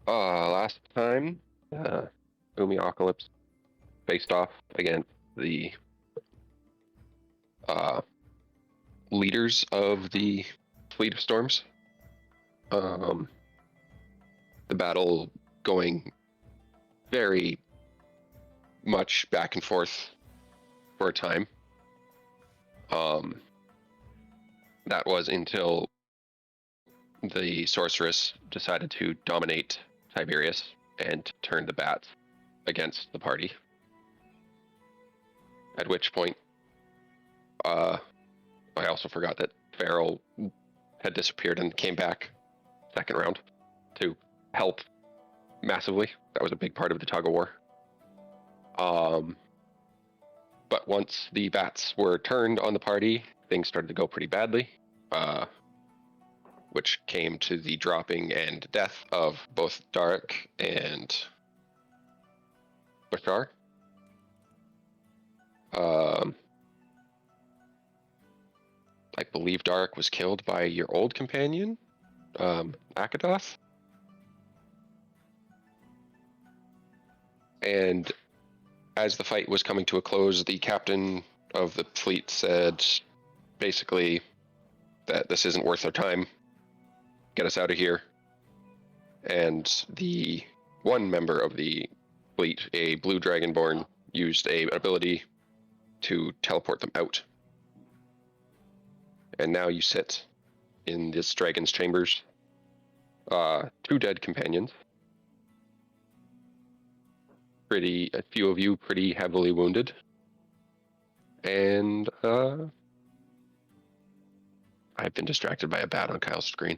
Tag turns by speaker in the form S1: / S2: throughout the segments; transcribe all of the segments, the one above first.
S1: Last time, Umiocalypse faced off against the leaders of the Fleet of Storms. The battle going very much back and forth for a time. That was until the sorceress decided to dominate Tiberius and turn the bats against the party. At which point, I also forgot that Farrell had disappeared and came back second round to help massively. That was a big part of the tug of war. But once the bats were turned on the party, things started to go pretty badly, which came to the dropping and death of both Dark and Bashar. I believe Dark was killed by your old companion, Akadoth. And as the fight was coming to a close, the captain of the fleet said basically that this isn't worth our time. Get us out of here. And the one member of the fleet, a blue dragonborn, used an ability to teleport them out. And now you sit in this dragon's chambers. Two dead companions. A few of you pretty heavily wounded. And I've been distracted by a bat on Kyle's screen.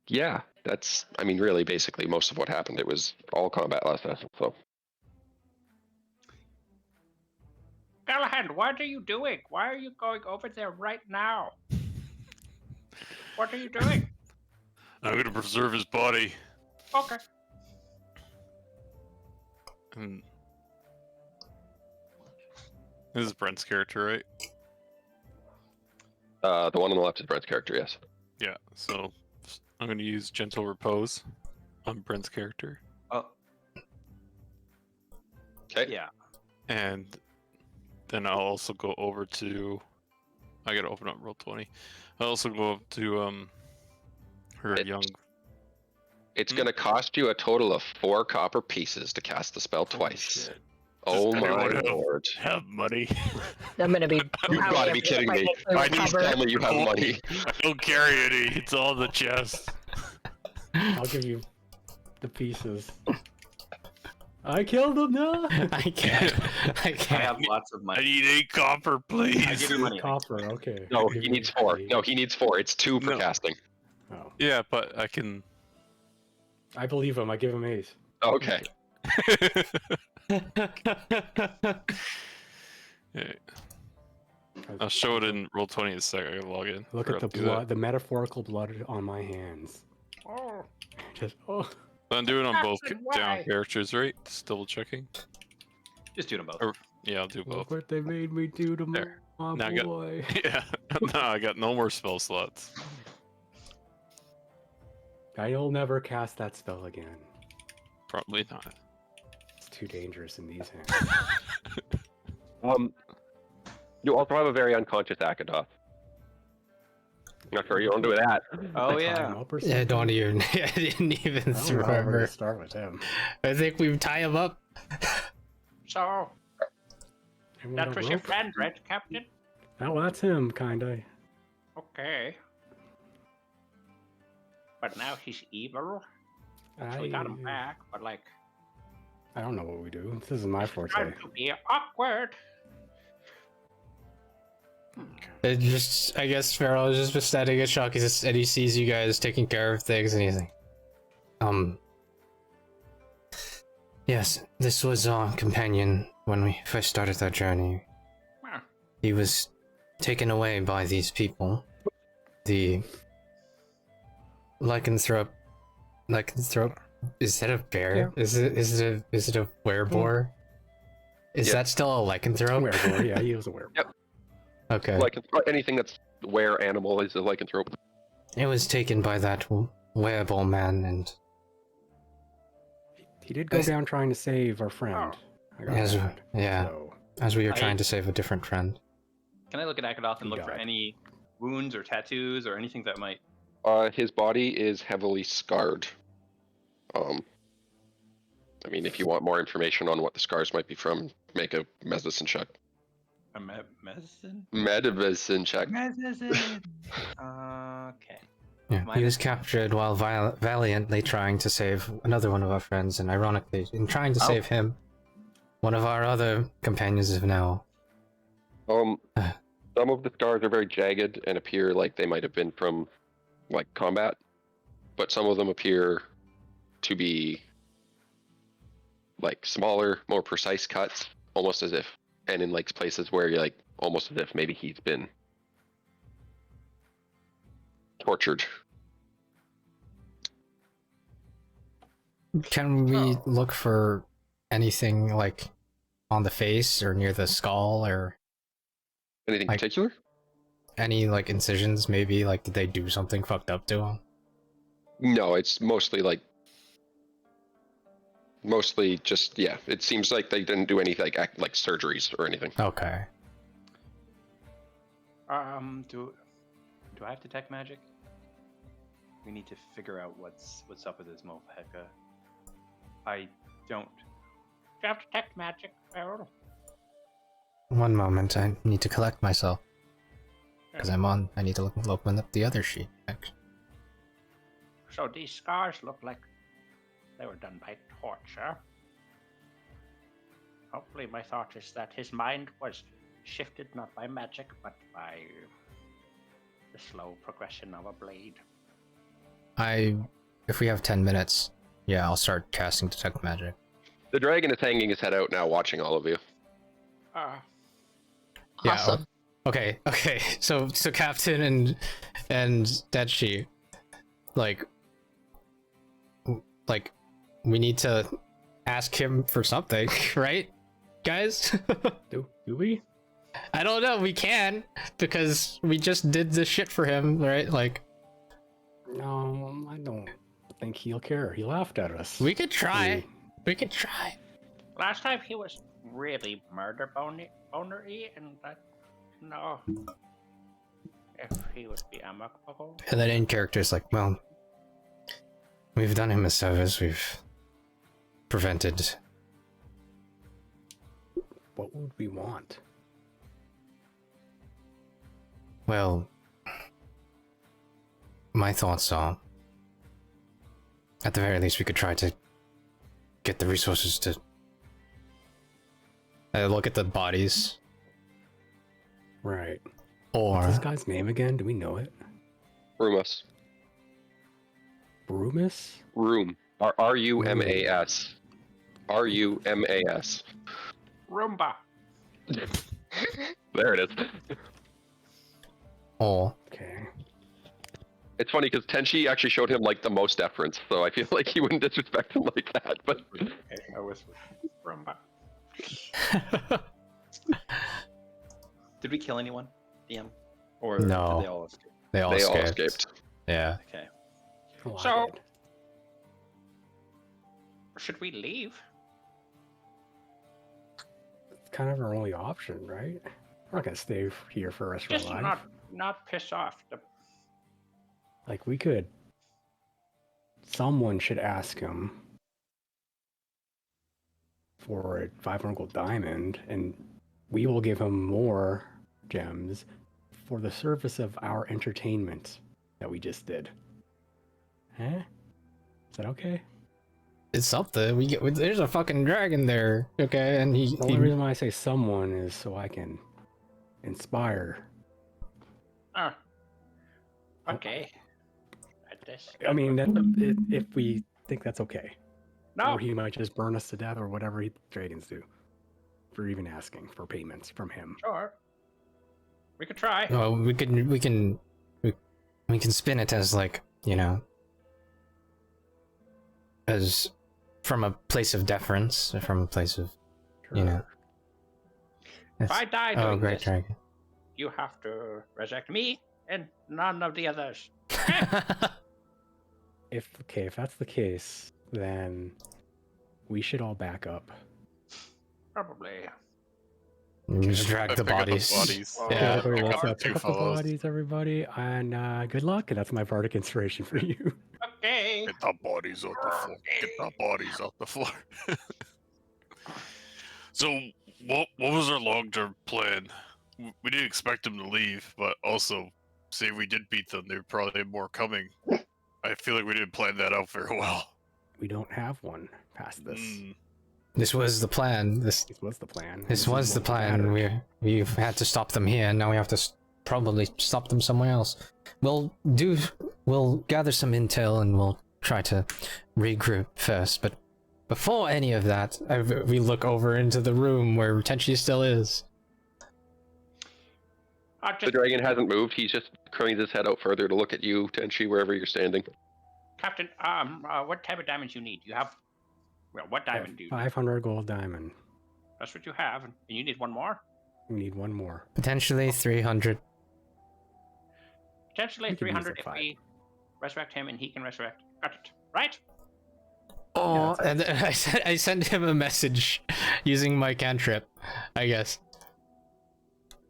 S1: Yeah, that's, I mean, really, basically, most of what happened. It was all combat last session, so.
S2: Galahad, what are you doing? Why are you going over there right now? What are you doing?
S3: I'm gonna preserve his body.
S2: Okay.
S3: And this is Brent's character, right?
S1: The one on the left is Brent's character, yes.
S3: Yeah, so I'm gonna use Gentle Repose on Brent's character.
S2: Oh.
S1: Okay.
S2: Yeah.
S3: And then I'll also go over to... I gotta open up Roll20. I'll also go up to her young...
S1: It's going to cost you a total of 4 copper pieces to cast the spell twice.
S3: Shit.
S1: Oh
S3: Does
S1: my
S3: anyone
S1: lord.
S3: have money?
S4: I'm gonna be.
S1: You've got to be kidding me. I need to tell me you have money.
S3: I don't carry any. It's all in the chest.
S5: I'll give you the pieces. I killed him now.
S4: I can't. I
S2: I
S4: can't.
S2: have lots of
S3: I
S2: money.
S3: need 8 copper, please.
S2: I give you money.
S5: Copper. Okay.
S1: No,
S5: I'll give
S1: he
S5: you
S1: needs 4.
S5: 8.
S1: No, he needs 4. It's 2 for
S3: No.
S1: casting.
S5: Oh,
S3: Yeah, but I can...
S5: I believe him. I give him Ace.
S1: Okay.
S3: Yeah. I'll show it in Roll20 in a second. I gotta log in.
S5: Look
S3: Or
S5: at the
S3: I'll do
S5: blood, the metaphorical blood on my hands.
S2: Oh.
S5: Just oh.
S3: that. I'm doing on both
S2: Captain,
S3: down
S2: why?
S3: characters, right? Just double checking.
S2: Just do them both.
S3: Or- Yeah, I'll do both.
S5: Look what they made me do to my
S3: There. Now I got-
S5: boy.
S3: Yeah. No, I got no more spell slots.
S5: I'll never cast that spell again.
S3: Probably not.
S5: It's too dangerous in these hands.
S1: You also have a very unconscious Akadoth. Not sure you don't do that.
S2: Oh
S5: Tie
S2: yeah.
S5: him up or
S4: Yeah, I don't
S5: something?
S4: even. I didn't even
S5: I don't know how we're gonna
S4: remember.
S5: start with him.
S4: I think we tie him up.
S2: So
S5: Everyone
S2: that
S5: got
S2: was your
S5: rope?
S2: friend, right, Captain?
S5: Oh, well, that's him, kinda.
S2: Okay. But now he's evil. So we got him back, but like
S5: I don't know what we do. This is my forte.
S2: trying to be awkward.
S4: It just, I guess Farrell is just standing in shock. And he sees you guys taking care of things, and he's like, yes, this was our companion when we first started our journey.
S2: Huh.
S4: He was taken away by these people. The lycanthrope. Is that a bear?
S5: Yeah.
S4: Is it a wereboar? Is
S1: Yeah.
S4: that still a lycanthrope?
S5: Werewolf, yeah, he was a werewolf.
S1: Yep.
S4: Okay.
S1: Like anything that's were animal is a lycanthrope.
S4: It was taken by that wearable man, and
S5: He did go down trying to save our friend. I got
S4: As-
S5: that.
S4: yeah.
S5: So,
S4: as we were
S6: I-
S4: trying to save a different friend.
S6: Can I look at Akadoth and
S5: He
S6: look for
S5: died.
S6: any wounds or tattoos or anything that might?
S1: His body is heavily scarred. I mean, if you want more information on what the scars might be from, make a medicine check.
S6: A medicine?
S1: Medicine check.
S6: Medicine. Okay.
S4: Yeah, he
S6: Minus
S4: was
S6: one.
S4: captured while valiantly trying to save another one of our friends, and ironically, in trying to
S6: Oh.
S4: save him, one of our other companions is now.
S1: Some of the scars are very jagged and appear like they might have been from, like, combat, but some of them appear to be like smaller, more precise cuts, almost as if, and in like places where you're like almost as if maybe he's been tortured.
S4: Can we
S6: Oh.
S4: look for anything like on the face or near the skull or
S1: Anything
S4: Like-
S1: particular?
S4: any like incisions? Maybe like did they do something fucked up to him?
S1: No, it's mostly just, yeah, it seems like they didn't do any like surgeries or anything.
S4: Okay.
S6: Do I have detect magic? We need to figure out what's up with this mofeka. I don't.
S2: You have detect magic, Feral.
S4: One moment, I need to collect myself. Because I need to open up the other sheet. Actually.
S2: So these scars look like they were done by torture. Hopefully my thought is that his mind was shifted not by magic, but by the slow progression of a blade.
S4: If we have 10 minutes, yeah, I'll start casting detect magic.
S1: The dragon is hanging his head out now, watching all of you.
S4: Yeah.
S7: Awesome.
S4: Okay. So Captain and Deadshi, like we need to ask him for something, right, guys?
S5: do we?
S4: I don't know. We can because we just did this shit for him, right? Like
S5: No, I don't think he'll care. He laughed at us.
S4: we could try.
S5: We-
S4: We could try.
S2: Last time he was really murder bonery, and that no. If he would be amicable.
S4: And then in characters like, well, we've done him a service. We've prevented.
S5: What would we want?
S4: Well, my thoughts are, at the very least, we could try to get the resources to look at the bodies,
S5: Right.
S4: or
S5: What's this guy's name again? Do we know it?
S1: Rumus.
S5: Brumus?
S1: Room. Rumas. Rumas.
S2: Roomba.
S1: There it is.
S4: or
S5: Okay.
S1: It's funny because Tenchi actually showed him like the most deference, so I feel like he wouldn't disrespect him like that. But
S2: Okay, I was Roomba.
S6: Did we kill anyone, DM? Or
S4: No.
S6: did they all escape?
S4: they all
S1: they all
S4: escaped.
S1: escaped.
S4: Yeah.
S6: Okay.
S5: Oh, I
S2: So-
S5: did.
S2: Should we leave?
S5: It's kind of our only option, right? We're not gonna stay here for the rest of
S2: Just
S5: our life.
S2: not piss off the
S5: Like we could. Someone should ask him for a 500 gold diamond, and we will give him more gems for the service of our entertainment that we just did. Huh? Is that okay?
S4: It's something. There's a fucking dragon there, okay? And
S5: The only reason why I say someone is so I can inspire.
S2: Okay. At this.
S5: I mean, if we think that's okay.
S2: No.
S5: Or he might just burn us to death or whatever dragons do. For even asking for payments from him.
S2: Sure. We could try.
S4: Well, we can spin it as like, you know, as from a place of deference, from a place of, you know.
S2: If I die
S4: Oh,
S2: doing
S4: great
S2: this,
S4: dragon.
S2: you have to resurrect me and none of the others.
S5: If that's the case, then we should all back up.
S2: Probably.
S4: Just drag
S3: I
S4: the
S3: pick up
S4: bodies.
S2: Oh,
S4: Yeah.
S5: Everybody,
S3: pick
S5: let's
S3: up the
S5: pick
S3: two
S5: up the
S3: fellows.
S5: bodies, everybody, and good luck. That's my bardic inspiration for you.
S2: Okay.
S3: Get the bodies off the floor. Get the bodies off the floor. So, what was our long-term plan? We didn't expect them to leave, but also, say if we did beat them, there probably had more coming. I feel like we didn't plan that out very well.
S5: We don't have one past this.
S4: This was the plan. This
S5: was the plan.
S4: this was the
S5: what
S4: plan.
S5: mattered.
S4: We've had to stop them here, and now we have to probably stop them somewhere else. We'll gather some intel, and we'll try to regroup first. But before any of that, we look over into the room where Tenchi still is.
S1: The dragon hasn't moved. He's just cranes his head out further to look at you, Tenchi, wherever you're standing.
S2: Captain, what type of diamonds you need? You have, well, what diamond do you need?
S5: 500 gold diamond.
S2: That's what you have, and you need one more?
S5: We need one more.
S4: Potentially 300.
S2: Potentially
S5: We could use
S2: 300
S5: the
S2: if
S5: 5.
S2: we resurrect him and he can resurrect. Got it. Right?
S4: Oh,
S5: Yeah,
S4: and then I sent him a message using my cantrip, I guess.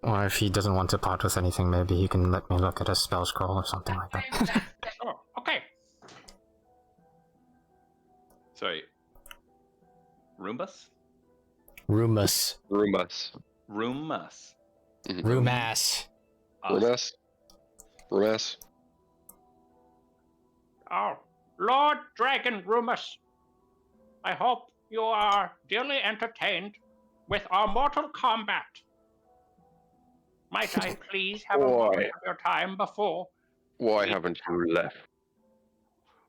S4: Or if he doesn't want to part with anything, maybe he can let me look at a spell scroll or something like that.
S2: Oh, okay.
S6: Sorry. Roombus?
S4: Rumus.
S1: Rumus.
S6: Roomus.
S4: Rumass.
S1: Rumus. Rumus.
S2: Oh, Lord Dragon Rumus, I hope you are dearly entertained with our mortal combat. Might I please have a moment of your time before?
S1: Why haven't you left?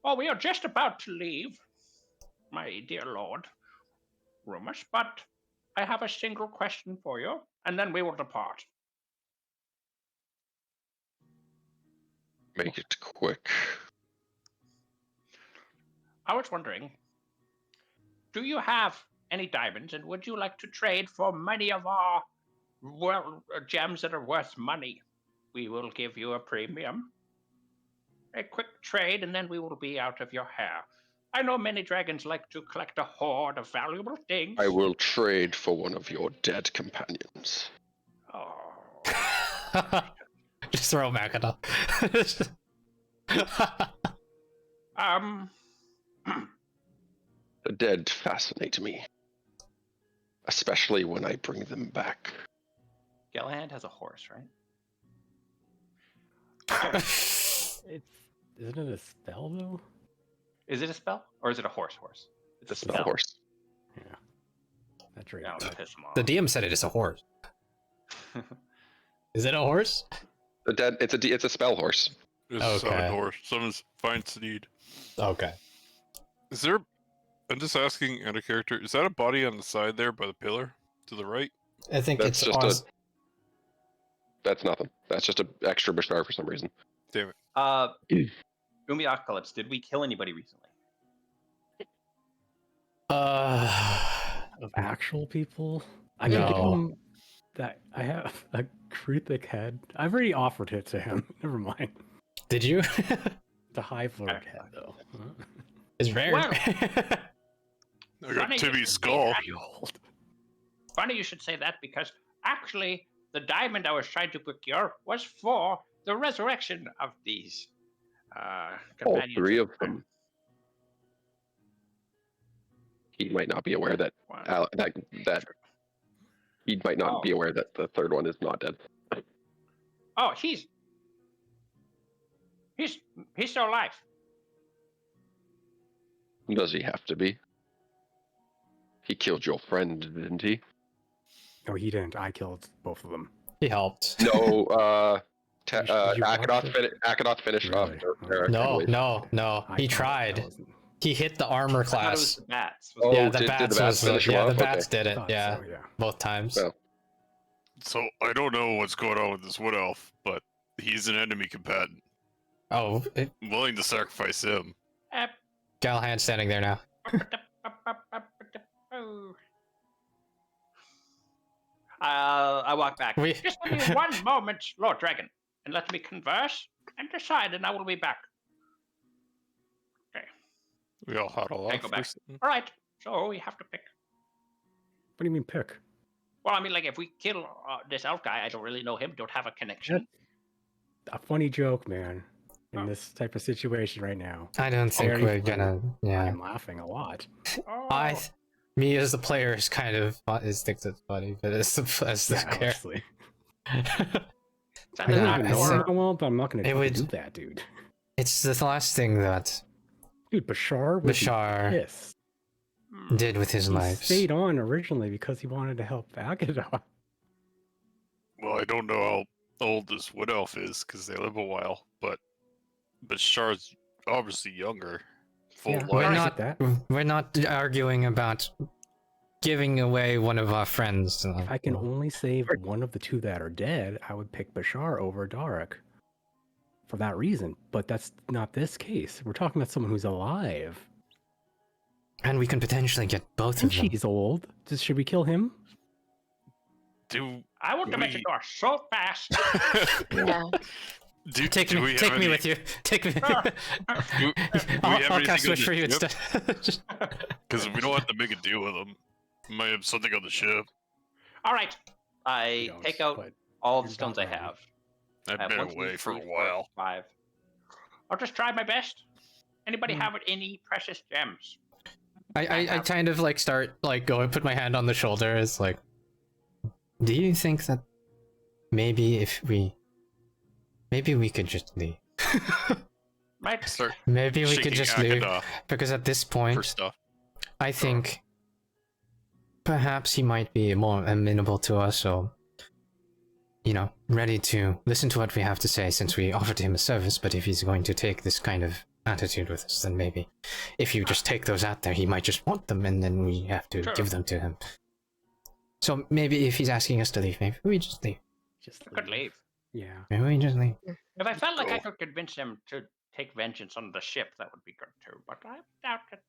S2: Oh, we are just about to leave, my dear Lord Rumus, but I have a single question for you, and then we will depart.
S1: Make it quick.
S2: I was wondering, do you have any diamonds, and would you like to trade for many of our gems that are worth money? We will give you a premium. A quick trade, and then we will be out of your hair. I know many dragons like to collect a hoard of valuable things.
S1: I will trade for one of your dead companions.
S2: Oh.
S4: Just throw him back at
S1: The dead fascinate me, especially when I bring them back.
S6: Galahad has a horse, right?
S5: Isn't it a spell though?
S6: Is it a spell? Or is it a horse? It's
S1: The spell horse.
S5: Yeah. That's right.
S2: Now to piss him off.
S4: The DM said it is a horse. Is it a horse?
S1: The dead. It's a spell horse.
S3: It's
S4: Okay.
S3: a summon horse. Summons fine steed.
S4: Okay.
S3: Is there? I'm just asking out of character. Is that a body on the side there by the pillar to the right?
S4: I think
S1: That's
S4: it's
S1: just That's nothing. That's just an extra Bashar for some reason.
S3: Damn it.
S6: Umbiacalypse, did we kill anybody recently?
S5: Of actual people? I can give
S4: No.
S5: him that. I have a Kruthic head. I've already offered it to him. Never mind.
S4: Did you?
S5: The Hive Lord head, though.
S4: It's rare.
S2: Well.
S3: I got
S2: Funny
S3: Timmy's
S2: you should say
S3: skull.
S2: that. Funny you should say that, because actually the diamond I was trying to procure was for the resurrection of these
S1: All
S2: companions.
S1: 3 of them. He might not be aware that that he might not be aware that the third one is not dead.
S2: Oh, he's still alive.
S1: Does he have to be? He killed your friend, didn't he?
S5: No, he didn't. I killed both of them.
S4: He helped.
S1: No.
S5: Did you watch
S1: Akadoth finished off.
S5: Really?
S4: No.
S5: I
S4: He
S5: thought
S4: tried.
S5: that wasn't-
S4: He hit the armor
S6: I thought it was
S4: class.
S6: the bats.
S1: Oh,
S4: Yeah, the
S1: did the
S4: bats
S1: bats
S4: was
S1: finish him
S4: yeah, the
S1: off?
S4: bats
S1: Okay.
S4: did
S5: I
S4: it.
S5: thought
S4: Yeah,
S5: so, yeah.
S4: both times.
S1: Oh.
S3: So I don't know what's going on with this wood elf, but he's an enemy combatant.
S4: Oh,
S3: I'm willing to sacrifice him.
S4: Galahad's standing there now.
S6: I walk back.
S4: We
S2: Just give me one moment, Lord Dragon. and let me converse and decide, and I will be back. Okay.
S3: We all huddle
S2: Okay,
S3: off.
S2: go back.
S3: or something.
S2: All right. So we have to pick.
S5: What do you mean pick?
S2: Well, I mean, like, if we kill this elf guy, I don't really know him, don't have a connection.
S5: A funny joke, man. In
S2: Oh.
S5: this type of situation right now.
S4: I don't think
S5: Very
S4: we're
S5: funny.
S4: gonna. Yeah.
S5: I'm laughing a lot.
S2: Oh.
S4: Me as the player is kind of is thinks it's funny, but as the
S5: Yeah,
S4: character.
S5: honestly.
S2: So
S5: I
S2: there's
S5: don't
S4: Yeah,
S2: not
S5: even
S4: I
S5: know
S4: think-
S5: him that well, but I'm not going
S4: it
S5: to
S4: would-
S5: do that, dude.
S4: It's the last thing that
S5: Dude, Bashar was
S4: Bashar
S5: pissed.
S2: Hmm.
S4: did with his
S5: He
S4: life.
S5: stayed on originally because he wanted to help Agadon.
S3: Well, I don't know how old this wood elf is because they live a while, but Bashar's obviously younger. Full
S5: Yeah,
S4: We're
S3: life.
S4: not.
S5: that.
S4: We're not arguing about giving away one of our friends.
S5: If I can only save one of the two that are dead, I would pick Bashar over Darek. For that reason. But that's not this case. We're talking about someone who's alive.
S4: And we can potentially get both
S5: And
S4: of them.
S5: she's old. Should we kill him?
S3: Do
S2: I want to make the
S3: We-
S2: door so fast.
S7: Yeah.
S4: Take
S3: do
S4: me.
S3: we
S4: Take
S3: have
S4: me
S3: any-
S4: with you. Take me.
S3: Do, do we have
S4: I'll
S3: anything
S4: cast
S3: on
S4: wish
S3: the
S4: for you
S3: ship?
S4: instead. Just-
S3: Because we don't have to make a deal with them. We might have something on the ship.
S2: All right.
S5: We
S2: I
S5: don't,
S2: take out
S5: but
S2: all the
S5: you're
S2: stones
S5: not
S2: I
S5: wrong.
S2: have.
S3: I've
S2: I have
S3: been
S2: 1, 2,
S3: away for
S2: 3,
S3: a
S2: 4,
S3: while.
S2: 5. I'll just try my best. Anybody
S5: Hmm.
S2: have any precious gems?
S4: I
S2: have-
S4: kind of like start like going, put my hand on the shoulder. It's like, do you think that maybe we could just leave?
S2: Right.
S3: Start
S4: Maybe we could
S3: shaking
S4: just leave
S3: Akada
S4: because at this
S3: for
S4: point,
S3: stuff.
S4: I think perhaps he might be more amenable to us, or ready to listen to what we have to say since we offered him a service. But if he's going to take this kind of attitude with us, then maybe if you just take those out there, he might just want them, and then we have to
S2: Sure.
S4: give them to him. So maybe if he's asking us to leave, maybe we just leave.
S5: just
S2: I could leave.
S5: Yeah.
S4: Maybe we just leave.
S2: If I felt like I
S3: Go.
S2: could convince him to take vengeance on the ship, that would be good too. But I doubt it.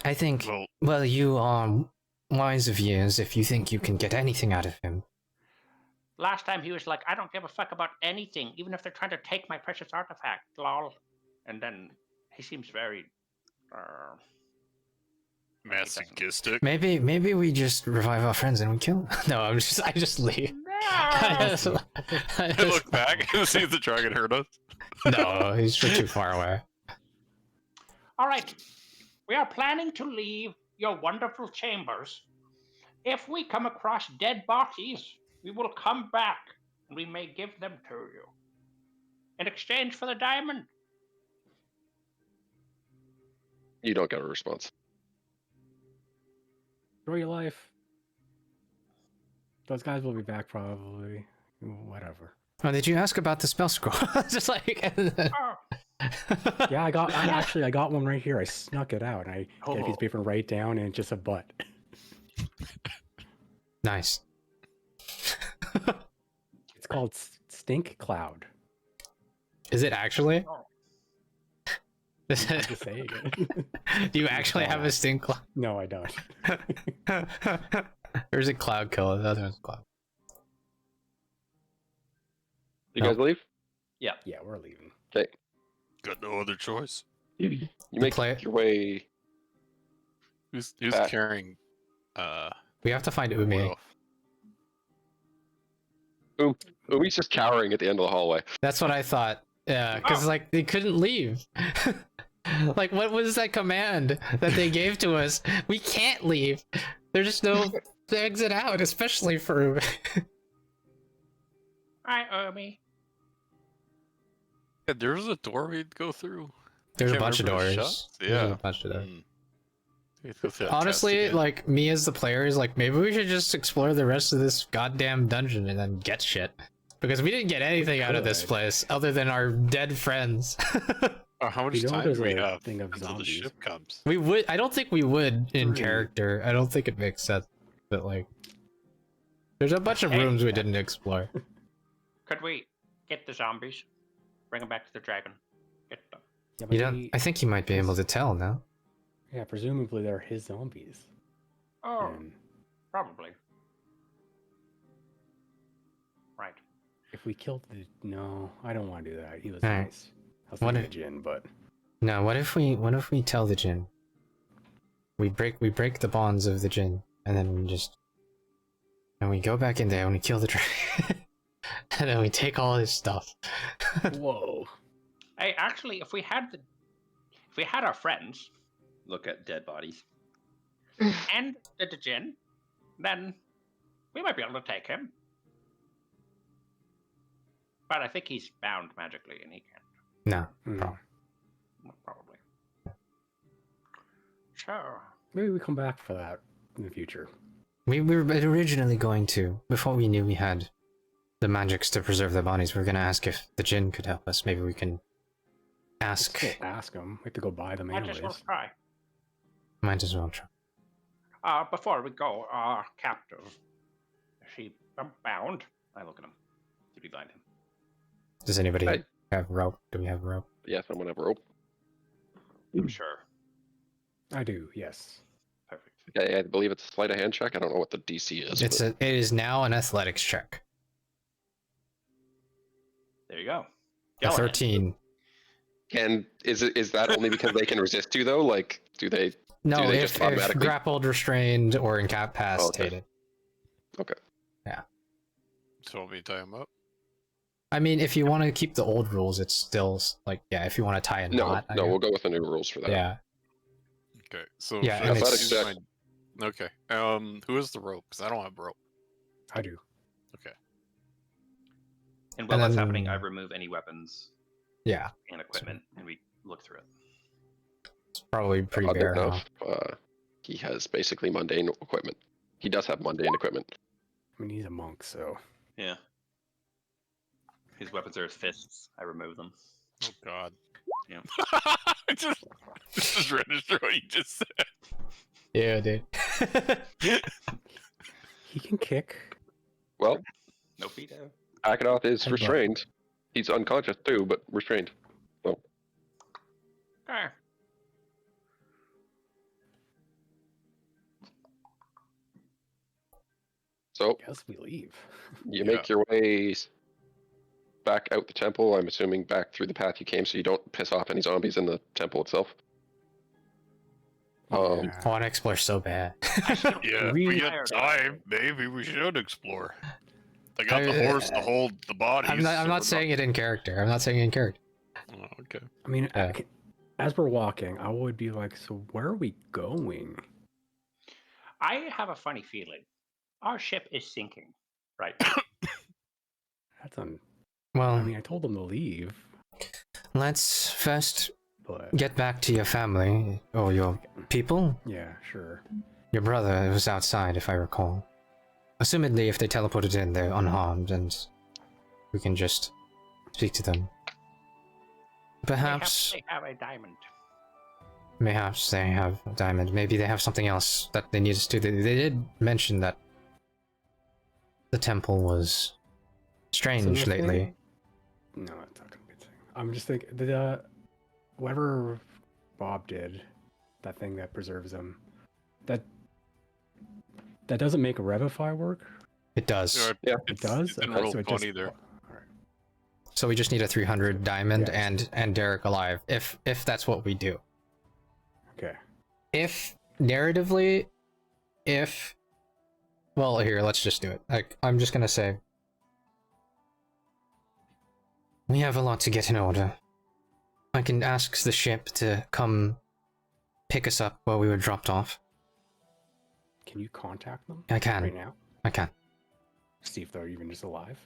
S4: I think,
S3: Well,
S4: well, you are wise of years if you think you can get anything out of him.
S2: Last time he was like, I don't give a fuck about anything, even if they're trying to take my precious artifact, lol. And then he seems very
S3: masochistic.
S4: Maybe we just revive our friends and we kill them. No, I just leave. I just- I
S3: I
S4: just-
S3: look back and see if the dragon hurt us.
S4: no, he's too far away.
S2: All right. We are planning to leave your wonderful chambers. If we come across dead bodies, we will come back and we may give them to you in exchange for the diamond.
S1: You don't get a response.
S5: Enjoy your life. Those guys will be back probably. Whatever.
S4: Oh, did you ask about the spell scroll? Just like.
S2: Oh,
S5: Yeah, I got one right here. I snuck it out. I get a piece
S3: Oh.
S5: of paper and write down, and it's just a butt.
S4: Nice.
S5: It's called Stink Cloud.
S4: Is it actually?
S2: oh.
S5: I'm just saying it.
S4: Do you actually have a stink cloud?
S5: No, I don't.
S4: Or is it cloud killer? The other one's cloud.
S1: You
S4: No.
S1: guys leave?
S5: Yeah, we're leaving.
S1: Okay.
S3: Got no other choice.
S1: You make
S4: play-
S1: your way.
S3: Who's
S1: Back.
S3: carrying
S4: We have to find
S3: the
S4: Umi.
S3: wolf?
S1: Umi's just cowering at the end of the hallway.
S4: That's what I thought. Yeah, because
S2: Oh.
S4: like they couldn't leave. Like, what was that command that they gave to us? We can't leave. There's no exit out, especially for Umi.
S2: Hi, Omi.
S3: Yeah, there's a door we'd go through.
S4: There's a
S3: Can't
S4: bunch of
S3: remember if
S4: doors.
S3: it's shut.
S4: There's
S3: Yeah.
S4: a bunch of doors.
S3: Let's go through that test
S4: Honestly,
S3: again.
S4: like me as the player is like, maybe we should just explore the rest of this goddamn dungeon and then get shit. Because we didn't get anything out of this
S5: could.
S4: place other than our dead friends.
S3: How much
S5: You know
S3: time
S5: there's
S3: do we
S5: a
S3: have
S5: thing of
S3: until the
S5: zombies.
S3: ship comes?
S4: We would. I don't think we would in
S5: 3.
S4: character. I don't think it makes sense. But like, there's a bunch of
S2: Hey.
S4: rooms we didn't explore.
S2: Could we get the zombies? Bring them back to the dragon. Get them.
S5: Yeah,
S4: You don't. I think you might be able to tell now.
S5: Yeah, presumably they're his zombies.
S2: Oh,
S5: And
S2: probably. Right.
S5: If we killed the... No, I don't want to do that. He was
S4: Alright.
S5: nice. I was
S4: What
S5: thinking
S4: if-
S5: the Jinn, but...
S4: No, what if we tell the Jinn? We break the bonds of the Jinn, and then we go back in there and we kill the dragon. And then we take all his stuff.
S5: Whoa.
S2: Hey, actually, if we had our friends
S6: Look at dead bodies.
S2: and the Djinn, then we might be able to take him. But I think he's bound magically, and he can't.
S4: No,
S5: Hmm.
S4: problem.
S2: Probably. So,
S5: Maybe we come back for that in the future.
S4: We were originally going to, before we knew we had the magics to preserve the bodies, we were going to ask if the Jinn could help us. Maybe we can ask.
S5: Let's go ask them. We have to go buy them
S2: I just want
S5: anyways.
S2: to try.
S4: Might as well try.
S2: Before we go, our captive, is she bound?
S6: I look at him. Did we bind him?
S4: Does anybody
S1: I-
S4: have rope? Do we have rope?
S1: Yeah, someone have rope.
S6: I'm sure.
S5: I do, yes.
S6: Perfect.
S1: Yeah, I believe it's a sleight of hand check. I don't know what the DC is.
S4: It is now an athletics check.
S6: There you go.
S4: A
S6: Yell at him.
S4: 13.
S1: And is that only because they can resist you though? Like, do they?
S4: No,
S1: Do they
S4: if
S1: just automatically-
S4: grappled, restrained, or incapacitated.
S1: Okay.
S3: So want me to tie him up?
S4: I mean, if you want to keep the old rules, it's still like, yeah, if you want to tie a
S1: No,
S4: knot. I
S1: no,
S4: guess.
S1: we'll go with the new rules for that.
S4: Yeah.
S3: Okay, so
S4: Yeah,
S3: first
S4: and
S1: it's-
S3: use my- Okay, who has the rope? Because I don't have rope.
S5: I do.
S3: Okay.
S6: And while
S4: And
S6: that's
S4: then-
S6: happening, I remove any weapons
S4: Yeah.
S6: and equipment, and we look through it.
S4: It's probably pretty
S1: Oddly
S4: bare now.
S1: enough, he has basically mundane equipment. He does have mundane equipment.
S5: I mean, he's a monk, so...
S6: Yeah. His weapons are his fists. I remove them.
S3: Oh God.
S6: Yeah.
S3: I just register what you just said.
S4: Yeah, dude.
S5: He can kick.
S1: Well,
S6: No feet out.
S1: Akinoth is
S5: Headbutt.
S1: restrained. He's unconscious too, but restrained.
S2: Okay.
S1: So
S5: Guess we leave.
S1: you make your way back out the temple. I'm assuming back through the path you came, so you don't piss off any zombies in the temple itself.
S4: I want to explore so bad.
S3: Yeah, if
S5: We-
S3: we get time, maybe we should explore. I got the
S4: I-
S3: horse to hold the bodies.
S4: I'm not
S3: so we're
S4: saying it in character. I'm not saying it in character.
S3: Oh, okay.
S5: I mean,
S4: Yeah.
S5: as we're walking, I would be like, so where are we going?
S2: I have a funny feeling. Our ship is sinking. Right.
S5: That's I
S4: Well,
S5: mean, I told them to leave,
S4: let's first
S5: but...
S4: get back to your family, or your people.
S5: Yeah, sure.
S4: Your brother was outside, if I recall. Assumedly, if they teleported in, they're unharmed, and we can just speak to them. Perhaps,
S2: They have a diamond.
S4: perhaps they have a diamond. Maybe they have something else that they need us to. They did mention that the temple was strange
S5: So the
S4: lately.
S5: thing- No, it's not gonna be a thing. I'm just thinking whatever Bob did, that thing that preserves them, that doesn't make Revify work.
S4: It does.
S1: Yeah.
S5: It does.
S3: It's been
S5: Okay,
S3: real
S5: so it
S3: funny
S5: just-
S3: there.
S5: All right.
S4: So we just need a 300 diamond
S5: Yes.
S4: and Derek alive, if that's what we do.
S5: Okay.
S4: If narratively, well, here, let's just do it. Like, I'm just gonna say, we have a lot to get in order. I can ask the ship to come pick us up where we were dropped off.
S5: Can you contact them
S4: I can.
S5: right now?
S4: I can.
S5: See if they're even just alive.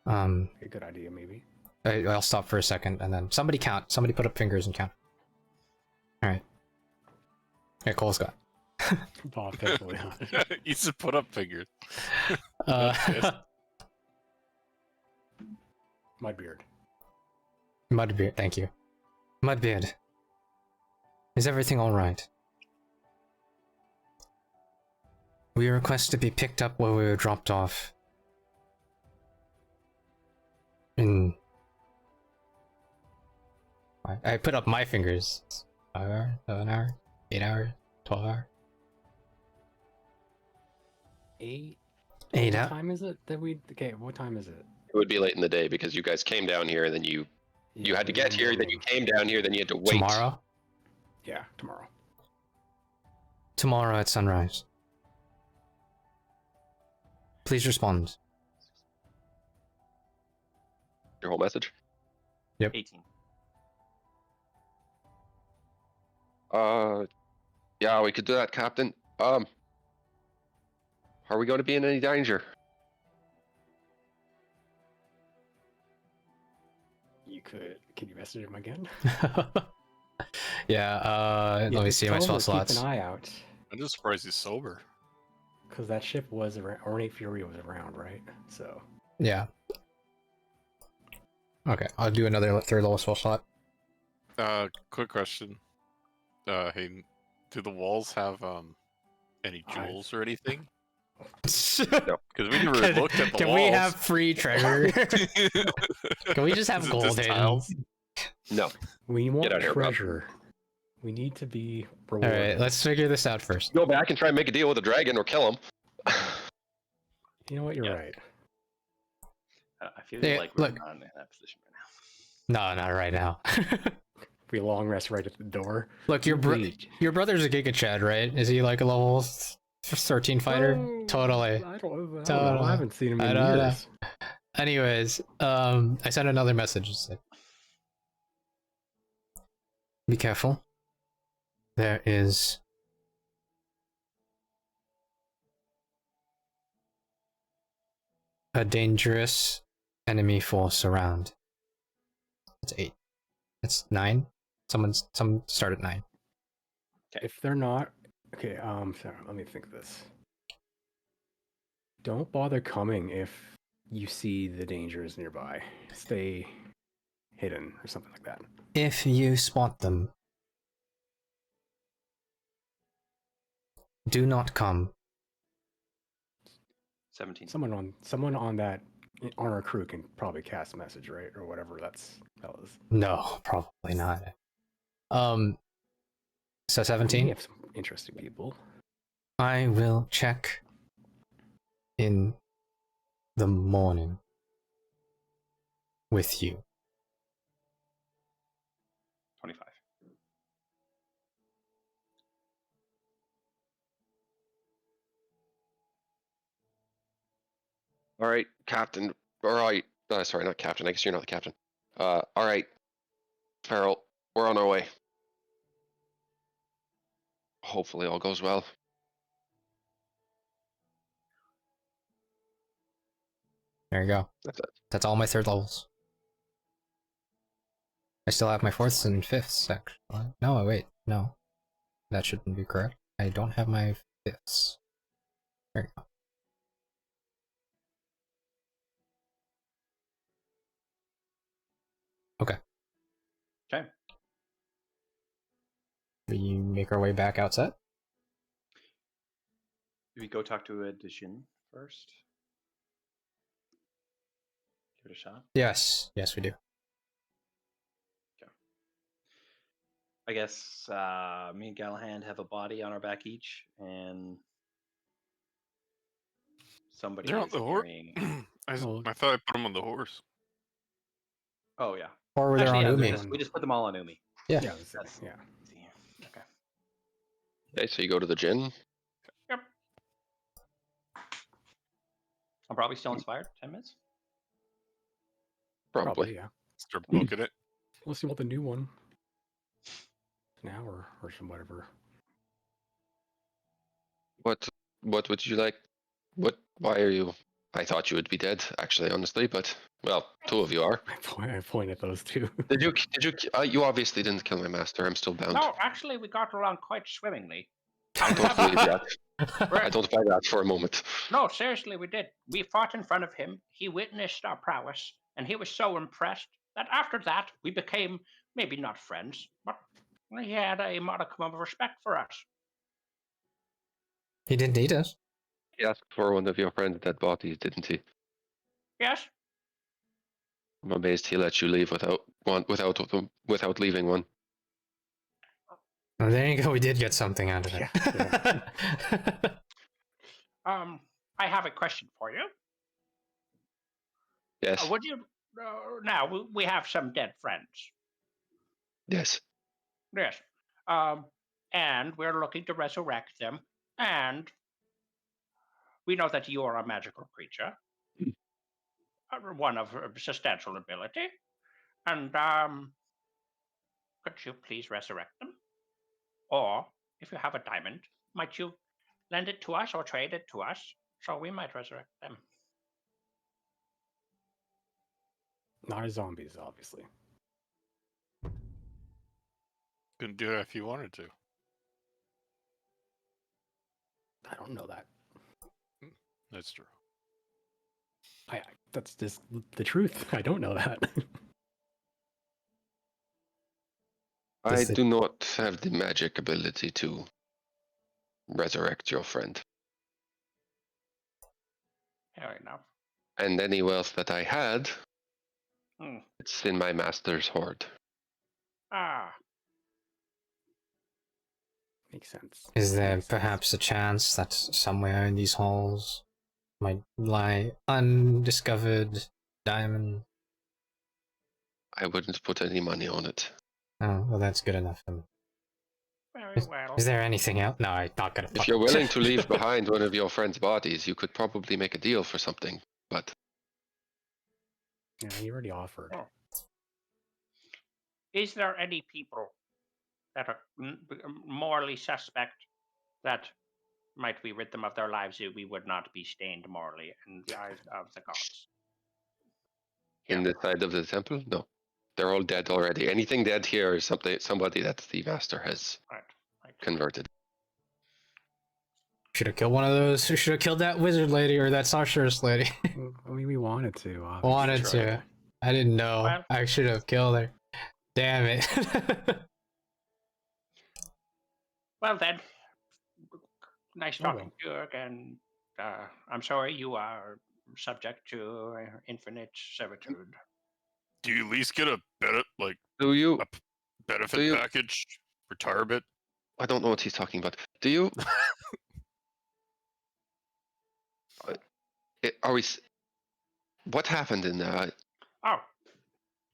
S5: A good idea, maybe.
S4: I'll stop for a second and then somebody count. Somebody put up fingers and count. All right. Okay, Cole's got.
S5: Bob definitely not.
S3: You should put up figures.
S4: Yes.
S5: Mudbeard.
S4: Mudbeard, thank you. Mudbeard. Is everything alright? We request to be picked up where we were dropped off. I put up my fingers. 5 hours, 7 hours, 8 hours, 12 hours.
S5: 8
S4: 8
S5: What
S4: out.
S5: time is it that we? Okay, what time is it?
S1: It would be late in the day because you guys came down here and then you had to get here, then you came down here, then you had to wait.
S4: Tomorrow?
S5: Yeah, tomorrow.
S4: Tomorrow at sunrise. Please respond.
S1: Your whole message.
S6: 18.
S1: Yeah, we could do that, Captain. Are we going to be in any danger?
S5: You could. Can you message him again?
S4: Yeah, let me see my
S5: tell him
S4: spell
S5: to keep
S4: slots.
S5: an eye out,
S3: I'm just surprised he's sober.
S5: because that ship was around. Ornate Fury was around, right? So
S4: Yeah. Okay, I'll do another third level spell slot.
S3: Quick question. Hayden, do the walls have any jewels or anything? Because we never
S4: Can-
S3: looked at the
S4: Can
S3: walls.
S4: we have free treasure? Can we just have
S3: Is it
S4: gold
S3: just
S4: hidden?
S3: tiles?
S1: No.
S5: we want
S1: out of here, Rob.
S5: treasure. We need to be
S4: All
S5: rewarded.
S4: right, let's figure this out first.
S1: Go back and try and make a deal with the dragon or kill him.
S5: You know what? You're
S6: Yeah.
S5: right.
S6: I feel
S4: Yeah,
S6: like we're
S4: look.
S6: not in that position right now.
S4: No, not right now.
S5: We long rest right at the door.
S4: Look, your brother's a Giga Chad, right? Is he like a level 13 fighter?
S5: Oh,
S4: Totally.
S5: I don't know.
S4: Totally.
S5: I haven't seen him
S4: I
S5: in
S4: don't know.
S5: years.
S4: Anyways, I sent another message. It said, be careful. There is a dangerous enemy force around. That's 8. That's 9. Some start at 9.
S5: If they're not, okay. Sorry, let me think of this. Don't bother coming if you see the dangers nearby. Stay hidden or something like that.
S4: If you spot them, do not come.
S6: 17.
S5: Someone on our crew can probably cast a message, right, or whatever that is.
S4: No, probably not. So
S5: We
S4: 17.
S5: have some interesting people.
S4: I will check in the morning with you.
S6: 25.
S1: All right, Captain. All right. Sorry, not Captain. I guess you're not the captain. All right, Farrell. We're on our way. Hopefully, all goes well.
S4: There you go.
S1: That's it.
S4: That's all my third levels. I still have my fourths and fifths, actually. No, wait, no. That shouldn't be correct. I don't have my fifths. There you go. Okay.
S6: Okay.
S4: We make our way back outside?
S6: Do we go talk to Edition first? Give it a shot.
S4: Yes. Yes, we do.
S6: I guess me and Gallahan have a body on our back each, and somebody
S3: They're on
S6: is
S3: the horse.
S6: carrying.
S3: I
S5: Oh.
S3: thought I put him on the horse.
S6: Oh yeah.
S4: Or were they
S6: Actually,
S4: on
S6: yeah,
S4: Umi?
S6: we just put them all on Umi.
S4: Yeah.
S5: Yeah, I was saying,
S6: That's-
S5: yeah.
S6: Okay.
S1: Okay, so you go to the gin.
S6: Yep. I'm probably still inspired. 10 minutes.
S1: Probably.
S5: Yeah.
S3: Start booking it.
S5: Unless you want the new one. An hour or some whatever.
S1: What would you like? Why are you? I thought you would be dead, actually, honestly. But well, two of you are.
S5: I point at those two.
S1: Did you? You obviously didn't kill my master. I'm still bound.
S2: No, actually, we got along quite swimmingly.
S1: I don't believe that. I don't buy that for a moment.
S2: No, seriously, we did. We fought in front of him. He witnessed our prowess, and he was so impressed that after that, we became maybe not friends, but he had a modicum of respect for us.
S4: He didn't need us.
S1: He asked for one of your friend's dead bodies, didn't he?
S2: Yes?
S1: I'm amazed he let you leave without leaving one.
S4: Oh, there you go. We did get something out of it.
S5: Yeah,
S2: I have a question for you.
S1: Yes.
S2: Would you now we have some dead friends?
S1: Yes.
S2: Yes. And we're looking to resurrect them. And we know that you are a magical creature, one of substantial ability. And could you please resurrect them? Or if you have a diamond, might you lend it to us or trade it to us so we might resurrect them?
S5: Not as zombies, obviously.
S3: Couldn't do it if you wanted to.
S5: I don't know that.
S3: That's true.
S5: That's just the truth. I don't know that.
S1: I
S4: Does it-
S1: do not have the magic ability to resurrect your friend.
S2: Fair enough.
S1: And any wealth that I had,
S2: Hmm.
S1: it's in my master's hoard.
S2: Ah,
S5: Makes sense.
S4: Is there
S5: Makes sense.
S4: perhaps a chance that somewhere in these halls might lie undiscovered diamond?
S1: I wouldn't put any money on it.
S4: Oh, well, that's good enough.
S2: very well.
S4: Is there anything else? No, I'm not gonna.
S1: If you're willing to leave behind one of your friend's bodies, you could probably make a deal for something. But
S5: Yeah, he already offered.
S2: Oh. Is there any people that are morally suspect that might we rid them of their lives if we would not be stained morally in the eyes of the gods?
S1: in the side of the temple, no. They're all dead already. Anything dead here is somebody that the master has
S2: Right. Right.
S1: converted.
S4: Should have killed one of those. Should have killed that wizard lady or that sorceress lady.
S5: I mean, we wanted to. Obviously.
S4: Wanted
S3: tried.
S4: to. I didn't know.
S2: Well-
S4: I should have killed her. Damn it.
S2: Well then, nice
S5: Oh,
S2: talking to you again. I'm sorry you are subject to infinite servitude.
S3: Do you at least get a
S1: Do you?
S3: benefit
S1: Do you-
S3: package? Retirement?
S1: I don't know what he's talking about. Do you? Are we? What happened in there?
S2: Oh,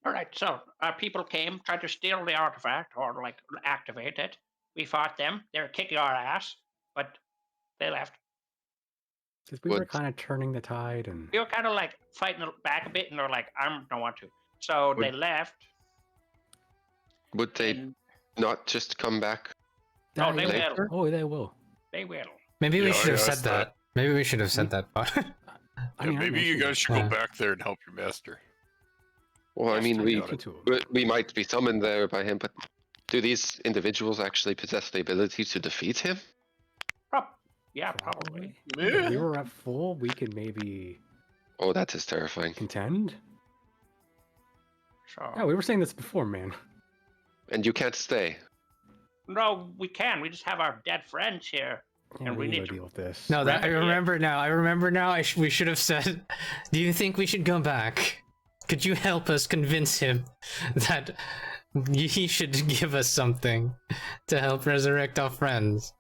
S2: all right. So people came, tried to steal the artifact or like activate it. We fought them. They were kicking our ass, but they left.
S5: Because we were
S1: Would-
S5: kind of turning the tide, and
S2: We were kind of like fighting back a bit, and they're like, "I don't want to." So they
S1: Would-
S2: left.
S1: Would they
S2: And
S1: not just come back?
S2: Oh,
S5: Ah,
S2: they
S5: yeah.
S2: will.
S5: Oh, they will.
S2: They will.
S4: Maybe we
S3: Yeah,
S4: should have
S3: yeah,
S4: said
S3: that's
S4: that. Maybe we should have said that part.
S5: I
S3: Yeah,
S5: mean, I
S3: maybe you
S5: mentioned
S3: guys
S5: it.
S3: should
S4: Yeah.
S3: go back there and help your master.
S1: Well, I
S2: Yes,
S1: mean,
S5: I
S1: we
S5: mentioned to him.
S1: we might be summoned there by him, but do these individuals actually possess the ability to defeat him?
S2: Yeah, probably.
S5: If we were at full, we could maybe
S1: Oh, that is terrifying.
S5: contend.
S2: So
S5: Yeah, we were saying this before, man.
S1: And you can't stay.
S2: no, we can. We just have our dead friends here.
S5: Yeah,
S2: And we need
S5: to
S2: to-
S5: deal with this.
S4: No, that I
S2: Remedy it.
S4: remember now. I remember now. We should have said, "Do you think we should go back? Could you help us convince him that he should give us something to help resurrect our friends,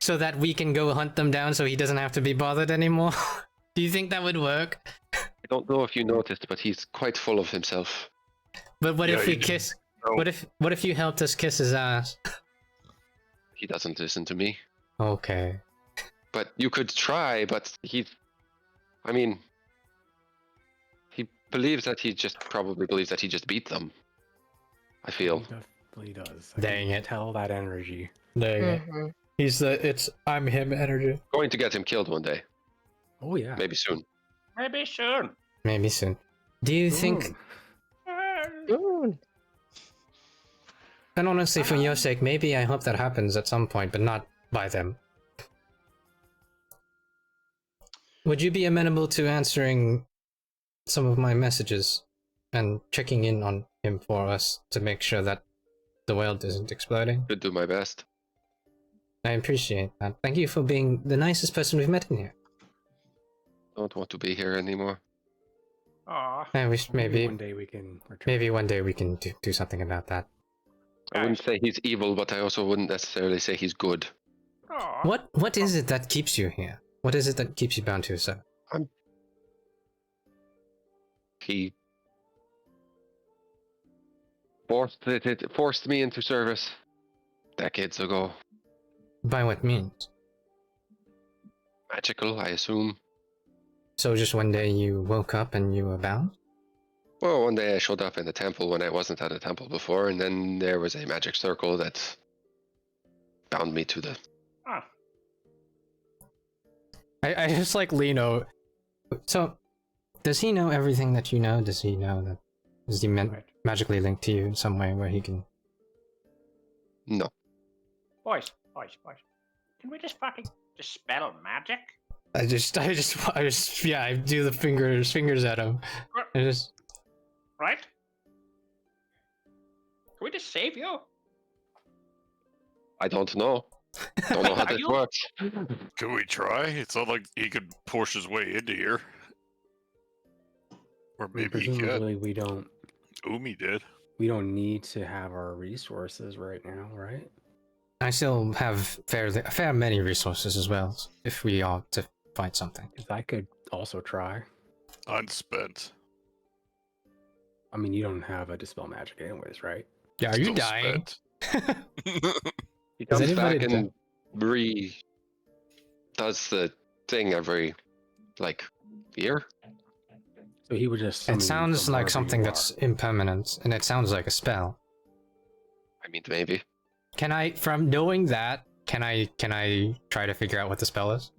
S4: so that we can go hunt them down, so he doesn't have to be bothered anymore?" Do you think that would work?
S1: I don't know if you noticed, but he's quite full of himself.
S4: But what
S3: Yeah,
S4: if we
S3: you did.
S4: kiss?
S3: No.
S4: What if you helped us kiss his ass?
S1: He doesn't listen to me.
S4: Okay.
S1: But you could try, but he believes that he just probably believes that he just beat them. I feel.
S5: He definitely does. I
S4: Dang
S5: can
S4: it.
S5: Tell that energy.
S4: Dang He's the I'm him energy.
S1: Going to get him killed one day.
S5: Oh yeah.
S1: Maybe soon.
S2: Maybe soon.
S4: Maybe soon. Do you think? And honestly, for your sake, maybe I hope that happens at some point, but not by them. Would you be amenable to answering some of my messages and checking in on him for us to make sure that the world isn't exploding?
S1: Could do my best.
S4: I appreciate that. Thank you for being the nicest person we've met in here.
S1: Don't want to be here anymore.
S2: Aw.
S4: I wish
S5: Maybe
S4: maybe
S5: one day we can return.
S4: maybe one day we can do something about that.
S1: I wouldn't say he's evil, but I also wouldn't necessarily say he's good.
S2: Aw.
S4: What is it that keeps you here? What is it that keeps you bound to a server?
S1: He forced me into service decades ago.
S4: By what means?
S1: Magical, I assume.
S4: So just one day you woke up and you were bound?
S1: Well, one day I showed up in the temple when I wasn't at a temple before, and then there was a magic circle that bound me to the.
S2: Ah,
S4: I just like Lino. So, does he know everything that you know? Does he know that? Is he
S5: Right.
S4: magically linked to you in some way where he can?
S1: No.
S2: boys. Can we just fucking dispel magic?
S4: I just, yeah, I do the fingers at him. I just,
S2: Right? Can we just save you?
S1: I don't know. Don't know how
S2: Are
S1: this
S2: you-
S1: works.
S3: Can we try? It's not like he could push his way into here. Or
S5: I mean,
S3: maybe he could.
S5: presumably we don't
S3: Umi did.
S5: need to have our resources right now, right?
S4: I still have a fair many resources as well, if we are to fight something.
S5: 'Cause I could also try.
S3: Unspent.
S5: I mean, you don't have a dispel magic anyways, right?
S4: Yeah, are you
S3: Still
S4: dying?
S3: spent.
S1: He
S4: Has
S1: comes back
S4: anybody
S1: and does the thing every year.
S5: So he would just. summon
S4: It
S5: you
S4: sounds
S5: from
S4: like
S5: wherever
S4: something
S5: you
S4: that's
S5: are.
S4: impermanent, and it sounds like a spell.
S1: I mean, maybe.
S4: Can I, from knowing that, can I try to figure out what the spell is?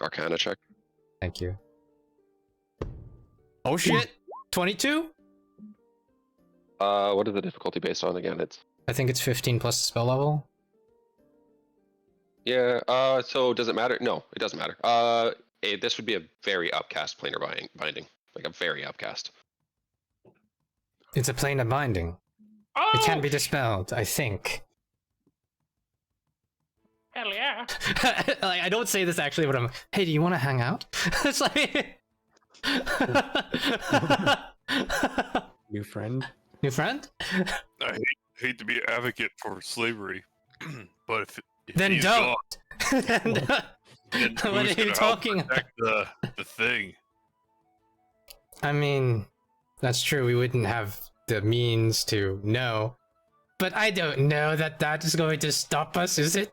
S1: Arcana check.
S4: Thank you. Oh shit! 22?
S1: What is the difficulty based on again? It's
S4: I think it's 15 plus the spell level.
S1: yeah. So does it matter? No, it doesn't matter. This would be a very upcast planar binding, like a very upcast.
S4: It's a plane of binding.
S2: Oh,
S4: It can be dispelled, I think.
S2: hell yeah.
S4: Like, I don't say this actually, but I'm, hey, do you want to hang out? It's like...
S5: New friend.
S4: New friend?
S3: I hate to be an advocate for slavery, but if
S4: Then
S3: he's
S4: don't!
S3: gone,
S4: Then
S3: then
S4: what
S3: who's
S4: are you
S3: gonna help
S4: talking about?
S3: protect the thing?
S4: I mean, that's true, we wouldn't have the means to know. But I don't know that that is going to stop us, is it?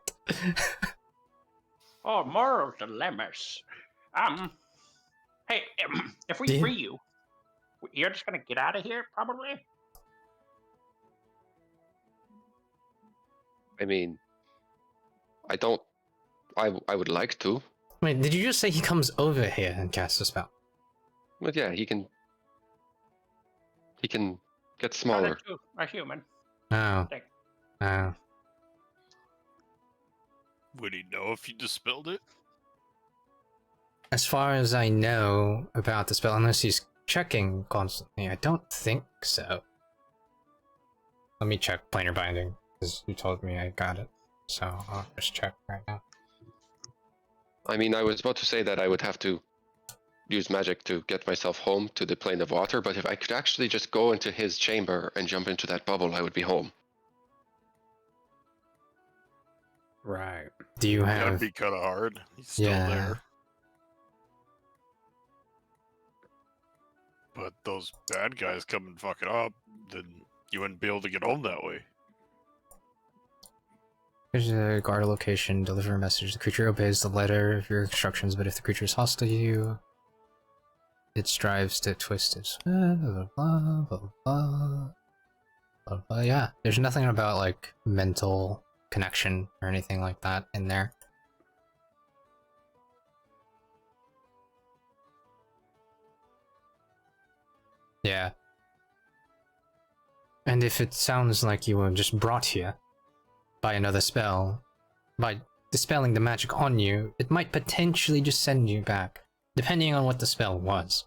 S2: Oh, moral dilemmas. Hey, if we
S4: Yeah.
S2: free you, you're just gonna get out of here, probably?
S1: I mean, I don't. I would like to,
S4: Wait, did you just say he comes over here and casts a spell?
S1: but yeah, he can. He can get
S2: Turn
S1: smaller.
S2: into a human.
S4: Oh.
S2: Like-
S4: Oh.
S3: Would he know if you dispelled it?
S4: As far as I know about the spell, unless he's checking constantly, I don't think so. Let me check planar binding, because you told me I got it. So I'll just check right now.
S1: I mean, I was about to say that I would have to use magic to get myself home to the plane of water, but if I could actually just go into his chamber and jump into that bubble, I would be home.
S5: Right.
S4: Do you
S3: That'd
S4: have...
S3: be kind of hard. He's still
S4: Yeah.
S3: there. But those bad guys come and fuck it up, then you wouldn't be able to get home that way.
S4: Here's a guard location, deliver a message. The creature obeys the letter of your instructions, but if the creature is hostile to you, it strives to twist its... Blah, blah, blah, blah, blah, blah, blah. Yeah, there's nothing about, like, mental connection or anything like that in there. Yeah. And if it sounds like you were just brought here by another spell, by dispelling the magic on you, it might potentially just send you back, depending on what the spell was.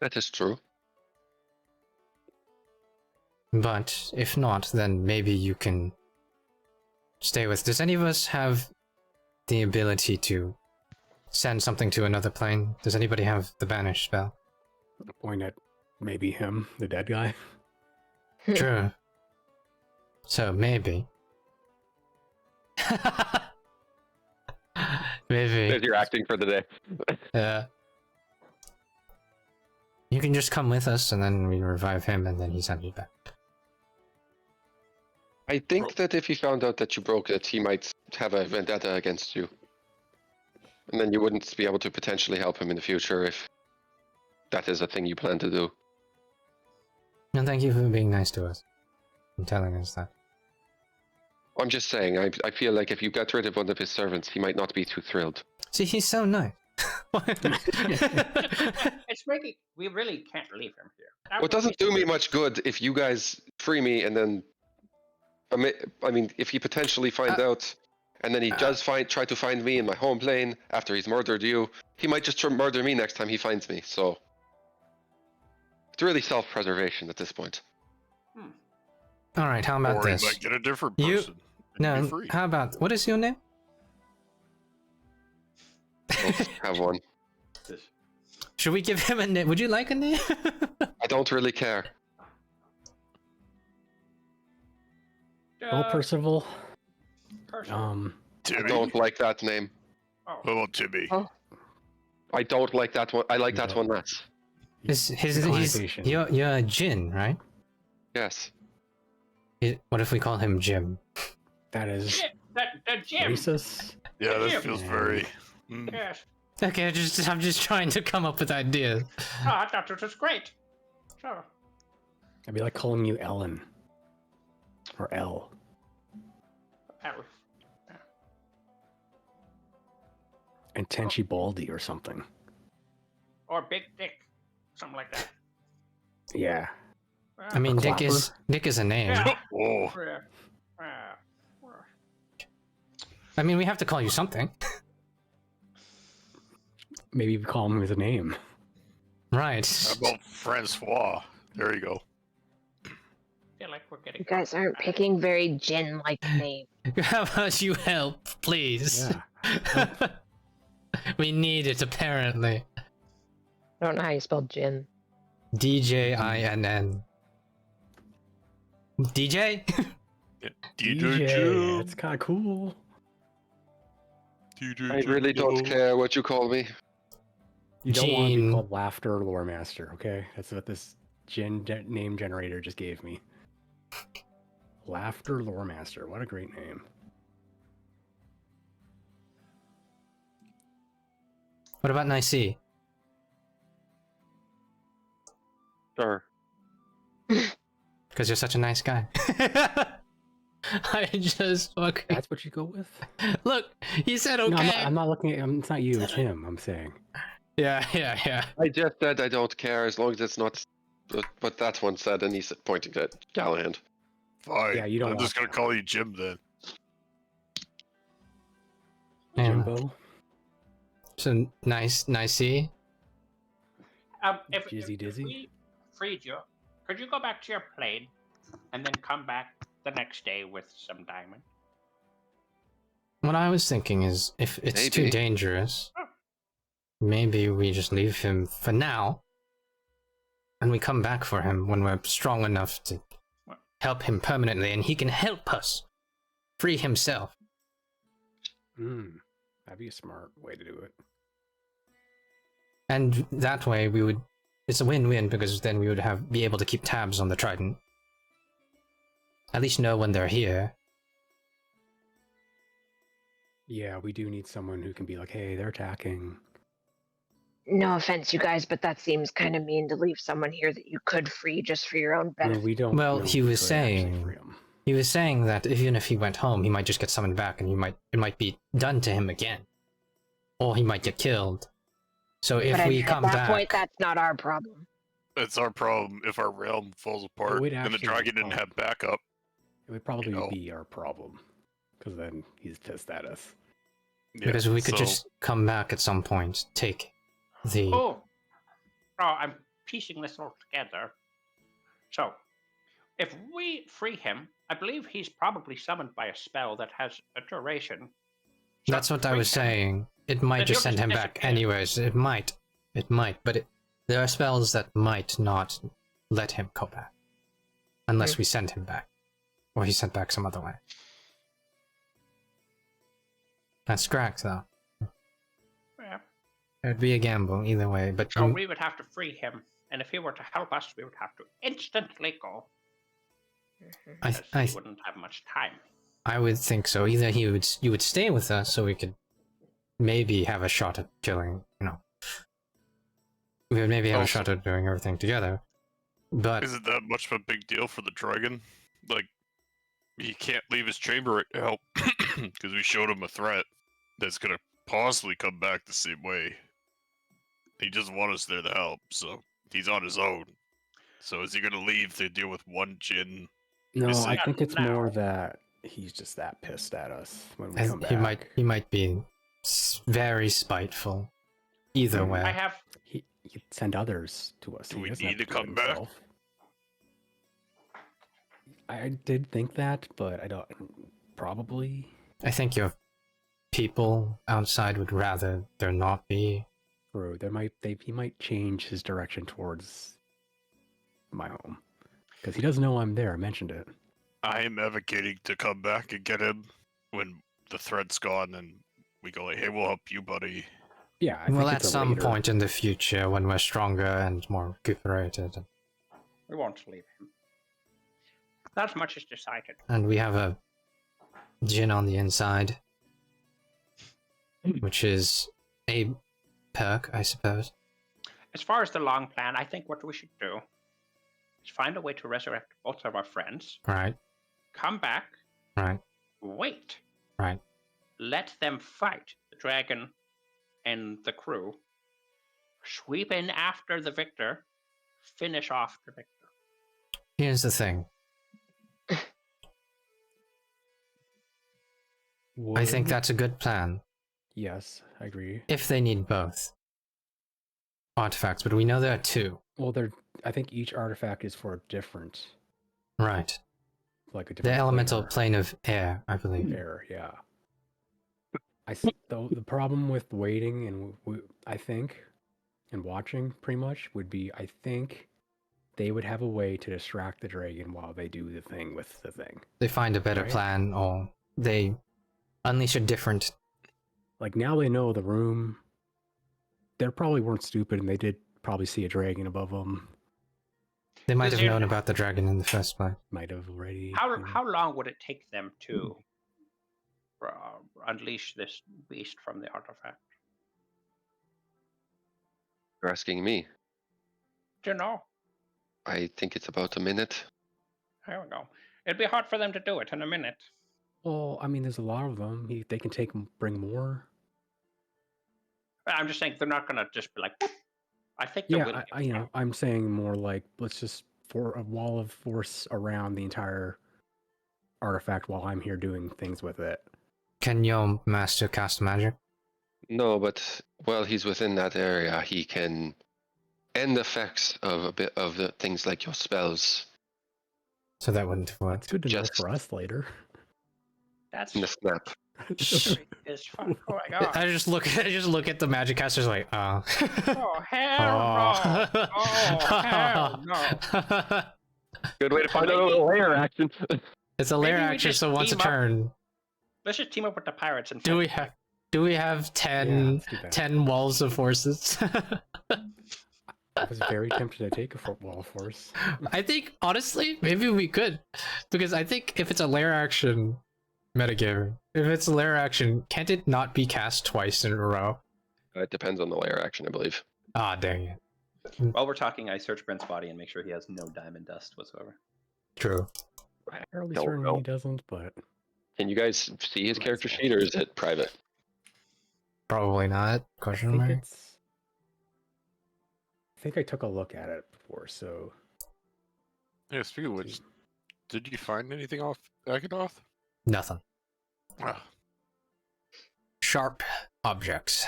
S1: That is true.
S4: But if not, then maybe you can stay with... Does any of us have the ability to send something to another plane? Does anybody have the banish spell?
S5: Point at maybe him, the dead guy.
S4: True. So maybe. Maybe.
S1: If you're acting for the day.
S4: Yeah. You can just come with us, and then we revive him, and then he sends you back.
S1: I think that if he found out that you broke it, he might have a vendetta against you. And then you wouldn't be able to potentially help him in the future if that is a thing you plan to do.
S4: And thank you for being nice to us and telling us that.
S1: I'm just saying, I feel like if you got rid of one of his servants, he might not be too thrilled.
S4: See, he's so nice.
S2: It's making. We really can't leave him here. That
S1: Well, it
S2: would
S1: doesn't
S2: be
S1: do me
S2: stupid.
S1: much good if you guys free me and then... I mean, if he potentially finds out, and then he does try to find me in my home plane after he's murdered you, he might just murder me next time he finds me, so... It's really self-preservation at this point.
S4: Alright, how about
S3: Or
S4: this?
S3: he might get a different
S4: You-
S3: person. and
S4: No,
S3: be free.
S4: how about... What is your name?
S1: Let's have one.
S4: Should we give him a name? Would you like a name?
S1: I don't really care.
S5: Well, Percival.
S2: Person.
S1: I
S3: Timmy?
S1: don't like that name.
S2: Oh.
S3: What about Timmy?
S7: Oh.
S1: I don't like that one. I like that
S5: No.
S1: one less.
S4: He's
S5: Connotation.
S4: you're a Jin, right?
S1: Yes.
S4: What if we call him Jim?
S5: That is
S2: Jim, the Jim.
S5: racist.
S3: Yeah, that
S2: Yeah.
S3: feels very.
S2: Yes.
S4: Okay, I'm just trying to come up with ideas.
S2: Oh, I thought it was great. So,
S5: I'd be like calling you Ellen. Or L.
S2: Elf.
S5: And Tenchi Baldy or something.
S2: Or Big Dick. Something like that.
S5: Yeah.
S4: I mean, Dick
S5: Clapper?
S4: is a name.
S2: Yeah.
S3: Oh,
S4: I mean, we have to call you something,
S5: Maybe we call him with a name.
S4: right?
S3: how about Francois? There you go.
S2: feel like we're getting.
S7: You guys aren't picking very Jin-like names.
S4: How about you help, please?
S5: Yeah.
S4: We need it apparently.
S7: I don't know how you spell Jin.
S4: DJINN. DJ?
S3: Yeah.
S5: DJ.
S3: Jim.
S5: That's kind of cool.
S3: DJ
S1: I really
S3: Jim.
S1: don't care what you call me.
S5: You don't want to be
S4: Gene.
S5: called Laughter Lore Master, okay? That's what this name generator just gave me. Laughter Lore Master. What a great name.
S4: What about Nicey?
S1: Sure.
S4: Because you're such a nice guy. I just fucking...
S5: That's what you go with?
S4: Look, he said okay.
S5: No, I'm not looking at it's not you, it's him, I'm saying.
S4: Yeah.
S1: I just said I don't care as long as it's not what that one said, and he's pointing at Callahan.
S3: Fine.
S5: Yeah, you don't
S3: I'm just gonna
S5: want
S3: call you Jim then.
S4: Yeah.
S5: Jimbo?
S4: So Nicey.
S2: If
S5: Jizzy Dizzy?
S2: we freed you, could you go back to your plane and then come back the next day with some diamond?
S4: What I was thinking is, if it's too
S1: Maybe.
S4: dangerous, maybe we just leave him for now, and we come back for him when we're strong enough to help him permanently, and he can help us free himself.
S5: That'd be a smart way to do it.
S4: And that way we would... It's a win-win, because then we would be able to keep tabs on the Trident. At least know when they're here.
S5: Yeah, we do need someone who can be like, hey, they're attacking.
S7: No offense, you guys, but that seems kind of mean to leave someone here that you could free just for your own
S5: No,
S7: benefit.
S5: we don't.
S4: Well,
S5: know
S4: he
S5: if we
S4: was
S5: could actually
S4: saying-
S5: free 'em.
S4: He was saying that even if he went home, he might just get summoned back, and it might be done to him again. Or he might get killed. So if
S7: But
S4: we
S7: at
S4: come
S7: that
S4: back...
S7: point, that's not our problem.
S3: It's our problem if our realm falls apart
S5: would
S3: and the
S5: actually
S3: dragon
S5: be
S3: didn't
S5: fun.
S3: have backup.
S5: It would probably
S3: know.
S5: be our problem. Because then he's pissed at us.
S3: Yeah,
S4: Because we could
S3: so-
S4: just come back at some point, take the...
S2: Oh, I'm piecing this all together. So, if we free him, I believe he's probably summoned by a spell that has a duration. So
S4: That's what I
S2: free
S4: was
S2: him.
S4: saying. It might
S2: Then
S4: just
S2: he'll
S4: send
S2: just
S4: him back
S2: disappear.
S4: anyways. It might, but there are spells that might not let him go back. Unless we send him back. Or he's sent back some other way. That's correct, though. It'd be a gamble either way, but
S2: So we would have to free him, and if he were to help us, we would have to instantly go,
S4: I,
S2: because
S4: I,
S2: he wouldn't have much time.
S4: I would think so. Either you would stay with us, so we could maybe have a shot at killing. We would maybe have a
S3: Also-
S4: shot at doing everything together. But
S3: Isn't that much of a big deal for the dragon? Like, he can't leave his chamber right now because we showed him a threat that's gonna possibly come back the same way. He doesn't want us there to help, so he's on his own. So is he gonna leave to deal with one Jin?
S5: No,
S3: Is
S5: I
S3: it-
S5: think it's
S2: now.
S5: more that he's just that pissed at us when we come
S4: he
S5: back.
S4: might be very spiteful. Either way,
S2: I have
S5: He'd send others to us.
S3: Do
S5: He
S3: we
S5: doesn't
S3: need
S5: have
S3: to
S5: do it
S3: come back?
S5: himself. I did think that, but I don't. Probably.
S4: I think your people outside would rather there not be.
S5: Or he might change his direction towards my home because he doesn't know I'm there. I mentioned it.
S3: I am advocating to come back and get him when the threat's gone, and we go like, "Hey, we'll help you, buddy."
S5: Yeah. I
S4: Well,
S5: think
S4: at
S5: it's a
S4: some
S5: later-
S4: point in the future, when we're stronger and more recuperated,
S2: we won't leave him. That much is decided.
S4: and we have a Jin on the inside, which is a perk, I suppose.
S2: As far as the long plan, I think what we should do is find a way to resurrect both of our friends,
S4: Right,
S2: come back,
S4: right,
S2: wait,
S4: right.
S2: let them fight the dragon and the crew, sweep in after the victor, finish off the victor.
S4: Here's the thing. I think
S5: Would-
S4: that's a good plan.
S5: Yes, I agree.
S4: If they need both artifacts, but we know there are two.
S5: Well, I think each artifact is for a different,
S4: Right.
S5: like a different.
S4: The elemental
S5: flavor.
S4: plane of air, I believe.
S5: Air, yeah. Though the problem with waiting and I think, and watching pretty much would be I think they would have a way to distract the dragon while they do the thing with the thing.
S4: They find a better
S5: Right.
S4: plan, or they unleash a different.
S5: Like now they know the room. They probably weren't stupid and they did probably see a dragon above them.
S4: They might
S2: Does
S4: have
S2: your-
S4: known about the dragon in the first place.
S5: Might have already.
S2: How long would it take them to unleash this beast from the artifact?
S1: You're asking me.
S2: Do you know?
S1: I think it's about a minute.
S2: There we go. It'd be hard for them to do it in a minute.
S5: Well, I mean, there's a lot of them. They can bring more.
S2: But I'm just saying they're not gonna just be like. I think they're
S5: Yeah,
S2: willing.
S5: I'm saying more like let's just for a wall of force around the entire artifact while I'm here doing things with it.
S4: Can your master cast magic?
S1: No, but while he's within that area, he can end effects of a bit of the things like your spells
S4: So that wouldn't have worked.
S5: It's good to know
S1: Just-
S5: for us later.
S2: That's
S1: in the snap.
S2: great as fuck. Oh my god.
S4: I just look at the magic casters like,
S2: Oh hell no! Oh hell no!
S1: Good way to find out a layer action.
S4: It's a layer
S2: Maybe we
S4: action,
S2: just
S4: so once a
S2: team up.
S4: turn,
S2: Let's just team up with the pirates and
S4: do we
S2: fight.
S4: have
S5: Yeah,
S4: 10,
S5: let's do that.
S4: 10 walls of forces?
S5: I was very tempted to take a wall of force.
S4: I think honestly, maybe we could, because I think if it's a layer action metagame, if it's a layer action, can't it not be cast twice in a row?
S1: It depends on the layer action, I believe.
S4: Ah, dang it.
S6: While we're talking, I search Brent's body and make sure he has no diamond dust whatsoever.
S4: True.
S5: Fairly
S1: Don't
S5: certain
S1: know.
S5: he doesn't, but
S1: Can you guys see his
S5: Might
S1: character
S5: as well.
S1: sheet, or is it private?
S4: Probably not.
S5: I
S4: Question
S5: think
S4: mark.
S5: it's. I think I took a look at it before, so
S3: Yeah, speaking of which, did you find anything off Agadoth?
S4: Nothing.
S3: Ah,
S4: Sharp objects.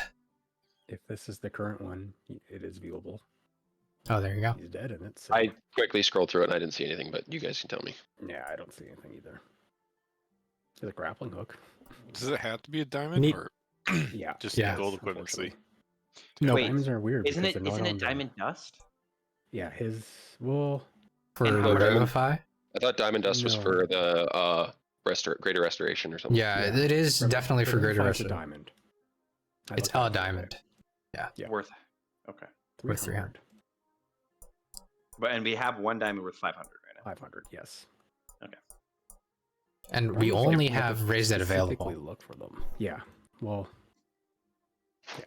S5: if this is the current one, it is viewable.
S4: Oh, there you go.
S5: He's dead in it. So
S1: I quickly scrolled through it and I didn't see anything, but you guys can tell me.
S5: yeah, I don't see anything either. There's a grappling hook.
S3: does it have to be a diamond
S4: Neat.
S3: or
S5: Yeah,
S3: just
S4: Yeah.
S3: gold equivalency?
S5: unfortunately.
S4: No,
S6: Wait,
S5: Diamonds are weird.
S6: Isn't
S5: because
S6: it?
S5: they're not
S6: Isn't
S5: on
S6: it
S5: the-
S6: diamond dust?
S5: Yeah, his. Well,
S4: for
S6: And how-
S4: Revivify?
S1: I thought Diamond Dust was
S5: No.
S1: for the greater restoration or something.
S4: Yeah, it is definitely for greater
S5: Revivify's a
S4: restoration.
S5: diamond. I
S4: It's
S5: looked at
S4: a
S5: it the other
S4: diamond.
S5: day. Yeah.
S6: Worth. Okay.
S4: Worth 300.
S6: And we have 1 diamond worth 500 right now.
S5: 500, yes.
S4: And
S5: I
S4: we
S5: wonder if
S4: only
S5: we have to
S4: have raised it
S5: specifically
S4: available.
S5: look for them. Yeah. Well. Yeah.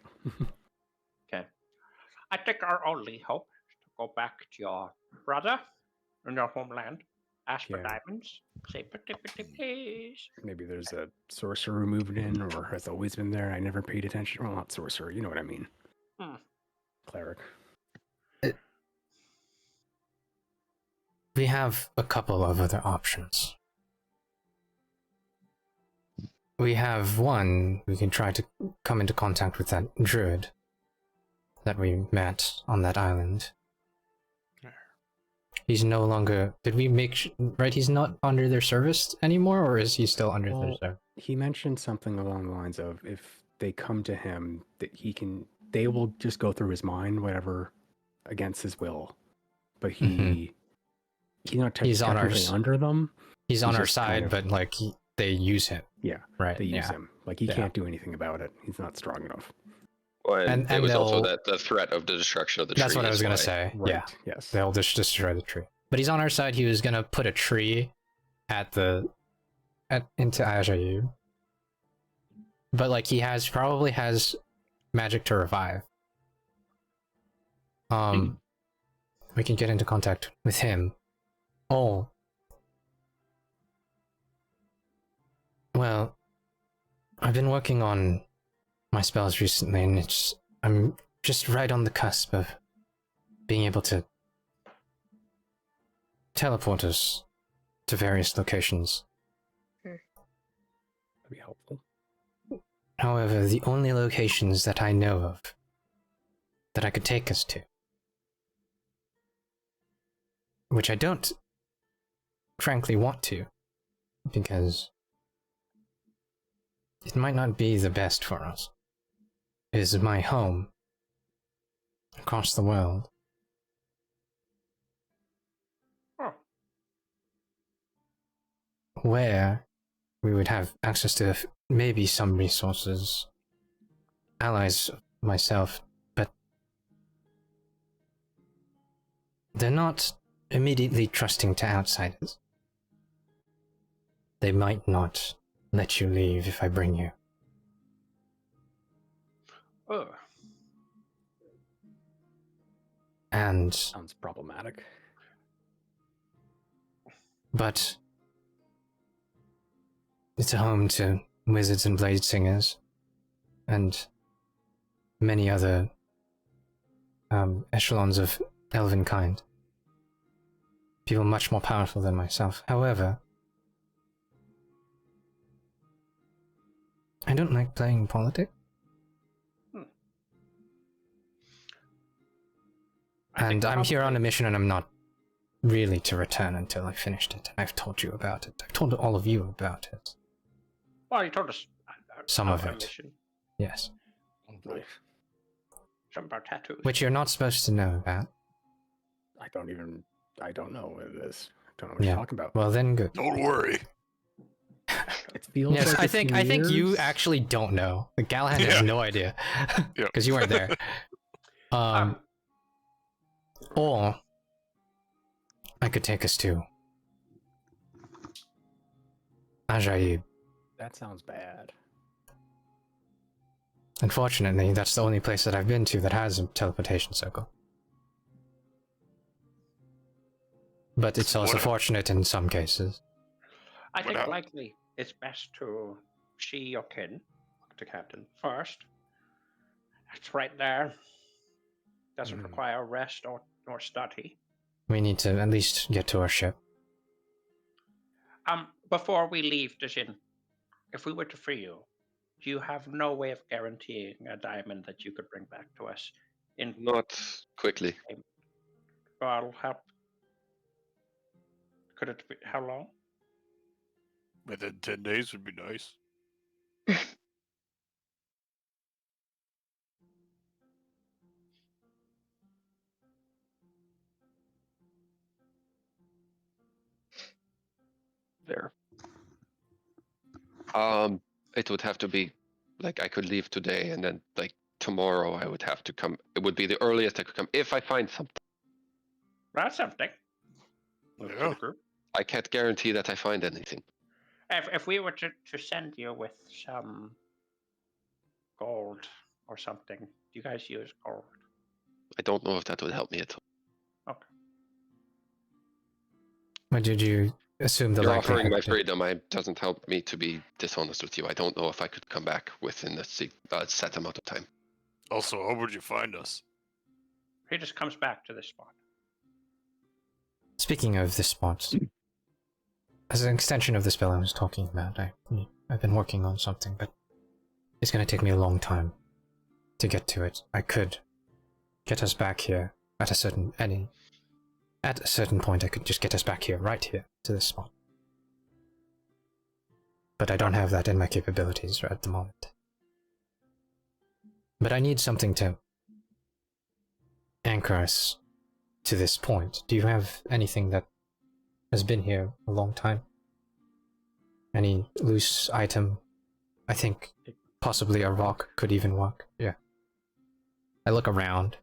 S6: Okay.
S2: I think our only hope is to go back to your brother in your homeland, ask for
S5: Yeah.
S2: diamonds, say pretty please.
S5: Maybe there's a sorcerer who moved in or has always been there. I never paid attention. Well, not sorcerer. You know what I mean. Cleric.
S4: We have a couple of other options. We have one, we can try to come into contact with that druid that we met on that island. He's no longer. Did we make right? He's not under their service anymore, or is he still under their
S5: Well,
S4: service?
S5: he mentioned something along the lines of if they come to him, that they will just go through his mind, whatever, against his will. But he's not
S4: He's on our
S5: technically under them.
S4: He's on our
S5: just kind
S4: side,
S5: of-
S4: but like they use him.
S5: Yeah,
S4: Right.
S5: they use
S4: yeah.
S5: him. Like he
S4: Yeah.
S5: can't do anything about it. He's not strong enough.
S1: Well, and
S4: And
S1: there was also
S4: they'll-
S1: that the threat of the destruction of the
S4: That's
S1: tree.
S4: what I was
S1: is
S4: gonna
S1: why-
S4: say.
S5: Right.
S4: Yeah.
S5: Yes.
S4: They'll just destroy the tree. But he's on our side. He was gonna put a tree into Ajayu. But like he probably has magic to revive. We can get into contact with him. Oh. Well, I've been working on my spells recently, and I'm just right on the cusp of being able to teleport us to various locations.
S5: That'd be helpful.
S4: However, the only locations that I know of that I could take us to, which I don't frankly want to, because it might not be the best for us, is my home across the world.
S2: Oh,
S4: Where we would have access to maybe some resources, allies, myself, but they're not immediately trusting to outsiders. They might not let you leave if I bring you.
S2: oh.
S4: And,
S5: Sounds problematic.
S4: but it's a home to wizards and blade singers, and many other echelons of elven kind. People much more powerful than myself. However, I don't like playing politics. And I'm here on a mission, and I'm not really to return until I finished it. I've told you about it. I've told all of you about it.
S2: Well, you told us
S4: Some of
S2: our
S4: it.
S2: mission,
S4: Yes.
S2: some of our tattoos.
S4: Which you're not supposed to know about.
S5: I don't know what it is. I don't know what
S4: Yeah.
S5: you're talking about.
S4: Well, then good.
S3: Don't worry.
S5: It feels
S4: Yes,
S5: like
S4: I
S5: it's
S4: think you
S5: years.
S4: actually don't know. Galahad
S3: Yeah.
S4: has no idea.
S3: Yeah.
S4: Because you weren't there. Or I could take us to Ajaib.
S5: That sounds bad.
S4: Unfortunately, that's the only place that I've been to that has a teleportation circle. But it's also
S3: What-
S4: fortunate in some cases.
S2: I think
S3: What-
S2: likely it's best to see your kin, the captain, first. It's right there. Doesn't require rest or study.
S4: We need to at least get to our ship.
S2: Before we leave the inn, if we were to free you, do you have no way of guaranteeing a diamond that you could bring back to us?
S1: Not quickly.
S2: I'll help. Could it be how long?
S3: Within 10 days would be nice.
S1: There. It would have to be like I could leave today and then like tomorrow I would have to come. It would be the earliest I could come if I find something.
S2: That's something. For
S3: Yeah.
S2: the group.
S1: I can't guarantee that I find anything.
S2: If we were to send you with some gold or something, do you guys use gold?
S1: I don't know if that would help me at all.
S2: Okay.
S4: But did you assume the
S1: You're offering my
S4: likelihood?
S1: freedom. It doesn't help me to be dishonest with you. I don't know if I could come back within a set amount of time.
S3: Also, how would you find us?
S2: He just comes back to this spot.
S4: Speaking of this spot, as an extension of the spell I was talking about, I've been working on something, but it's going to take me a long time to get to it. I could get us back here at a certain point. I could just get us back here, right here, to this spot. But I don't have that in my capabilities at the moment. But I need something to anchor us to this point. Do you have anything that has been here a long time? Any loose item? I think possibly a rock could even work. Yeah. I look around.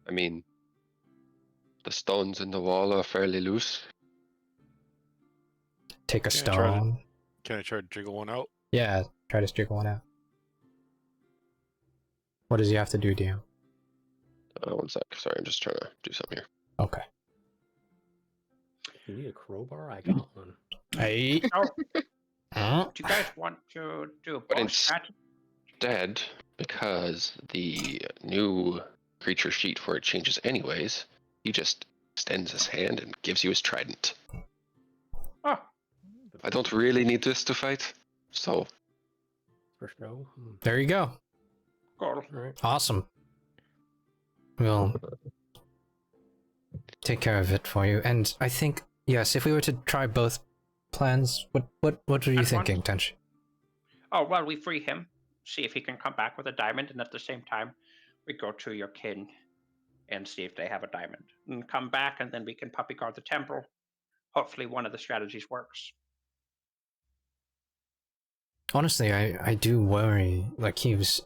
S1: I mean, the stones in the wall are fairly loose.
S4: Take a
S3: Can I try to-
S4: stone.
S3: Can I try to jiggle one out?
S4: Yeah, try to jiggle one out. What does he have to do, DM?
S1: 1 sec. Sorry, I'm just trying to do something here.
S4: Okay.
S5: If you need a crowbar, I got one.
S4: Hey.
S2: Oh,
S4: Huh?
S2: do you guys want to do a
S1: But
S2: boss strategy?
S1: Instead, because the new creature sheet for it changes anyways, he just extends his hand and gives you his trident.
S2: Oh,
S1: I don't really need this to fight, so
S5: For show.
S4: There you go.
S2: cool.
S5: Alright.
S4: Awesome. We'll take care of it for you. And I think, yes, if we were to try both plans, what were you
S2: At once?
S4: thinking, Tenchi?
S2: Oh, well, we free him, see if he can come back with a diamond, and at the same time, we go to your kin and see if they have a diamond. And come back, and then we can puppy guard the temple. Hopefully one of the strategies works.
S4: Honestly, I do worry, like he was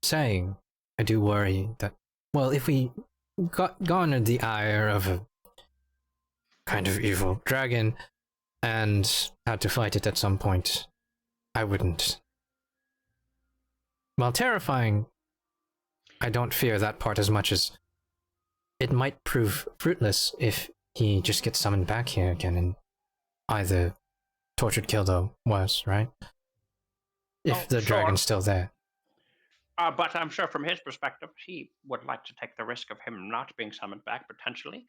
S4: saying, I do worry that, well, if we garnered the ire of a kind of evil dragon and had to fight it at some point, I wouldn't. While terrifying, I don't fear that part as much as it might prove fruitless if he just gets summoned back here again and either tortured, killed, or worse, right? If
S2: Oh,
S4: the
S2: sure.
S4: dragon's still there.
S2: But I'm sure from his perspective, he would like to take the risk of him not being summoned back, potentially.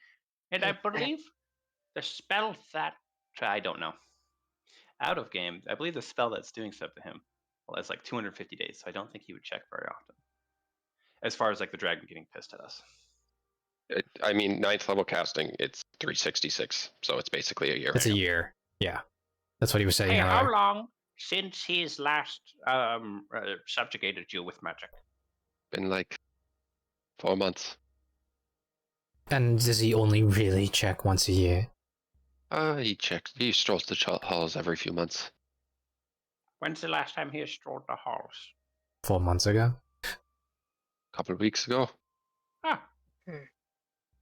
S2: And I believe the spell that... I don't know.
S6: Out of game, I believe the spell that's doing stuff to him, well, it's like 250 days, so I don't think he would check very often. As far as like the dragon getting pissed at us.
S1: I mean, 9th level casting, it's 366, so it's basically a year.
S4: It's a year. Yeah. That's what he was saying
S2: Hey, how
S4: earlier.
S2: long since he's last subjugated you with magic?
S1: Been like 4 months.
S4: And does he only really check once a year?
S1: He strolls the halls every few months.
S2: When's the last time he has strolled the halls?
S4: 4 months ago?
S1: A couple of weeks ago.
S2: Ah,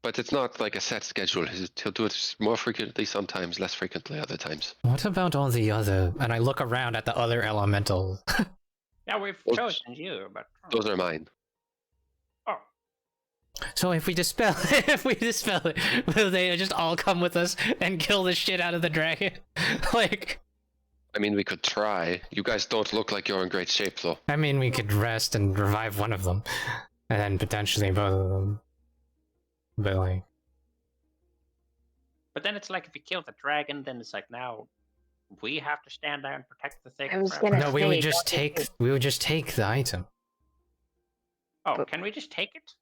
S1: But it's not like a set schedule. He'll do it more frequently sometimes, less frequently other times.
S4: What about all the other... And I look around at the other elemental.
S2: yeah, we've
S1: Those-
S2: chosen you, but...
S1: Those are mine.
S2: Oh,
S4: So if we dispel it, will they just all come with us and kill the shit out of the dragon? Like...
S1: I mean, we could try. You guys don't look like you're in great shape, though.
S4: I mean, we could rest and revive one of them. And then potentially both of them. But like...
S2: but then it's like if you kill the dragon, then it's like now we have to stand there and protect the thing.
S7: I was
S2: forever.
S7: gonna-
S4: No, we
S7: say,
S4: would just
S7: don't you
S4: take... We would just take the item.
S2: Oh,
S7: But-
S2: can we just take it?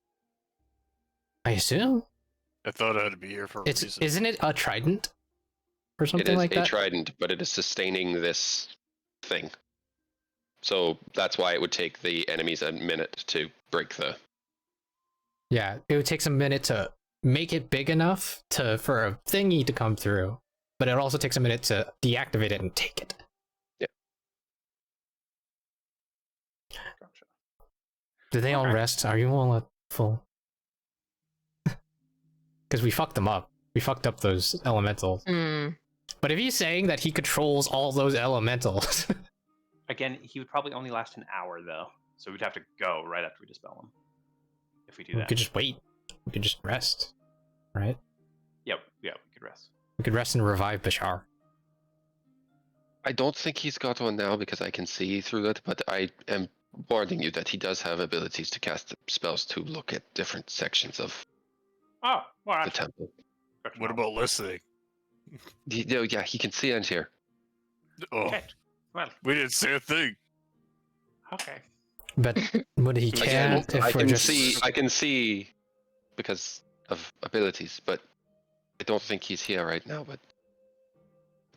S4: I assume?
S3: I thought I had to be here for a
S4: It's...
S3: reason.
S4: Isn't it a trident? Or
S1: It
S4: something
S1: is
S4: like
S1: a
S4: that?
S1: trident, but it is sustaining this thing. So that's why it would take the enemies a minute to break the...
S4: Yeah, it would take a minute to make it big enough for a thingy to come through, but it also takes a minute to deactivate it and take it.
S2: Gotcha.
S4: Do they all
S2: Okay.
S4: rest? Are you all at full? Because we fucked them up. We fucked up those elementals.
S7: Hmm.
S4: But if he's saying that he controls all those elementals,
S6: Again, he would probably only last an hour though, so we'd have to go right after we dispel him. If we do
S4: we
S6: that.
S4: could just wait. We could just rest, right?
S6: Yep, we could rest.
S4: We could rest and revive Bashar.
S1: I don't think he's got one now because I can see through it, but I am warning you that he does have abilities to cast spells to look at different sections of
S2: Oh, well,
S1: the
S2: that's
S1: temple.
S2: good to
S3: What
S2: know.
S3: about listening?
S1: Yeah, he can see and hear.
S3: Oh,
S2: Shit. Well,
S3: we didn't say a thing.
S2: okay.
S4: But would he care
S1: Again,
S4: if
S1: I
S4: we're
S1: can
S4: just...
S1: see. I can see because of abilities, but I don't think he's here right now. But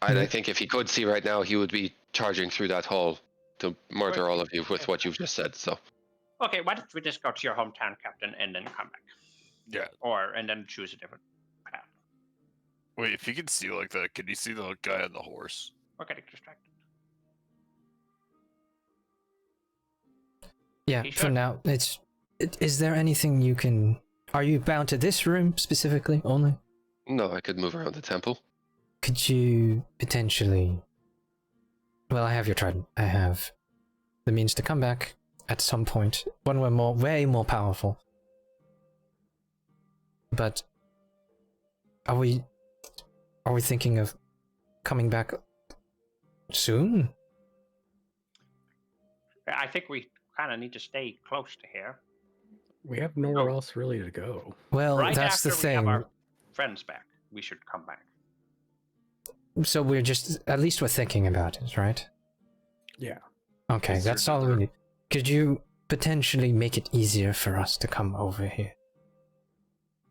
S1: I think if he could see right now, he would be charging through that hall to murder all of you with what you've just said. So
S2: Okay, why don't we just go to your hometown, Captain, and then come back?
S3: Yeah.
S2: And then choose a different path.
S3: Wait, if you can see like that, can you see the guy on the horse?
S2: We're getting distracted.
S4: Yeah,
S2: He
S4: for
S2: should.
S4: now, it's... Is there anything you can... Are you bound to this room specifically, only?
S1: no, I could move around the temple.
S4: Could you potentially... Well, I have your trident. I have the means to come back at some point when we're way more powerful. But are we thinking of coming back soon?
S2: I think we kind of need to stay close to here.
S5: We have nowhere else really to go.
S4: Well,
S2: Right
S4: that's
S2: after
S4: the
S2: we have
S4: thing.
S2: our friends back, we should come back.
S4: So we're just... At least we're thinking about it, right?
S5: Yeah.
S4: Okay,
S3: Is there
S4: that's all we
S3: another-
S4: need. Could you potentially make it easier for us to come over here?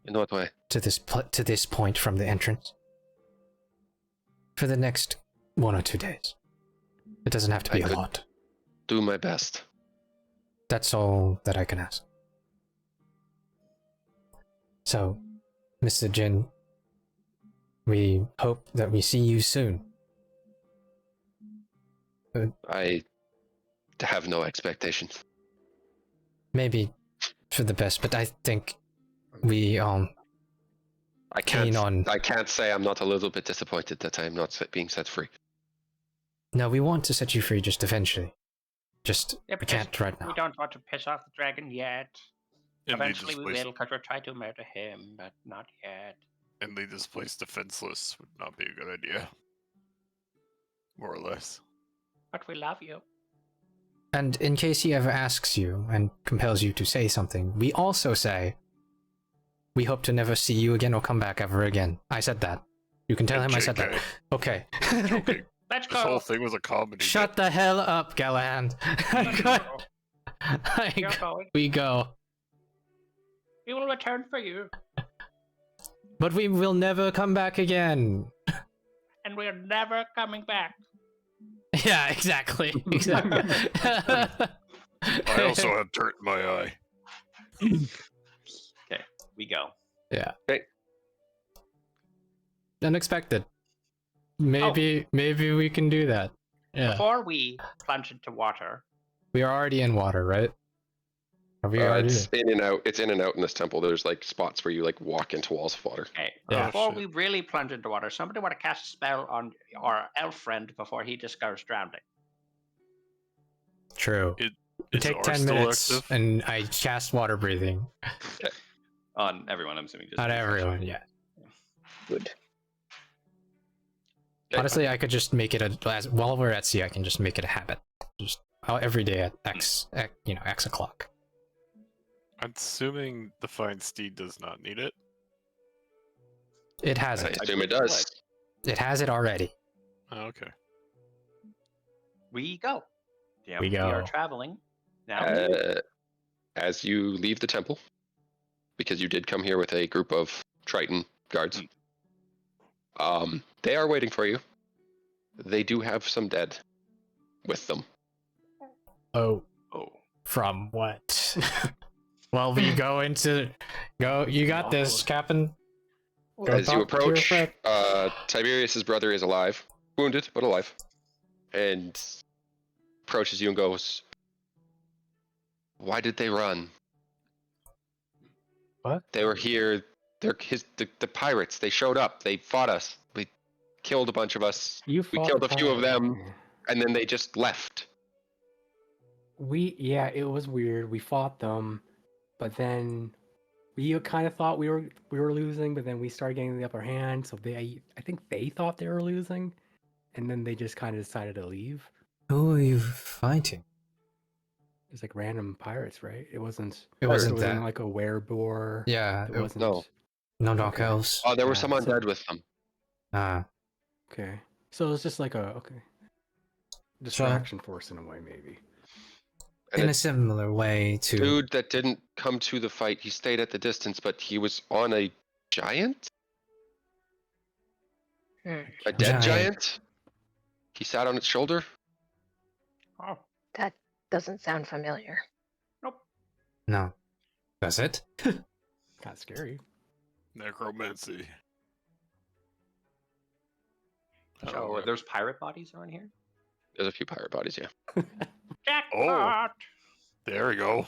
S1: In what way?
S4: To this point from the entrance? For the next 1 or 2 days. It doesn't have to be
S1: I
S4: a
S1: could-
S4: lot.
S1: Do my best.
S4: That's all that I can ask. So, Mr. Jin, we hope that we see you soon.
S1: I have no expectations.
S4: Maybe for the best, but I think we
S1: I
S4: keen
S1: can't.
S4: on...
S1: I can't say I'm not a little bit disappointed that I'm not being set free.
S4: No, we want to set you free just eventually. Just,
S2: Yeah,
S4: we
S2: but
S4: can't right
S2: We
S4: now.
S2: don't want to piss off the dragon yet.
S3: And leave
S2: Eventually
S3: this
S2: we
S3: place,
S2: will, because we're trying to murder him, but not yet.
S3: and leave this place defenseless would not be a good idea. More or less.
S2: But we love you.
S4: And in case he ever asks you and compels you to say something, we also say, we hope to never see you again or come back ever again. I said that. You can tell him I said that. Okay.
S3: Okay,
S2: Let's
S3: this whole
S2: go.
S3: thing was a comedy.
S4: Shut the hell up, Galahad.
S2: You're going.
S4: We go.
S2: We will return for you,
S4: But we will never come back again.
S2: and we're never coming back.
S4: Yeah, exactly. Exactly.
S3: I also have dirt in my eye.
S6: Okay, we go.
S4: Yeah.
S1: Okay.
S4: Unexpected. Maybe we can do that. Yeah.
S2: Before we plunge into water,
S4: We are already in water, right? Are we already?
S1: It's in and out. It's in and out in this temple. There's like spots where you like walk into walls of water.
S2: okay,
S4: Yeah.
S2: before
S3: shit.
S2: we really plunge into water, somebody want to cast a spell on our elf friend before he discovers drowning.
S4: True.
S3: Is
S4: Take
S3: R
S4: 10
S3: still
S4: minutes
S3: active?
S4: and I cast water breathing.
S6: On everyone, I'm assuming. Just
S4: Not
S6: me.
S4: everyone, yeah.
S1: Good.
S4: Honestly, I could just make it while we're at sea, I can just make it a habit. Just every day at X o'clock.
S3: I'm assuming the fine steed does not need it.
S4: It has
S1: I
S4: it.
S1: assume it does.
S4: It has it already.
S3: Oh, okay.
S6: We go. Yeah,
S4: We
S6: We are
S4: go.
S6: traveling now.
S1: As you leave the temple, because you did come here with a group of Triton guards, they are waiting for you. They do have some dead with them.
S4: Oh,
S6: Oh,
S4: from what? Well, we go. You got this, Captain. Go
S1: As you
S4: talk to your
S1: approach,
S4: friend.
S1: Tiberius's brother is alive, wounded but alive, and approaches you and goes, Why did they run?
S5: What?
S1: They were here. The pirates. They showed up. They fought us. We killed a bunch of us.
S5: You
S1: We
S5: fought
S1: killed
S5: the
S1: a few of them,
S5: pirate.
S1: and then they just left.
S5: Yeah, it was weird. We fought them, but then we kind of thought we were losing, but then we started getting the upper hand. So I think they thought they were losing, and then they just kind of decided to leave.
S4: Who are you fighting?
S5: It was like random pirates, right? It wasn't.
S4: It wasn't
S5: It wasn't
S4: that.
S5: like a werebore.
S4: Yeah,
S5: It
S4: it-
S5: wasn't.
S1: No.
S4: no dark
S5: Okay.
S4: elves.
S1: Oh, there were
S5: Yeah,
S1: some
S5: so-
S1: undead with them.
S4: Ah,
S5: Okay, so it was just like a distraction force in a way, maybe.
S1: And
S4: in a
S1: it's
S4: similar way to
S1: dude that didn't come to the fight. He stayed at the distance, but he was on a giant,
S7: Hmm,
S1: a dead
S4: Giant.
S1: giant. He sat on its shoulder.
S2: Oh,
S7: that doesn't sound familiar.
S2: nope.
S4: no. That's it?
S5: Kind of scary.
S3: Necromancy.
S6: So there's pirate bodies around here?
S1: There's a few pirate bodies, yeah.
S2: Jackpot!
S3: There we go.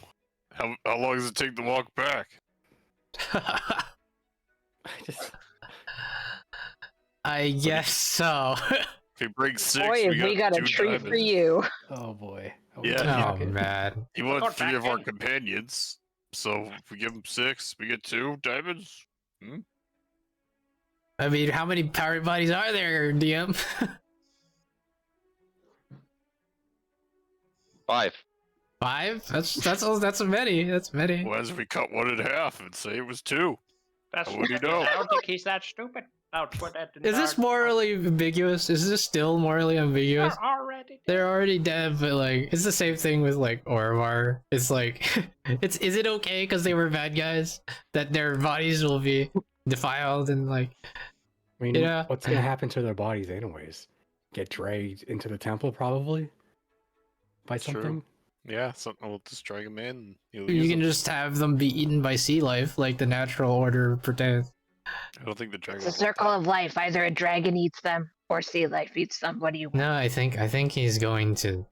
S3: How long does it take to walk back?
S5: I just
S4: I guess so.
S3: If we bring 6,
S7: Boy, we got a
S3: 2
S7: treat for
S3: diamonds.
S7: you.
S5: oh boy.
S3: Yeah.
S4: Oh man.
S3: He wanted
S2: Put
S3: 3
S2: back
S3: of our
S2: in.
S3: companions. So if we give him 6, we get 2 diamonds.
S4: I mean, how many pirate bodies are there, DM?
S1: 5.
S4: 5? That's many. That's many.
S3: Well, as we cut 1 in half and say it was 2.
S2: That's
S3: How would he know?
S2: I don't think he's that stupid. I'll put that in
S4: Is this
S2: dark.
S4: morally ambiguous? Is this still morally ambiguous?
S2: They're already
S4: They're already dead, but like, it's the same thing with like Orvar. It's like, is it okay because they were bad guys that their bodies will be defiled and like,
S5: I mean,
S4: Yeah.
S5: what's gonna happen to their bodies anyways? Get dragged into the temple probably by
S3: True.
S5: something.
S3: Yeah, something will just drag him in. He'll
S4: you
S3: use
S4: can
S3: them.
S4: just have them be eaten by sea life like the natural order pretends.
S3: I don't think the dragon.
S7: It's a circle of life. Either a dragon eats them or sea life eats them. What do you want?
S4: No, I think he's going to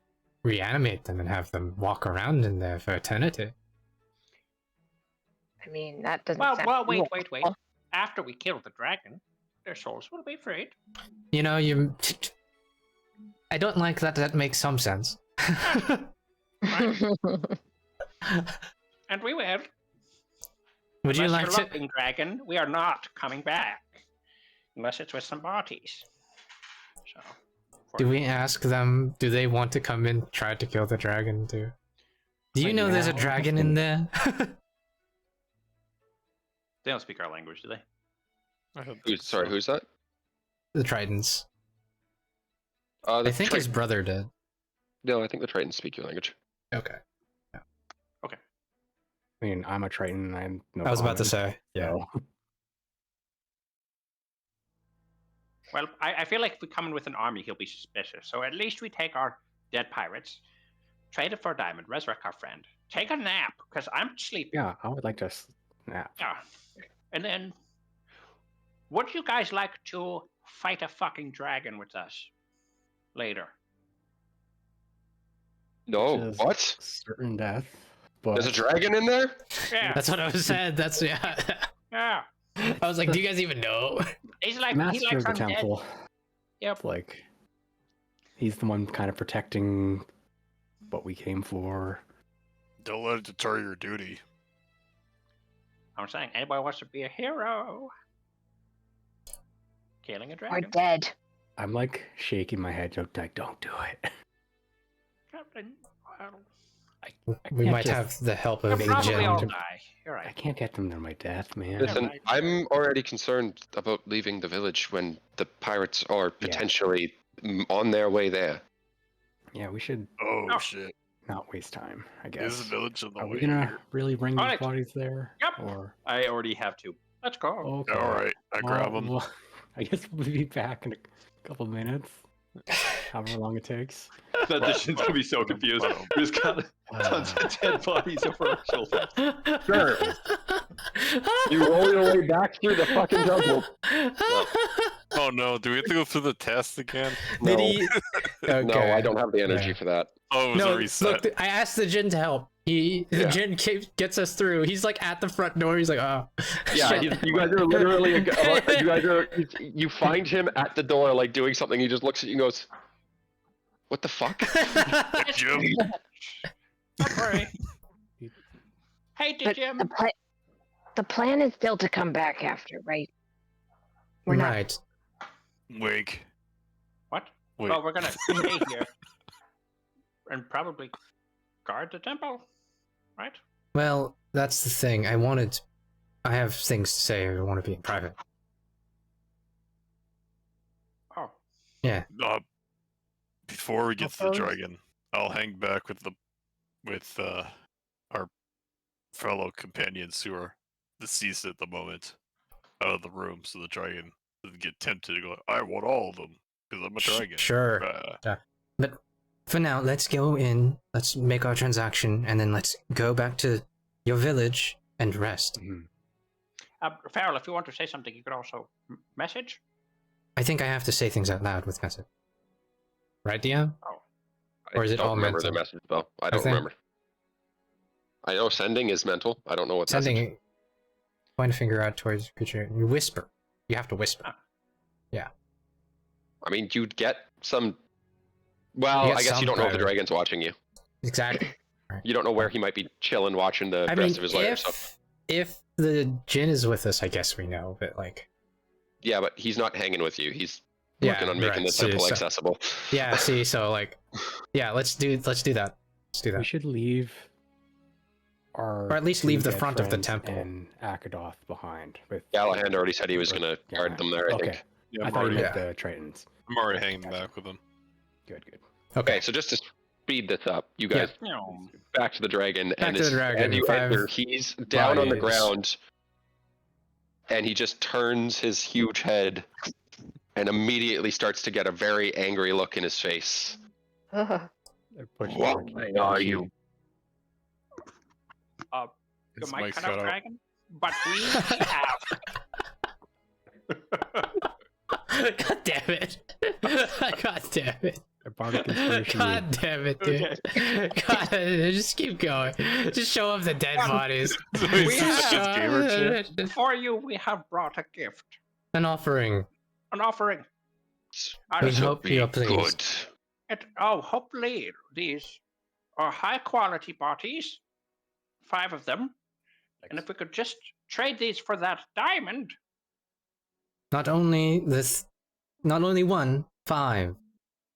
S4: reanimate them and have them walk around in there for eternity.
S7: I mean, that doesn't
S2: Well,
S7: sound
S2: well, wait,
S7: cool.
S2: wait, wait. After we kill the dragon, their souls will be freed.
S4: You know, I don't like that. That makes some sense.
S2: And we will.
S4: Would you
S2: Unless
S4: like
S2: you're
S4: to?
S2: looking, dragon, we are not coming back. Unless it's with some bodies. So.
S4: Do we ask them? Do they want to come and try to kill the dragon too? Do you
S5: Right
S4: know there's a
S5: now?
S4: dragon in there?
S6: They don't speak our language, do they?
S3: I don't think
S1: Sorry,
S3: so.
S1: who's that?
S4: The Tritons.
S1: The
S4: I think his
S1: Triton-
S4: brother did.
S1: No, I think the Tritons speak your language.
S4: Okay.
S5: I mean, I'm a Triton. I'm no.
S4: I was about to
S5: common,
S4: say. Yeah.
S5: so-
S2: Well, I feel like if we come in with an army, he'll be suspicious. So at least we take our dead pirates, trade it for a diamond, resurrect our friend, take a nap, because I'm sleepy.
S5: Yeah, I would like to snap.
S2: Yeah. And then, would you guys like to fight a fucking dragon with us later?
S1: No,
S5: Which is
S1: what?
S5: Certain death. But
S1: There's a dragon in there?
S2: Yeah.
S4: That's what I was saying. That's yeah.
S2: Yeah.
S4: I was like, do you guys even know?
S2: He's like, he
S5: master
S2: likes
S5: of the
S2: undead.
S5: temple.
S2: Yep.
S5: It's like he's the one kind of protecting what we came for.
S3: Don't let it deter your duty.
S2: I'm saying, anybody wants to be a hero? Killing a
S7: or
S2: dragon.
S7: dead.
S5: I'm like shaking my head, like, don't do it.
S2: Captain, well,
S4: We
S5: can't
S4: might
S5: just-
S4: have the help
S2: you'll
S4: of a
S2: probably all
S4: gem.
S2: die. You're
S5: I
S2: right.
S5: can't get them to my death, man.
S1: Listen,
S2: right.
S1: I'm already concerned about leaving the village when the pirates are potentially on their way there.
S5: Yeah, we should
S3: Oh,
S2: Oh.
S3: shit.
S5: not waste time, I
S3: Is
S5: guess.
S3: the village on the
S5: Are
S3: way
S5: we gonna
S3: here?
S5: really bring these
S2: Alright.
S5: bodies there?
S2: Yep.
S5: Or
S6: I already have 2.
S2: Let's go.
S5: okay.
S3: Alright, I grab them.
S5: Well, I guess we'll be back in a couple minutes. However long it takes.
S6: The magician's gonna be so confused. We just got tons of dead bodies over our shoulders.
S1: Sure. You roll your way back through the fucking jungle.
S3: Oh no, do we have to go through the test again?
S4: Did
S1: No.
S4: he? Okay.
S1: No, I don't have the energy
S4: Yeah.
S1: for that.
S3: Oh, it was
S4: No,
S3: a reset.
S4: look, I asked the Jinn to help. The
S1: Yeah.
S4: Jin gets us through. He's like at the front door. He's like, oh.
S1: Yeah,
S4: shit."
S1: you guys are literally. You guys are. You find him at the door, like doing something. He just looks at you and goes, "What the fuck?"
S3: Jim,
S2: Don't worry. Hey,
S7: But
S2: Jim.
S7: the plan is still to come back after, right? We're not.
S4: Right.
S3: wink.
S2: What?
S3: Wait.
S2: Well, we're gonna stay here and probably guard the temple, right?
S4: Well, that's the thing. I have things to say. I want to be in private.
S2: Oh,
S3: Before we get to the
S5: First-
S3: dragon, I'll hang back with our fellow companions who are deceased at the moment out of the room, so the dragon doesn't get tempted to go, I want all of them, because I'm a dragon.
S4: Sure. But for now, let's go in, let's make our transaction, and then let's go back to your village and rest.
S5: Mhm.
S2: Farrell, if you want to say something, you could also message.
S4: I think I have to say things out loud with message. Right, DM? Or is it
S1: I don't
S4: all
S1: remember
S4: mental?
S1: the message though. I don't
S4: think-
S1: remember. I know sending is mental. I don't know what
S4: Sending
S1: message.
S4: point a finger out towards the creature. You whisper. You have to whisper.
S1: I mean, you'd get some. Well,
S4: You get
S1: I guess
S4: some
S1: you don't know if the
S4: private.
S1: dragon's watching you.
S4: Exactly.
S1: You don't know where he might be chilling, watching the
S4: I
S1: rest
S4: mean,
S1: of his lair. So
S4: if the Jin is with us, I guess we know, but like,
S1: yeah, but he's not hanging with you. He's
S4: yeah,
S1: working on making
S4: right,
S1: the
S4: see,
S1: temple
S4: so-
S1: accessible.
S4: Yeah, see, so like, yeah, let's do that. Let's do
S5: We
S4: that.
S5: should leave our
S4: Or at least
S5: two
S4: leave the
S5: dead
S4: front of the
S5: friends
S4: temple.
S5: and Akadoth behind. With
S1: Galahad already said he was going to guard them there. I
S5: Okay,
S1: think.
S3: Yeah,
S5: I
S3: I'm
S5: thought you
S3: already,
S5: meant the Tritons.
S3: I'm already hanging back with them.
S5: Good, good.
S1: Okay, so just to speed this up, you guys
S2: No.
S1: back to the dragon.
S4: Back
S1: and
S4: to the
S1: as-
S4: dragon,
S1: As you
S4: 5
S1: enter, he's down on the
S4: bodies.
S1: ground, and he just turns his huge head, and immediately starts to get a very angry look in his face.
S7: Ugh.
S1: What are you?
S3: His
S2: You might
S3: mic's
S2: cut
S3: cut
S2: out
S3: out.
S2: dragon, but we have.
S4: God damn it! God damn it!
S5: A bardic inspiration.
S4: God damn it, dude! God, just keep going. Just show up the dead bodies.
S2: We have-
S4: Show-
S2: For you, we have brought a gift,
S4: An offering.
S2: an offering.
S4: We
S2: And
S4: hope you are pleased.
S1: Good.
S2: hopefully these are high quality bodies, 5 of them. And if we could just trade these for that diamond,
S4: Not only one, 5.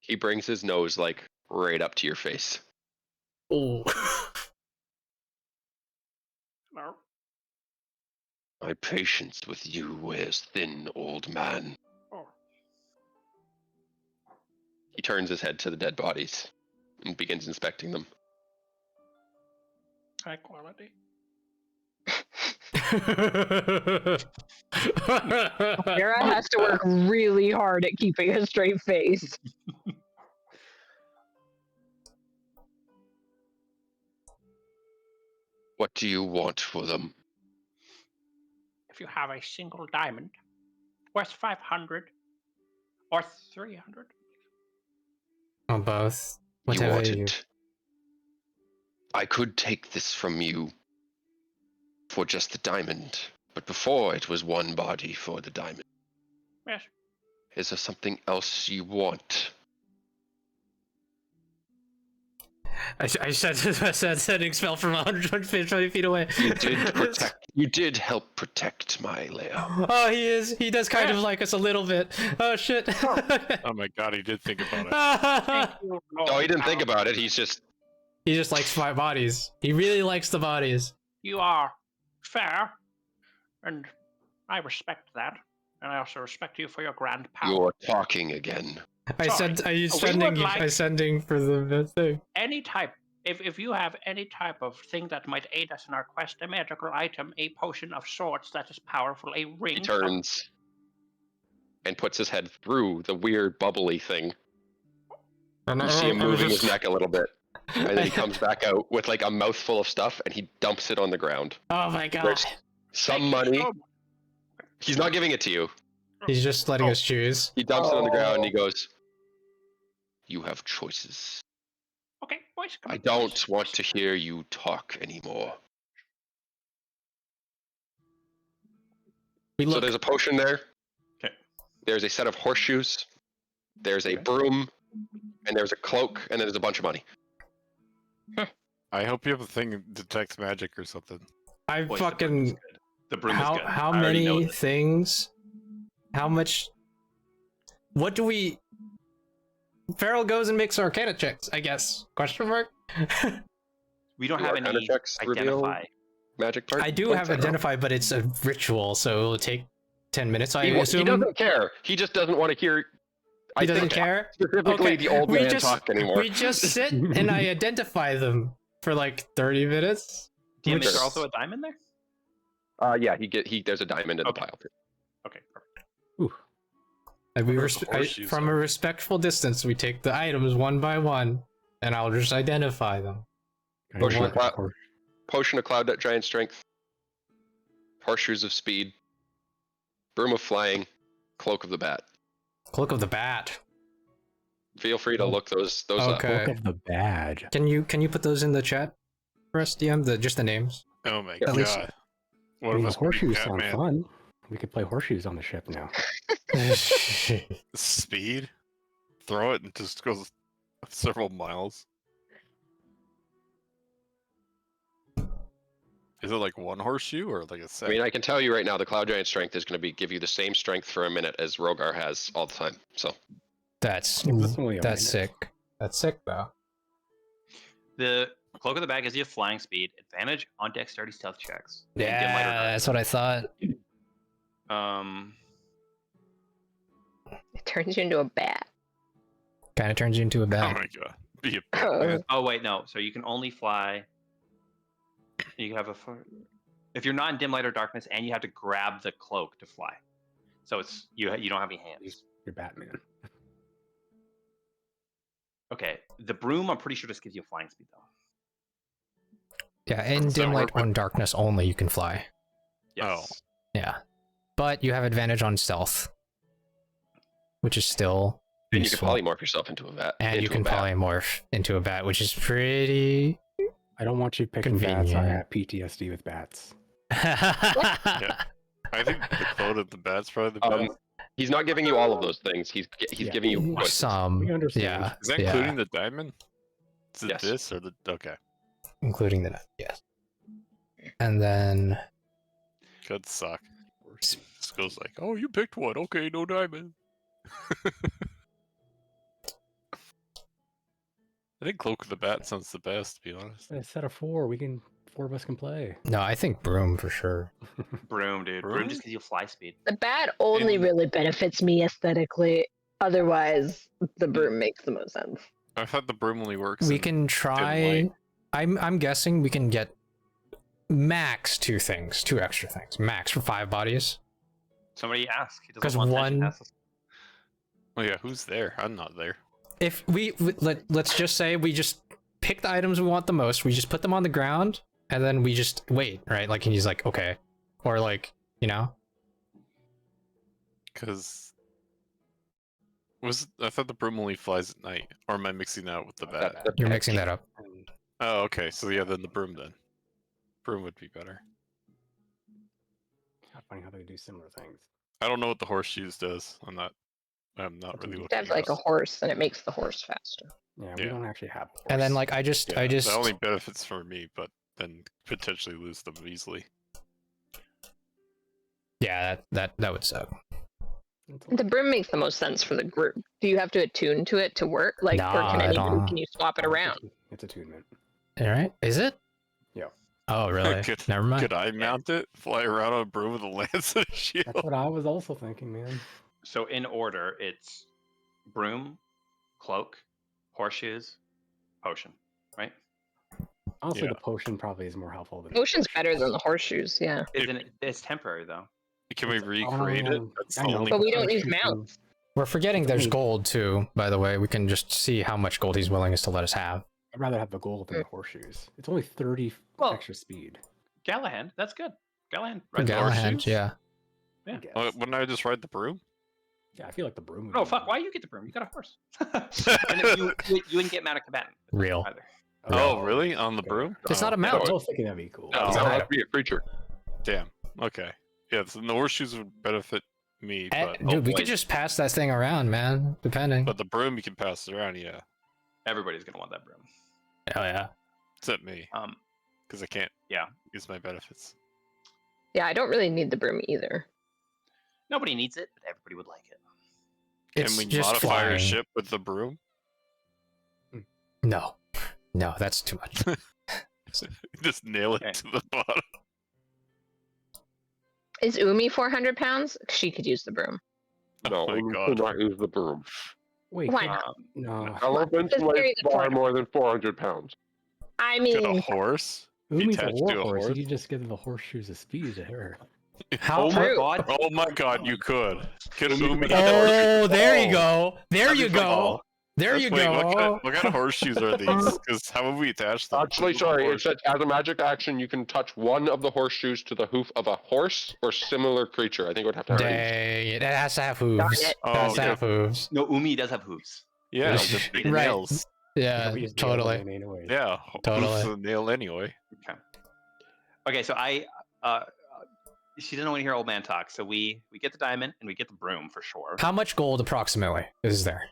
S1: He brings his nose like right up to your face.
S4: Oh.
S2: no,
S1: My patience with you wears thin, old man.
S2: oh,
S1: He turns his head to the dead bodies and begins inspecting them.
S2: high quality.
S7: Vera has to work really hard at keeping a straight face.
S1: What do you want for them?
S2: If you have a single diamond worth 500 or 300,
S4: Or both.
S1: You
S4: Whatever
S1: want
S4: you.
S1: it. I could take this from you for just the diamond, but before it was one body for the diamond.
S2: yes,
S1: Is there something else you want?
S4: I said setting spell from 120 feet away.
S1: You did protect. You did help protect my lair.
S4: Oh, he is. He does kind of like us a little bit. Oh shit.
S3: Oh my god, he did think about it.
S2: thank you, Lord.
S1: Oh, he didn't think about it. He's just.
S4: He just likes bodies. He really likes the bodies.
S2: You are fair, and I respect that. And I also respect you for your grand power.
S1: You're talking again.
S4: I
S2: Sorry.
S4: said, are you
S2: We would
S4: sending?
S2: like-
S4: I sending for the thing.
S2: Any type, if you have any type of thing that might aid us in our quest, a magical item, a potion of sorts that is powerful, a ring.
S1: He turns and puts his head through the weird bubbly thing. You see him moving his neck a little bit. And then he comes back out with like a mouthful of stuff and he dumps it on the ground.
S4: Oh my god.
S1: There's some
S2: Thank you
S1: money.
S2: so
S1: He's not giving it to you.
S4: He's just letting us choose.
S1: He dumps it on the ground and he goes, You have choices.
S2: Okay, we voice. Come
S1: I
S2: on,
S1: don't
S2: voice,
S1: want
S2: voice.
S1: to hear you talk anymore.
S4: We
S1: So
S4: look.
S1: there's a potion there.
S2: Okay.
S1: There's a set of horseshoes. There's a
S2: Okay.
S1: broom, and there's a cloak, and then there's a bunch of money.
S3: I hope you have a thing that detects magic or something.
S4: I
S2: Voice, the broom is
S4: fucking.
S2: good. The broom is good.
S4: How
S2: I already know
S4: many
S2: this.
S4: things? How much? What do we? Farrell goes and makes Arcana checks, I guess. Question mark.
S2: We don't
S1: Do
S2: have
S1: Arcana
S2: any
S1: checks reveal
S2: identify.
S1: magic part.
S4: I do
S1: points?
S4: have
S1: I don't know.
S4: identify, but it's a ritual, so it'll take 10 minutes. I
S1: He
S4: assume
S1: doesn't care. He just doesn't want to hear.
S4: he
S1: I
S4: doesn't
S1: think
S4: care.
S1: specifically
S4: Okay,
S1: the old
S4: we
S1: man
S4: just-
S1: talk anymore.
S4: We just sit and I identify them for like 30 minutes.
S2: Damn,
S4: which-
S2: is there also a diamond there?
S1: Yeah, there's a diamond in
S2: Okay.
S1: the pile too.
S2: Okay, perfect.
S5: Ooh.
S4: And we
S3: Where's the horseshoes
S4: from a
S3: are?
S4: respectful distance, we take the items one by one, and I'll just identify them.
S5: Can I
S4: But
S5: just
S4: what-
S5: look at the horse?
S1: Potion of cloud giant strength. Horseshoes of speed. Broom of flying. Cloak of the bat.
S4: Cloak of the Bat.
S1: Feel free to
S5: Oh.
S1: look those up.
S4: Okay.
S5: Look of the badge.
S4: Can you put those in the chat for us, DM? Just the names.
S3: Oh my
S4: At
S3: god.
S4: least-
S3: What
S5: I mean,
S3: if
S5: the
S3: us could be
S5: horseshoes sound
S3: Batman?
S5: fun. We could play horseshoes on the ship now.
S3: Speed? Throw it and just goes several miles. Is it like one horseshoe or like a set?
S1: I mean, I can tell you right now, the cloud giant strength is going to give you the same strength for a minute as Rogar has all the time. So
S4: That's
S5: It's only a
S4: that's
S5: minute.
S4: sick. That's sick though.
S2: The cloak of the bag gives you flying speed, advantage on dexterity stealth checks. and dim light or
S4: Yeah,
S2: dark.
S4: that's what I thought.
S7: It turns you into a bat.
S4: Kind of turns you into a
S3: Oh
S4: bat.
S3: my god. Be a Batman.
S2: Oh wait, no. So you can only fly. You have if you're not in dim light or darkness, and you have to grab the cloak to fly. So it's you don't have any hands.
S5: You're Batman.
S2: Okay, the broom I'm pretty sure just gives you flying speed though.
S4: Yeah, in
S3: Does that
S4: dim light
S3: work with-
S4: or in darkness only, you can fly.
S2: Yes.
S4: Yeah, but you have advantage on stealth, which is still
S1: and you can
S4: useful.
S1: polymorph yourself into a bat.
S4: And you
S1: into a
S4: can
S1: bat.
S4: polymorph into a bat, which is pretty.
S5: I don't want you picking bats. I
S4: Convenient.
S5: have PTSD with bats.
S3: I think the clone of the bat's probably the best.
S1: He's not giving you all of those things. He's
S5: Yeah.
S1: giving you what?
S4: Some,
S5: We understand.
S4: yeah,
S3: Is that
S4: yeah,
S3: including the diamond? Is it
S1: Yes.
S3: this or the okay?
S4: including the yes. And then
S3: Could suck. This goes like, oh, you picked one. Okay, no diamond. I think Cloak of the Bat sounds the best, to be honest.
S5: A set of four. Four of us can play.
S4: no, I think broom for sure.
S2: Broom, dude. Broom
S3: Broom?
S2: just gives you fly speed.
S7: The bat only
S3: In-
S7: really benefits me aesthetically. Otherwise, the broom makes the most sense.
S3: I thought the broom only works.
S4: We
S3: in-
S4: can try.
S3: light.
S4: I'm guessing we can get max two extra things, max for 5 bodies.
S2: Somebody ask. He doesn't
S4: 'Cause
S2: want
S4: one-
S2: attention, ask-
S3: Oh yeah, who's there? I'm not there.
S4: If let's just say we just pick the items we want the most, we just put them on the ground, and then we just wait, right? Like, and he's like, okay, or like, you know,
S3: Because I thought the broom only flies at night, or am I mixing that with the bat?
S4: you're mixing that up.
S3: Oh, okay. So yeah, then the broom then. Broom would be better.
S5: Funny how they do similar things.
S3: I don't know what the horseshoes does. I'm not really
S7: You
S3: looking.
S7: have like a horse, and it makes the horse faster.
S5: Yeah, we
S3: Yeah.
S5: don't actually have. A
S4: And then
S5: horse.
S4: like I just
S3: That only benefits for me, but then potentially lose them easily.
S4: yeah, that would suck.
S5: It's a-
S7: The broom makes the most sense for the group. Do you have to attune to it to work? Like, or
S4: Nah,
S7: can
S4: I
S7: anybody?
S4: don't.
S7: Can you swap it around?
S5: It's attunement.
S4: All right, is it?
S5: Yeah.
S4: Oh really?
S3: Could-
S4: Never mind.
S3: Could I mount it, fly around on a broom with a lance and a shield?
S5: That's what I was also thinking, man.
S2: So in order, it's broom, cloak, horseshoes, potion, right?
S5: Honestly,
S3: Yeah.
S5: the potion probably is more helpful than
S7: Potion's better than the horseshoes, yeah.
S2: Isn't it? It's temporary though.
S3: Can we
S5: It's-
S3: recreate it?
S5: oh,
S3: That's
S5: I
S3: the
S5: know,
S3: only.
S7: But we don't
S5: Potion
S7: use
S5: can-
S7: mounts.
S4: We're forgetting
S5: It's
S4: there's
S5: only-
S4: gold too, by the way. We can just see how much gold he's willing to let us have.
S5: I'd rather have the gold than the horseshoes. It's only 30
S2: Well-
S5: extra speed.
S2: Galahad, that's good. Galahad,
S4: For
S2: right?
S4: Galahad,
S3: horseshoes?
S4: yeah.
S5: I
S2: Yeah.
S5: guess.
S3: Wouldn't I just ride the broom?
S5: Yeah, I feel like the broom. would
S2: No,
S5: be-
S2: fuck. Why you get the broom? You got a horse. And you wouldn't get mad at combatant
S4: Real.
S2: either.
S3: Oh, really? On the
S5: Okay.
S3: broom?
S4: It's not a
S3: Oh,
S4: mount.
S5: I was thinking that'd be cool.
S1: No,
S4: It's
S1: that
S4: an
S1: would
S4: item.
S1: have to be a creature.
S3: Damn. Okay. Yeah, so the horseshoes would benefit me, but
S4: Dude, we
S6: boy.
S4: could just pass that thing around, man. Depending.
S3: but the broom you can pass it around. Yeah,
S6: Everybody's gonna want that broom.
S4: Oh yeah.
S3: except me,
S6: Um,
S3: because I can't.
S6: Yeah.
S3: Use my benefits.
S7: Yeah, I don't really need the broom either.
S6: nobody needs it, but everybody would like it.
S4: It's
S3: Can we
S4: just
S3: modify
S4: flying.
S3: our ship with the broom?
S4: No, no, that's too much.
S3: Just nail it
S6: Okay.
S3: to the bottom.
S7: Is Umi 400 pounds? She could use the broom.
S1: No,
S3: Oh my
S1: we
S3: god.
S1: could not use the broom.
S5: Wait,
S7: Why not?
S5: no.
S1: Elephants
S7: Just carry
S1: weigh
S7: the
S1: far
S7: point.
S1: more than 400 pounds.
S7: I
S3: Get a
S7: mean,
S3: horse?
S5: Umi's a
S3: attached to a
S5: warhorse.
S3: horse?
S5: You just give the horseshoes of speed to her.
S4: How?
S3: Oh my
S7: True.
S3: god! Oh my god! You could. Get
S1: Umi
S3: Umi.
S1: could
S3: a
S1: have
S3: horse.
S4: Oh, there you
S1: Oh.
S4: go. There
S6: That'd
S4: you
S6: be fun.
S4: go. There
S3: That's-
S4: you
S3: wait,
S4: go.
S3: What kind of horseshoes are these? Because how would we attach them?
S1: Actually, sorry, it said as a magic action, you can touch one of the horseshoes to the hoof of a horse or similar creature. I think it would have to have
S4: Dang, it has to have hooves.
S7: it.
S4: It
S3: Oh,
S4: has to
S3: okay.
S4: have hooves.
S6: No, Umi does have hooves.
S3: Yeah,
S4: Yeah.
S3: the big
S4: Right.
S3: nails.
S4: Yeah,
S5: We just nailed it
S4: totally.
S5: in anyways.
S3: Yeah,
S4: Totally.
S3: hoofs a nail anyway.
S6: Okay, so she doesn't want to hear old man talk, so we get the diamond and we get the broom for sure.
S4: How much gold approximately is there?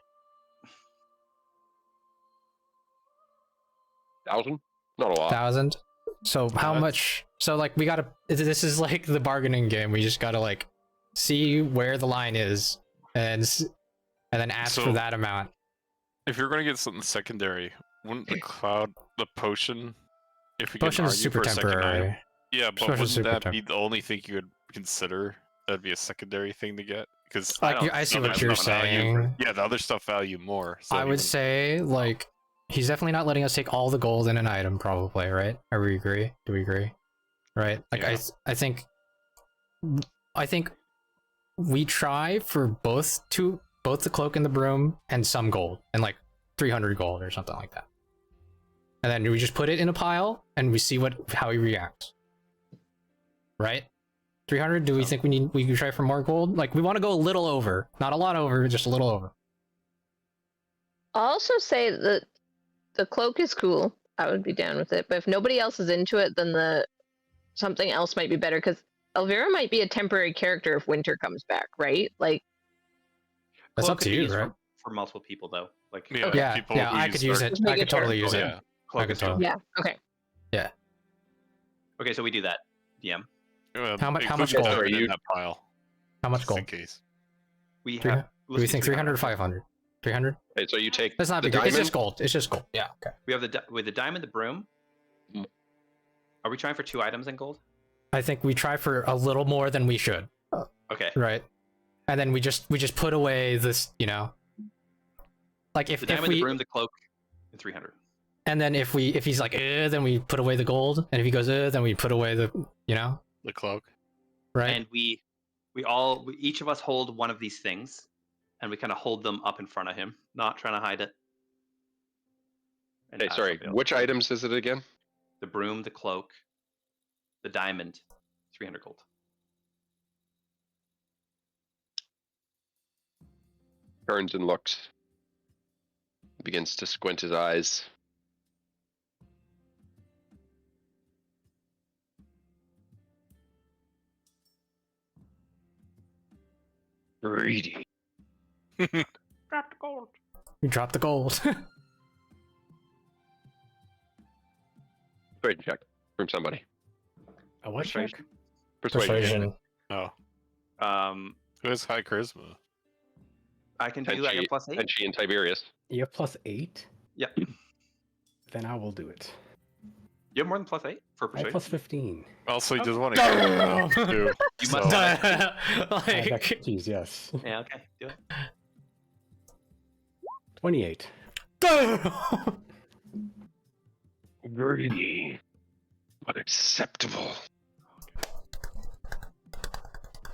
S1: 1,000? Not a lot.
S4: 1,000. So how
S3: that's-
S4: much? So like we gotta. This is like the bargaining game. We just gotta like see where the line is and then ask for
S3: So-
S4: that amount.
S3: If you're gonna get something secondary, wouldn't the potion, if we
S4: Potion
S3: can
S4: is
S3: argue
S4: super
S3: for a second item-
S4: temporary.
S3: Yeah, but
S4: Potion's
S3: wouldn't
S4: super
S3: that
S4: temp-
S3: be the only thing you would consider? That'd be a secondary thing to get because
S4: Like
S6: don't-
S4: I see
S6: no,
S4: what
S6: that's
S4: you're
S6: not value.
S4: saying.
S3: yeah, the other stuff value more. So
S4: I would say like he's definitely not letting us take all the gold in an item. Probably right. Are we agree? Do we agree? Right. Like
S3: Yeah.
S4: I think we try for both the cloak and the broom and some gold and like 300 gold or something like that. And then we just put it in a pile and we see how he reacts. Right? 300? Do we think we can try for more gold? Like we want to go a little over, not a lot over, just a little over.
S7: I'll also say that the cloak is cool. I would be down with it. But if nobody else is into it, then something else might be better. Because Elvira might be a temporary character if winter comes back, right? Like,
S4: That's
S6: Cloak
S4: up to
S6: could be
S4: you,
S6: used
S4: right?
S6: For multiple people though. Like
S3: Yeah,
S4: Yeah,
S3: people
S4: yeah,
S3: who
S4: I could use
S3: dark-
S4: it.
S7: Just
S4: I
S7: make
S4: could
S7: it
S4: totally
S7: dark.
S4: use
S3: Oh,
S4: it.
S3: yeah.
S6: Cloak
S4: I could
S6: is
S4: totally.
S7: yeah, okay.
S6: Okay, so we do that. DM.
S4: How much
S3: include the
S4: gold?
S3: diamond
S1: Sorry,
S3: in
S1: you-
S3: that pile?
S4: How much
S3: Just
S4: gold?
S3: in case.
S6: We
S4: Three-
S6: have.
S4: Do we
S6: let's do
S4: think 300 or 500? 300?
S1: Okay, so you take
S4: That's not
S1: the
S4: big. It's
S1: diamond.
S4: just gold. It's just gold. Yeah. Okay.
S6: We have with the diamond, the broom.
S1: Mm.
S6: Are we trying for 2 items in gold?
S4: I think we try for a little more than we should.
S6: Okay.
S4: Right. And then we just put away this, like
S6: The
S4: if
S6: diamond, the
S4: we
S6: broom, the cloak, and 300.
S4: and then if he's like then we put away the gold, and if he goes then we put away the
S3: The cloak.
S4: right.
S6: And we each of us hold one of these things, and we kind of hold them up in front of him, not trying to hide it. And
S1: Okay,
S6: have
S1: sorry.
S6: somebody else
S1: Which
S6: hold it.
S1: items is it again?
S6: The broom, the cloak, the diamond, 300 gold.
S1: Turns and looks. Begins to squint his eyes. Greedy.
S2: Drop the gold.
S4: We drop the gold.
S1: Persuasion check from somebody.
S5: A what check?
S1: Persuasion.
S3: Oh,
S6: Um,
S3: who has high charisma?
S6: I can
S1: And
S6: do like a
S1: she,
S6: +8.
S1: and she and Tiberius.
S5: You have +8?
S6: Yep.
S5: Then I will do it.
S6: You have more than +8 for
S5: I have
S6: persuasion.
S5: +15.
S3: Also, he does want
S4: Damn!
S3: to too.
S6: You
S3: so-
S6: must have.
S5: I have
S4: like,
S5: expertise, yes.
S6: Yeah. Okay. Do it.
S5: 28.
S1: Greedy. Unacceptable.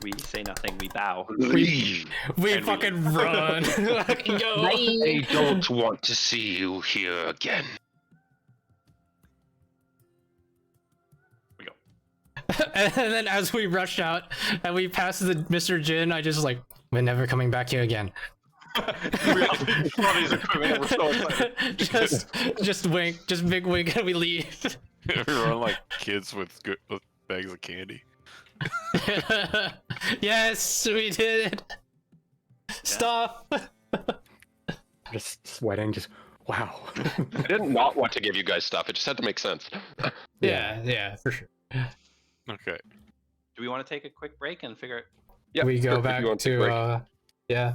S6: We say nothing. We bow.
S1: Leave.
S4: we
S6: And we-
S4: fucking run. Fucking go.
S1: I don't want to see you here again.
S6: We go.
S4: And then as we rush out and we pass the Mr. Jin, I just like, we're never coming back here again.
S6: We saw these equipment and we're so excited.
S4: just wink, just big wink, and we leave.
S3: We run like kids with bags of candy.
S4: Yes, we did it. Stop.
S5: Just sweating, just wow.
S1: I didn't not want to give you guys stuff. It just had to make sense.
S4: Yeah, for sure.
S3: Okay.
S6: Do we want to take a quick break and figure?
S1: Yeah,
S4: We
S1: sure,
S4: go
S1: if
S4: back
S1: you want take a break.
S4: to yeah,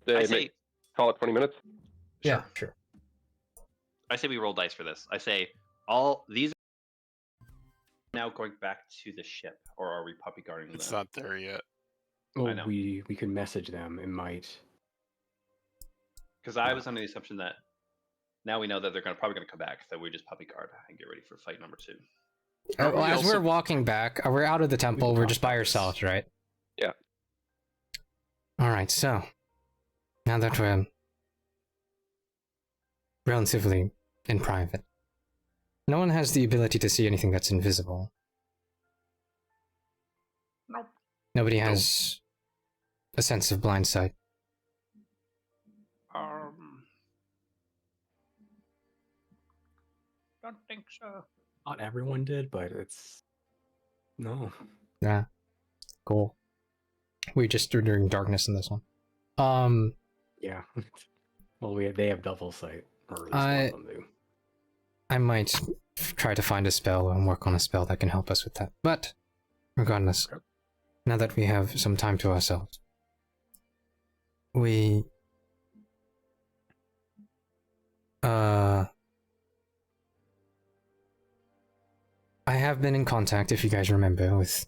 S1: They call it 20 minutes.
S4: yeah, sure.
S6: I say we roll dice for this. I say all these are now going back to the ship, or are we puppy guarding
S3: It's
S6: them?
S3: not there yet.
S5: Well,
S6: know.
S5: we could message them. It might.
S6: Because I was under the assumption that now we know that they're probably gonna come back, that we just puppy guard and get ready for fight number 2.
S3: Aren't
S4: Well,
S3: we
S4: as
S3: also-
S4: we're walking back, we're out of the temple.
S5: can
S4: We're
S5: talk
S4: just by
S5: about this.
S4: ourselves, right?
S1: Yeah.
S4: All right. So now that we're relatively in private, no one has the ability to see anything that's invisible.
S2: Nope.
S4: Nobody has a sense of blind sight.
S2: Don't think so.
S5: Not everyone did, but it's no.
S4: Yeah. Cool. We just are doing darkness in this one.
S5: Yeah. Well, they have double sight, or at least one
S4: I-
S5: of them do.
S4: I might try to find a spell and work on a spell that can help us with that. But regardless,
S5: Okay.
S4: now that we have some time to ourselves, we I have been in contact, if you guys remember, with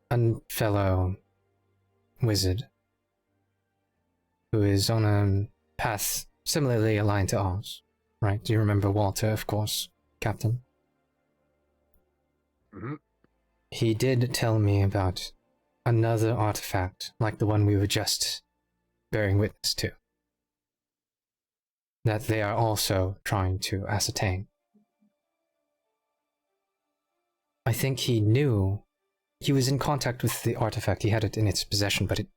S4: a fellow wizard who is on a path similarly aligned to ours. Right? Do you remember Walter, of course, Captain?
S5: Mhm.
S4: He did tell me about another artifact, like the one we were just bearing witness to, that they are also trying to ascertain. I think he knew he was in contact with the artifact. He had it in its possession, but it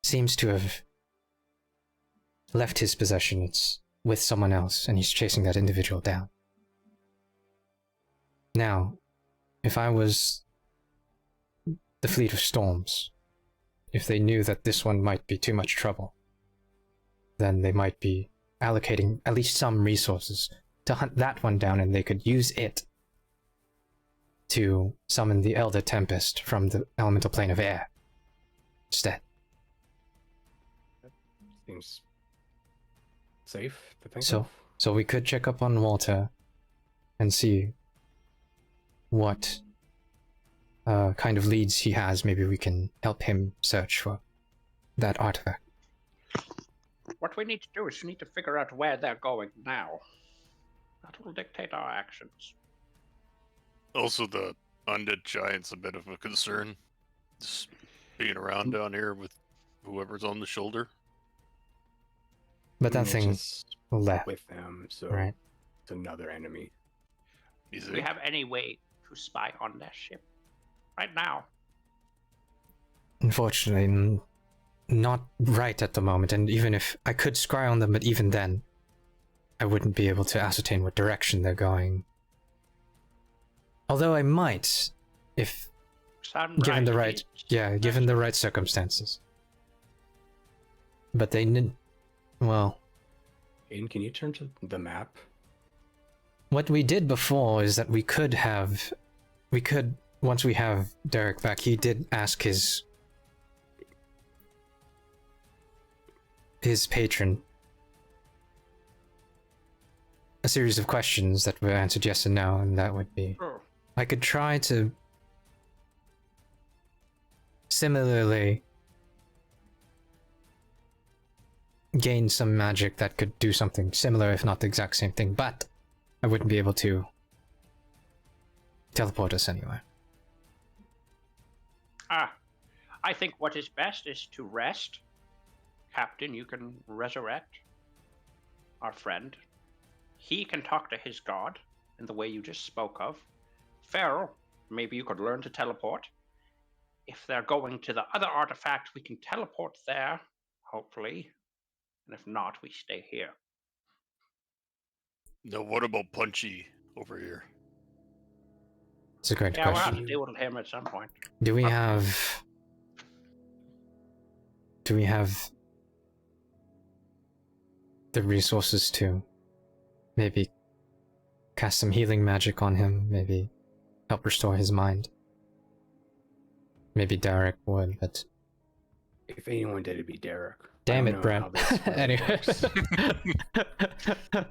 S4: seems to have left his possession. It's with someone else, and he's chasing that individual down. Now, if I was the Fleet of Storms, if they knew that this one might be too much trouble, then they might be allocating at least some resources to hunt that one down, and they could use it to summon the Elder Tempest from the elemental plane of air instead.
S5: Seems safe to think
S4: So-
S5: of.
S4: So we could check up on Walter and see what kind of leads he has. Maybe we can help him search for that artifact.
S2: What we need to do is we need to figure out where they're going now. That will dictate our actions.
S3: Also, the undead giant's a bit of a concern. Just being around down here with whoever's on the shoulder.
S4: But that
S5: It's
S4: thing
S5: just
S4: left,
S5: with them, so
S4: right?
S5: it's another enemy.
S3: You
S2: Do we
S3: think?
S2: have any way to spy on their ship? Right now.
S4: Unfortunately, not right at the moment. And even if I could scry on them, but even then, I wouldn't be able to ascertain what direction they're going. Although I might, if given the right, given the right circumstances. But they need, well,
S5: Aiden, can you turn to the map?
S4: what we did before is that we could, once we have Derek back, he did ask his patron a series of questions that were answered yes and no, and that would be,
S2: Oh,
S4: I could try to similarly gain some magic that could do something similar, if not the exact same thing, but I wouldn't be able to teleport us anywhere.
S2: I think what is best is to rest. Captain, you can resurrect our friend. He can talk to his god in the way you just spoke of. Feral, maybe you could learn to teleport. If they're going to the other artifact, we can teleport there hopefully. And if not, we stay here.
S3: No, what about Punchy over here?
S4: It's a great
S2: Yeah, we'll have
S4: question.
S2: to deal with him at some point.
S4: Do we have the resources to maybe cast some healing magic on him, maybe help restore his mind? Maybe Derek would, but
S5: If anyone did, it'd be Derek.
S4: damn
S5: I
S4: it,
S5: don't know
S4: Brent.
S5: how this really
S4: Anyway.
S5: works.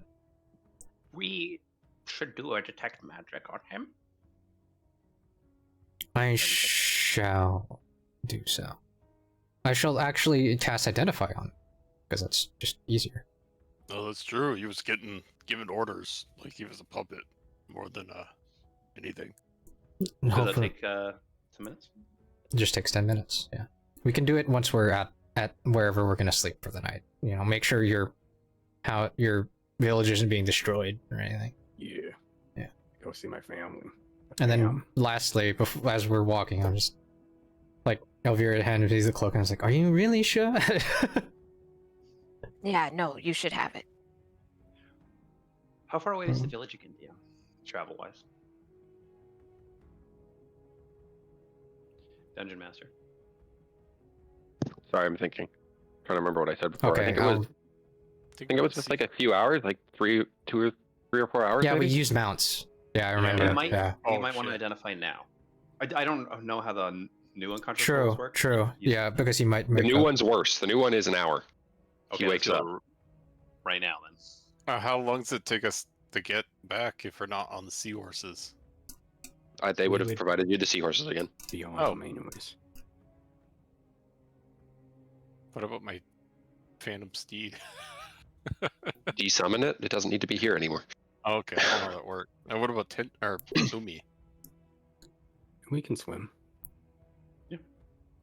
S2: We should do a detect magic on him.
S4: I shall do so. I shall actually cast Identify on him, because that's just easier.
S3: No, that's true. He was given orders like he was a puppet more than anything.
S4: And
S6: Does that
S4: hopefully-
S6: take some minutes?
S4: It just takes 10 minutes, yeah. We can do it once we're at wherever we're gonna sleep for the night. You know, make sure your village isn't being destroyed or anything.
S5: Yeah.
S4: Yeah.
S5: Go see my family.
S4: And then
S5: Damn.
S4: lastly, as we're walking, I'm just like, Elvira hands me the cloak and I was like, are you really sure?
S8: Yeah, no, you should have it.
S6: How far away is the
S4: Mhm.
S6: village again, DM, travel-wise? Dungeon Master.
S1: Sorry, I'm thinking. Trying to remember what I said before.
S4: Okay,
S1: I think it was
S3: let's
S1: just
S3: see.
S1: like a few hours, like 3 or 4 hours.
S4: yeah, we
S1: maybe?
S4: used mounts. Yeah, I remember.
S6: You
S3: Yeah.
S6: might,
S4: Yeah.
S6: you
S3: Oh,
S6: might want to
S3: shit.
S6: identify now. I don't know how the new unconscious
S4: True,
S6: levels work.
S4: true.
S6: You-
S4: Yeah, because he might
S1: The
S4: make
S1: new
S4: up.
S1: one's worse. The new one is an hour.
S6: Okay,
S1: He wakes
S6: let's
S1: up.
S6: go right now then.
S3: How long does it take us to get back if we're not on the seahorses?
S1: They would have
S5: would-
S1: provided you the seahorses again.
S5: Beyond
S3: Oh.
S5: them anyways.
S3: What about my phantom steed?
S1: Desummon it. It doesn't need to be here anymore.
S3: Oh, okay, I don't know how that worked. And what about Umi?
S5: We can swim.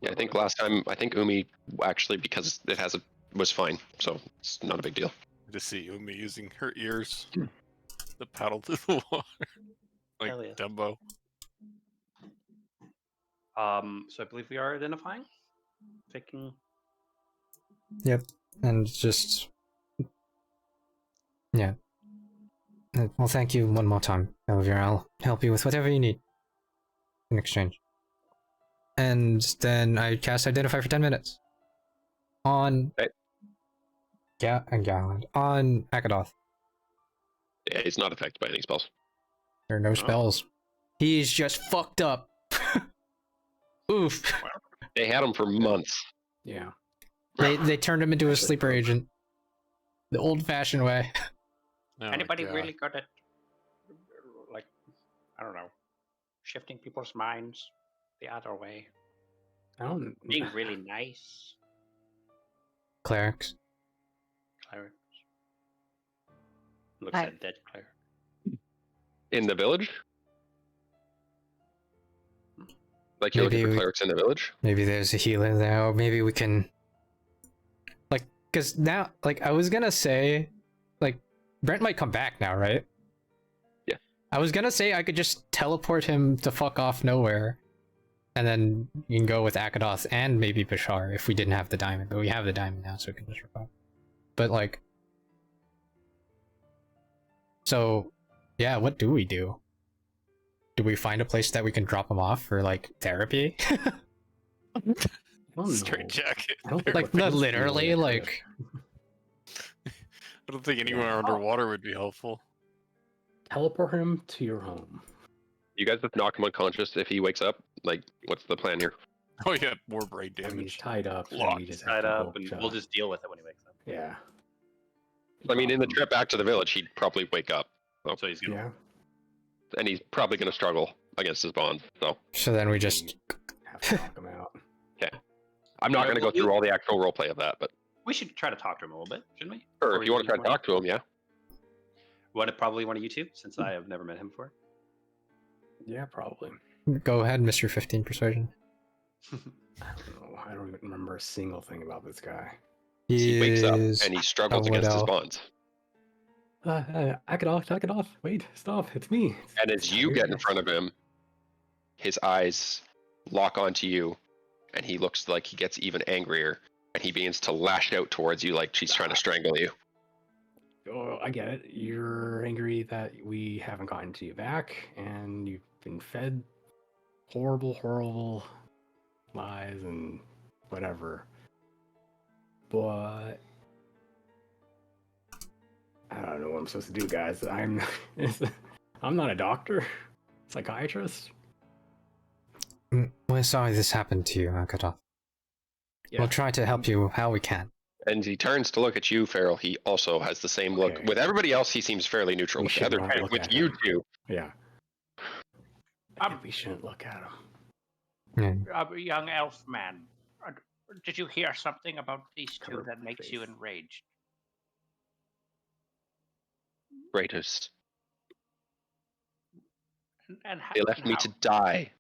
S1: Yeah, I think last time, Umi actually, because it was fine, so it's not a big deal.
S3: To see Umi using her ears to paddle through the water like
S6: Hell yeah.
S3: Dumbo.
S6: So I believe we are identifying. Taking.
S4: And just... Yeah. Well, thank you one more time, Elvira. I'll help you with whatever you need in exchange. And then I cast Identify for 10 minutes. On...
S1: Okay.
S4: Galland. On Akadoth.
S1: Yeah, he's not affected by any spells.
S4: There are no spells. He's just fucked up. Oof.
S1: They had him for months.
S5: Yeah.
S4: They turned him into a sleeper agent. The old-fashioned way.
S3: Oh my
S2: Anybody
S3: God.
S2: really good at, like, I don't know, shifting people's minds the other way?
S5: I don't.
S2: Being really nice.
S4: Clerics.
S2: Clerics. Looks
S8: I-
S2: like dead cleric.
S1: In the village? Like you're looking
S4: Maybe
S1: for
S4: we-
S1: clerics in the village?
S4: Maybe there's a healer there, or maybe we can... Like, because now, like, I was gonna say... Like, Brent might come back now, right?
S1: Yeah.
S4: I was gonna say I could just teleport him to fuck off nowhere. And then you can go with Akadoth and maybe Bashar if we didn't have the diamond. But we have the diamond now, so we can just revive. But, like... So, yeah, what do we do? Do we find a place that we can drop him off for, like, therapy?
S5: I don't know.
S3: Straight jacket.
S5: I don't think
S4: Like,
S5: we're
S4: not
S5: fancy
S4: literally,
S5: enough.
S4: like...
S3: I don't think anywhere underwater would be helpful.
S5: Teleport him to your home.
S1: You guys just knock him unconscious if he wakes up? Like, what's the plan here?
S3: Oh yeah, more brain
S5: I mean, he's
S3: damage.
S5: tied up. So
S3: Locked,
S5: we just have
S6: Tied
S5: to
S6: up,
S5: go
S6: and
S5: shut
S6: we'll
S5: up.
S6: just deal with it when he wakes up.
S5: Yeah.
S1: I mean, in the trip back to the village, he'd probably wake up.
S6: So he's gonna.
S5: Yeah.
S1: And he's probably going to struggle against his bonds. So
S4: So then we just...
S5: Have to knock him out.
S1: I'm not
S6: Yeah,
S1: going to go
S6: well,
S1: through all the actual roleplay of that, but
S6: We should try to talk to him a little bit, shouldn't we?
S1: sure,
S6: Or
S1: if you want to try to talk to him, yeah.
S6: Probably one of you two, since I have never met him before.
S5: Yeah, probably.
S4: Go ahead, Mr. 15 Persuasion.
S5: I don't know. I don't even remember a single thing about this guy.
S1: He wakes up
S4: Is-
S1: and he struggles
S4: what
S1: against his
S4: else?
S1: bonds.
S5: I get off. Wait, stop. It's me.
S1: And as you get in front of him, his eyes lock onto you, and he looks like he gets even angrier. and he begins to lash out towards you like she's trying to strangle you.
S5: Oh, I get it. You're angry that we haven't gotten to you back, and you've been fed horrible, horrible lies and whatever. But I don't know what I'm supposed to do, guys. I'm not a doctor, psychiatrist.
S4: We're sorry this happened to you, Akadoth.
S5: Yeah.
S4: We'll try to help you how we can.
S1: And he turns to look at you, Farrell. He also has the same look.
S5: Okay.
S1: With everybody else, he seems fairly neutral.
S5: We
S1: With,
S5: should not look
S1: with
S5: at
S1: you
S5: him.
S1: two,
S5: Yeah. I think we shouldn't look at him.
S4: Yeah.
S2: Young elf man, did you hear something about these two
S5: Cover
S2: that makes you
S5: face.
S2: enraged?
S1: Raiders,
S2: And
S1: they left me to die.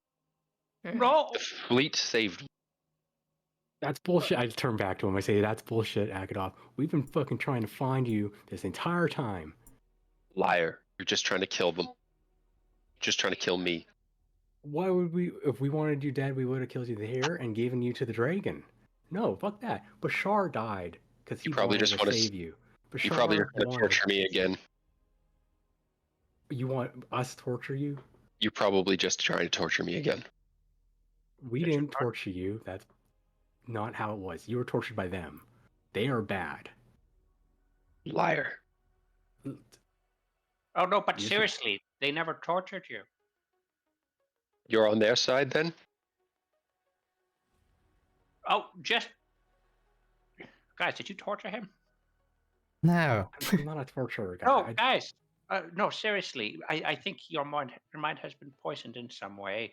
S2: No.
S1: The fleet saved me.
S5: That's bullshit. I turn back to him. I say, that's bullshit, Akadoth. We've been fucking trying to find you this entire time.
S1: Liar. You're just trying to kill them. Just trying to kill me.
S5: Why would we, if we wanted you dead, we would have killed you here and given you to the dragon. No, fuck that. Bashar died because he
S1: You probably
S5: wanted
S1: just
S5: to
S1: want to
S5: save you. Bashar
S1: You probably just want to
S5: wanted-
S1: torture me again.
S5: You want us to torture you?
S1: You probably just trying to torture me again.
S5: We didn't torture you. That's not how it was. You were tortured by them. They are bad.
S1: Liar.
S2: Oh no, but
S5: Yes, sir.
S2: seriously, they never tortured you.
S1: You're on their side then?
S2: Oh, just guys, did you torture him?
S4: No.
S5: I'm not a torturer guy.
S2: No, guys. No, seriously. I think your mind has been poisoned in some way.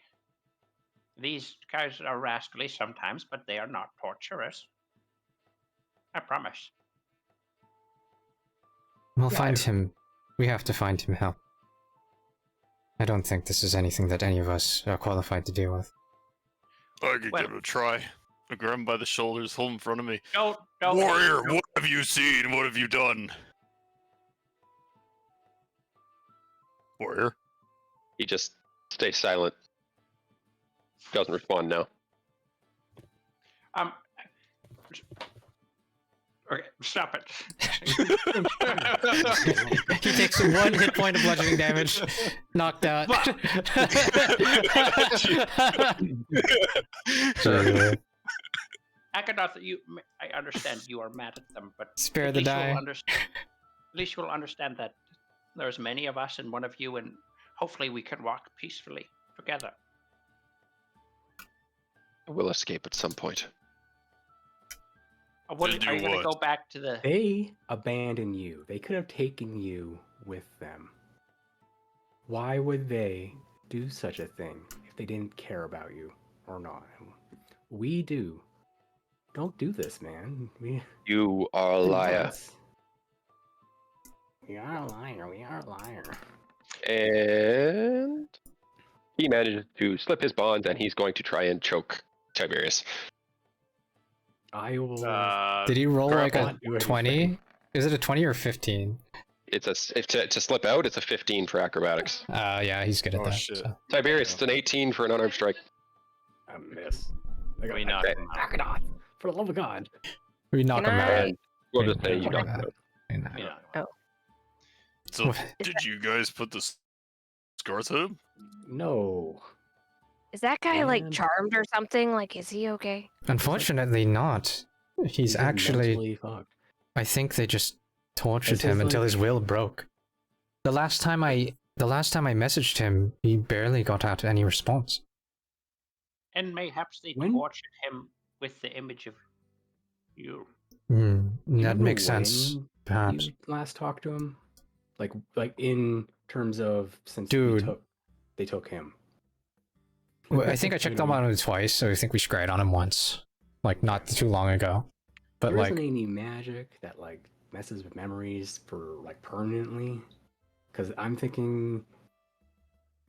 S2: These guys are rascally sometimes, but they are not torturers. I promise.
S4: We'll
S5: Yeah,
S4: find him. We have to find him help. I don't think this is anything that any of us are qualified to deal with.
S3: I could
S2: Well-
S3: give it a try. I grab him by the shoulders, hold him in front of me.
S2: Don't.
S3: Warrior, what have you seen? What have you done? Warrior?
S1: He just stays silent. Doesn't respond now.
S2: Okay, stop it.
S4: He takes 1 hit point of bludgeoning damage. Knocked out.
S2: Akadoth, I understand you are mad at them, but
S4: Spare
S2: at
S4: the
S2: least you'll
S4: die.
S2: at least you'll understand that there's many of us and one of you, and hopefully we can walk peacefully together.
S1: We'll escape at some point.
S2: Are
S3: To
S2: you
S3: do
S2: going to
S3: what?
S2: go back to the?
S5: They abandoned you. They could have taken you with them. Why would they do such a thing if they didn't care about you or not? We do. Don't do this, man.
S1: You are a liar.
S5: We are a liar. We are a liar.
S1: And he manages to slip his bonds, and he's going to try and choke Tiberius.
S5: I will.
S4: Did he roll like
S5: Grandpa,
S4: a
S5: do anything.
S4: 20? Is it a 20 or 15?
S1: If to slip out, it's a 15 for acrobatics.
S4: Yeah, he's good at
S3: Oh,
S4: that.
S3: shit.
S4: So.
S1: Tiberius, it's an 18 for an unarmed strike.
S5: I miss.
S6: We knock
S1: Okay.
S6: him out.
S5: Akadoth, for the love of God.
S4: We knock
S7: Can
S4: him
S7: I-
S4: out.
S1: And we'll just say you
S4: Yeah.
S1: don't know.
S4: And,
S6: We knock him out.
S3: So,
S7: Is
S3: did you guys put the scars on him?
S5: No.
S8: Is that guy like
S5: Man.
S8: charmed or something? Like, is he okay?
S4: Unfortunately not. He's
S5: just
S4: actually...
S5: mentally fucked.
S4: I think they just tortured
S5: This
S4: him
S5: is
S4: until
S5: like-
S4: his will broke. The last time I messaged him, he barely got out any response.
S2: And mayhaps they
S5: When-
S2: tortured him with the image of you.
S4: Hmm, that
S5: Remember
S4: makes sense.
S5: when
S4: Perhaps.
S5: You last talked to him, like in terms of since
S4: Dude.
S5: they took him.
S4: Well, I think I checked
S5: You
S4: up
S5: know,
S4: on him twice, so I think we scryed on him once. Like, not too long ago. But,
S5: there
S4: like,
S5: isn't any magic that like messes with memories for like permanently. Because I'm thinking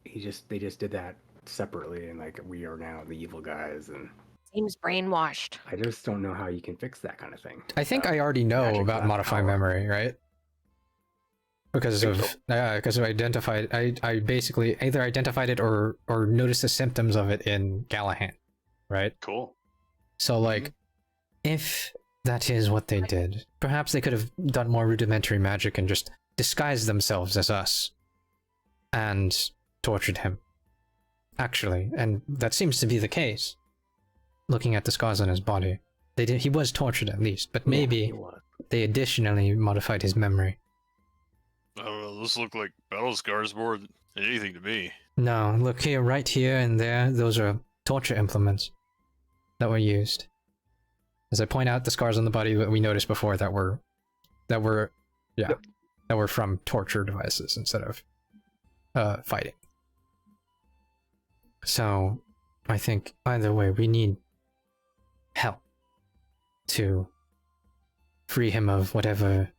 S5: they just did that separately, and like we are now the evil guys, and
S8: Seems brainwashed.
S5: I just don't know how you can fix that kind of thing.
S4: I think
S5: Uh,
S4: I already know
S5: magic
S4: about
S5: without
S4: modify
S5: power.
S4: memory, right? Because
S1: Think
S4: of identified, I basically either identified it or noticed the symptoms of it in Gallahan, right?
S6: Cool.
S4: So like, if that is what they did, perhaps they could have done more rudimentary magic and just disguised themselves as us and tortured him. Actually, and that seems to be the case. Looking at the scars on his body, he was tortured at least, but maybe they additionally modified his memory.
S3: I don't know. Those look like battle scars more than anything to me.
S4: No, look here, right here and there, those are torture implements that were used. As I point out the scars on the body that we noticed before that were from torture devices instead of fighting. So, I think either way, we need help to free him of whatever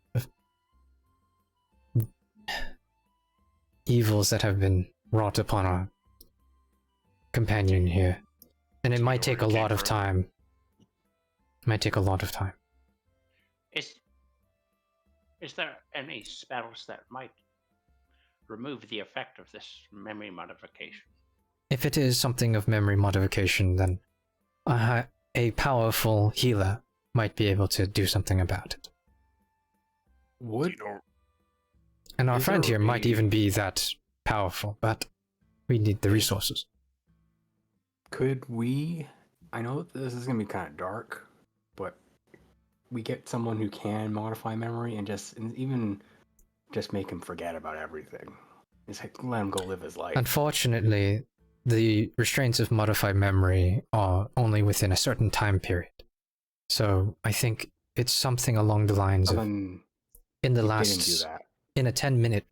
S4: evils that have been wrought upon our companion here. And it might take a lot of time. It might take a lot of time.
S2: Is there any spells that might remove the effect of this memory modification?
S4: If it is something of memory modification, then a powerful healer might be able to do something about it.
S5: Would
S4: And our
S5: Is
S4: friend
S5: there
S4: here might
S5: a-
S4: even be that powerful, but we need the resources.
S5: could we? I know this is gonna be kind of dark, but we get someone who can modify memory and even just make him forget about everything. Just like, let him go live his life.
S4: Unfortunately, the restraints of modified memory are only within a certain time period. So I think it's something along the lines
S5: Well,
S4: of
S5: then
S4: in the
S5: he didn't do
S4: last
S5: that.
S4: in a 10-minute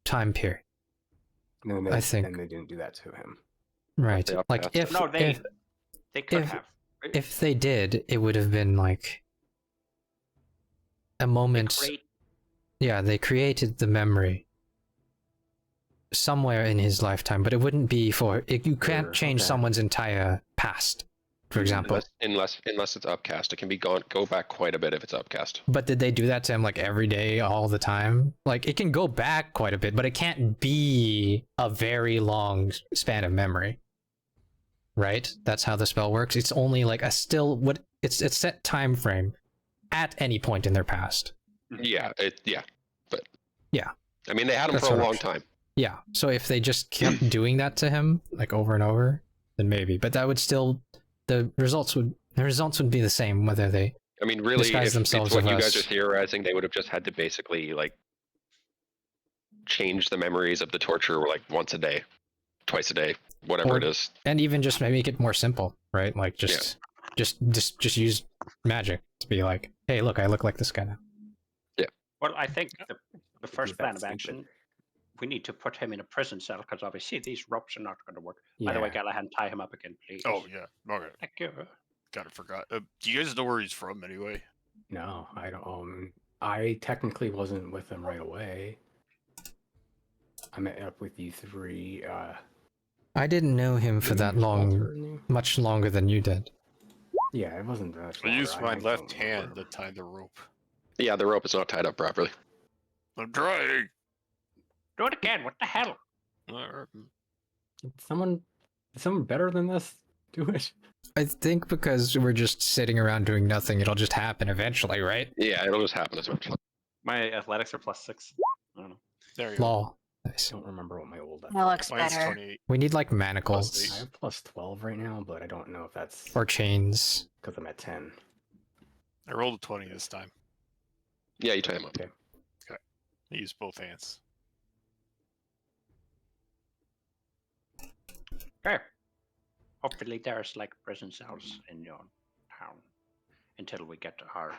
S4: time period.
S5: No,
S4: I think-
S5: and they didn't do that to him.
S4: Right.
S1: They
S4: Like
S1: outcast
S4: if
S2: No, they could
S4: if-
S2: have.
S4: if they did, it would have been like a
S2: They
S4: moment.
S2: create-
S4: Yeah, they created the memory somewhere in his lifetime, but it wouldn't be you can't
S5: Sure,
S4: change
S5: okay.
S4: someone's entire past, for example.
S1: Unless it's upcast, it can be go back quite a bit if it's upcast.
S4: But did they do that to him like every day, all the time? Like it can go back quite a bit, but it can't be a very long span of memory. Right? That's how the spell works. It's only like it's a set time frame at any point in their past.
S1: Yeah, but
S4: Yeah.
S1: I mean, they had him
S4: That's
S1: for a
S4: what I'm
S1: long
S4: saying.
S1: time.
S4: Yeah. So if they just kept doing that to him like over and over, then maybe. But that would still the results would be the same whether they
S1: I mean, really,
S4: disguise
S1: if
S4: themselves
S1: it's what
S4: of
S1: you guys
S4: us.
S1: are theorizing, they would have just had to basically like change the memories of the torture like once a day, twice a day, whatever
S4: Or-
S1: it is.
S4: and even just make it more simple, right? Like just use magic to be like, hey, look, I look like this guy now.
S2: Well, I think the first
S5: that
S2: plan of
S5: stupid.
S2: action, we need to put him in a prison cell because obviously these ropes are not going to work. By the way,
S5: Yeah.
S2: Gallahan, tie him up again, please.
S3: Oh yeah. Okay.
S2: Thank you.
S3: Kind of forgot. Do you guys know where he's from anyway?
S5: No, I don't. I technically wasn't with them right away. I met up with you three.
S4: I didn't know him for that long, much longer than you did.
S5: Yeah, it wasn't that.
S3: I used my
S5: don't
S3: left hand
S5: remember.
S3: to tie the rope.
S1: Yeah, the rope is not tied up properly.
S3: I'm trying.
S2: Do it again. What the hell?
S3: Alright.
S5: Someone better than this do it.
S4: I think because we're just sitting around doing nothing, it'll just happen eventually, right?
S1: Yeah, it'll just happen eventually.
S6: My athletics are +6. I don't know.
S3: There you go.
S4: Lol.
S5: I
S4: Nice.
S5: don't remember what my old.
S8: That looks
S3: Mine's
S8: better.
S3: 28.
S4: We need like
S5: I
S4: manacles
S5: have +12 right now, but I don't know if that's
S4: or chains.
S5: because I'm at 10.
S3: I rolled a 20 this time.
S1: Yeah, you tie him up.
S5: Okay.
S3: I used both hands.
S2: Okay. Hopefully there's like prison cells in your town until we get to our.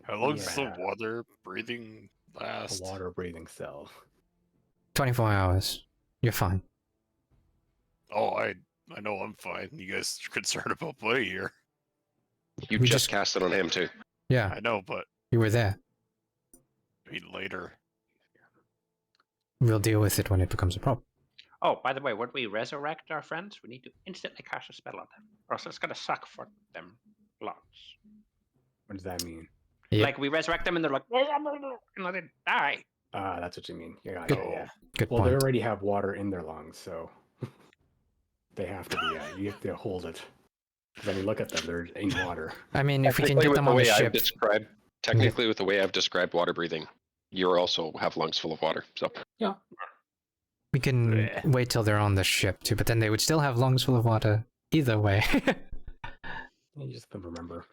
S3: How long does the
S5: Yeah.
S3: water breathing
S5: A
S3: last?
S5: water breathing cell.
S4: 24 hours. You're fine.
S3: Oh, I know I'm fine. You guys are concerned about play here.
S1: You
S4: We
S1: just
S4: just-
S1: cast it on him too.
S4: Yeah,
S3: I know, but
S4: you were there.
S3: I mean later.
S4: We'll deal with it when it becomes a problem.
S2: Oh, by the way, when we resurrect our friends, we need to instantly cast a spell on them, or else it's gonna suck for them lots.
S5: What does that mean?
S4: Yep.
S2: Like we resurrect them and they're like, and they die.
S5: That's what you mean. Yeah,
S4: Good.
S5: yeah.
S4: Good
S5: Well, they
S4: point.
S5: already have water in their lungs, so they have to be. You have to hold it. Because I mean, look at them; they're in water.
S4: I mean, if we can
S1: Technically,
S4: get
S1: with
S4: them
S1: the
S4: on the
S1: way I've
S4: ship,
S1: described, technically with the way I've described water breathing, you also have lungs full of water. So
S5: Yeah.
S4: we can
S6: Bleh.
S4: wait till they're on the ship too. But then they would still have lungs full of water either way.
S5: You just have to remember.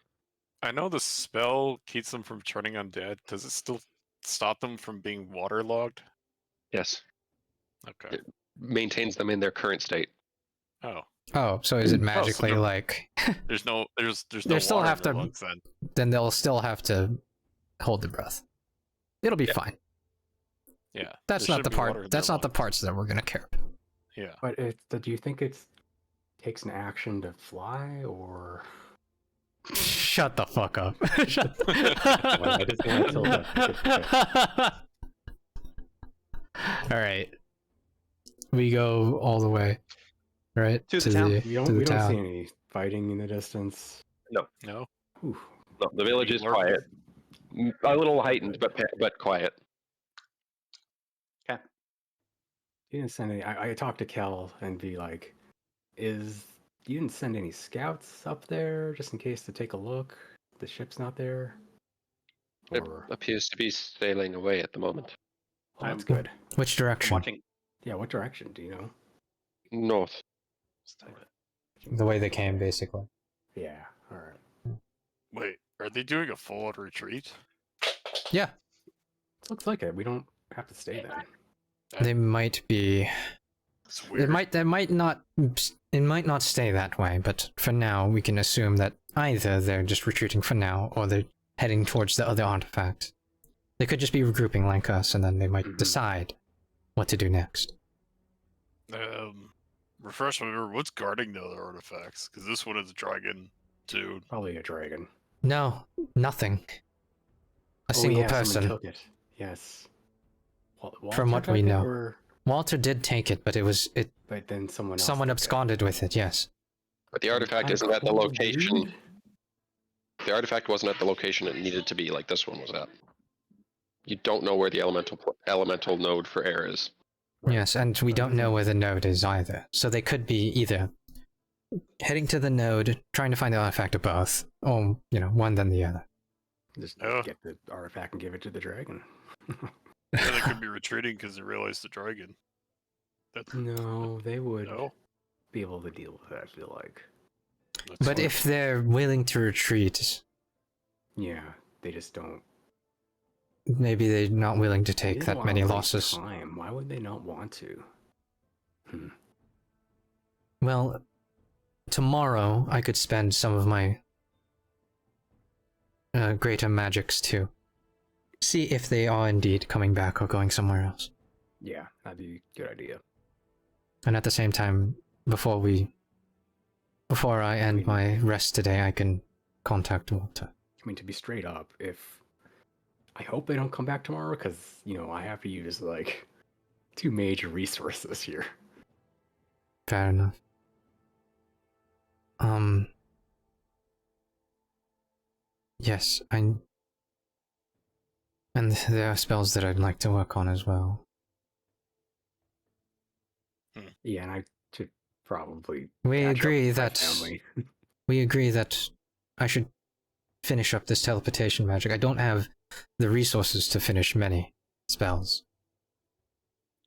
S3: I know the spell keeps them from turning undead. Does it still stop them from being waterlogged?
S1: yes,
S3: Okay.
S1: it maintains them in their current state.
S3: Oh,
S4: Oh, so is it
S3: so
S4: magically
S3: no-
S4: like?
S3: there's no
S4: They still
S3: water
S4: have
S3: in their
S4: to-
S3: lungs then.
S4: Then they'll still have to hold their breath. It'll be
S1: Yeah.
S4: fine.
S3: Yeah.
S4: That's
S3: there
S4: not the
S3: shouldn't be water
S4: part.
S3: in
S4: That's
S3: their
S4: not the
S3: lungs.
S4: parts that we're gonna care about.
S3: Yeah.
S5: But do you think it takes an action to fly, or?
S4: Shut the fuck up. Shut
S5: Well, I just wanted to
S4: All right. We go all the way, right?
S6: To the town.
S5: We
S4: to
S5: don't.
S4: the
S5: We don't see
S4: town.
S5: any fighting in the distance.
S3: No.
S5: Whew.
S1: No, the village is
S3: Lurk-
S1: quiet, a little heightened, but quiet.
S5: You didn't send any. I talked to Kel and be like, you didn't send any scouts up there just in case to take a look? The ship's not there?
S1: It
S5: Or,
S1: appears to be sailing away at the moment.
S5: well, that's
S6: I'm-
S5: good.
S4: Which
S6: I'm
S4: direction?
S6: watching.
S5: Yeah, what direction, do you know?
S1: North.
S6: Let's type it.
S4: The way they came, basically.
S5: Yeah, alright.
S3: Wait, are they doing a full-on retreat?
S4: Yeah,
S5: Looks like it. We don't have to stay then.
S4: they might be.
S3: It's weird.
S4: It might not. It might not stay that way. But for now, we can assume that either they're just retreating for now, or they're heading towards the other artifact. They could just be regrouping like us, and then they might
S5: Mhm.
S4: decide what to do next.
S3: Refresh my memory. What's guarding the other artifacts? Because this one is a dragon, too.
S5: Probably a dragon.
S4: No, nothing. A single
S5: yeah, someone
S4: person.
S5: took it. Yes.
S4: From what
S5: Walter
S4: we
S5: took it,
S4: know.
S5: or-
S4: Walter did take it, but
S5: But then someone else
S4: someone
S5: took
S4: absconded with it. Yes.
S1: But the artifact
S5: Kinda
S1: isn't at the
S5: cool,
S1: location.
S5: dude.
S1: The artifact wasn't at the location it needed to be, like this one was at. You don't know where the elemental node for air is.
S5: Right.
S4: Yes, and we don't know where the node is either. So they could be either heading to the node, trying to find the artifact, or both, or one then the other.
S5: Just
S3: Oh.
S5: get the artifact and give it to the dragon.
S3: Yeah, they could be retreating because they realized the dragon. That's
S5: No, they would
S3: no.
S5: be able to deal with it, I feel like.
S3: That's
S4: But
S3: fine.
S4: if they're willing to retreat,
S5: Yeah, they just don't.
S4: maybe they're not willing to
S5: they
S4: take
S5: don't
S4: that
S5: wanna
S4: many
S5: waste
S4: losses.
S5: Time. Why would they not want to?
S4: Well, tomorrow I could spend some of my greater magics to see if they are indeed coming back or going somewhere else.
S5: Yeah, that'd be a good idea.
S4: And at the same time, before I end my rest today, I can contact Walter.
S5: I mean, to be straight up, I hope they don't come back tomorrow, because, I have to use, 2 major resources here.
S4: Fair enough. Yes, and there are spells that I'd like to work on as well.
S5: Yeah, and I should probably
S4: We
S5: catch up
S4: agree
S5: with my
S4: that
S5: family.
S4: we agree that I should finish up this teleportation magic. I don't have the resources to finish many spells.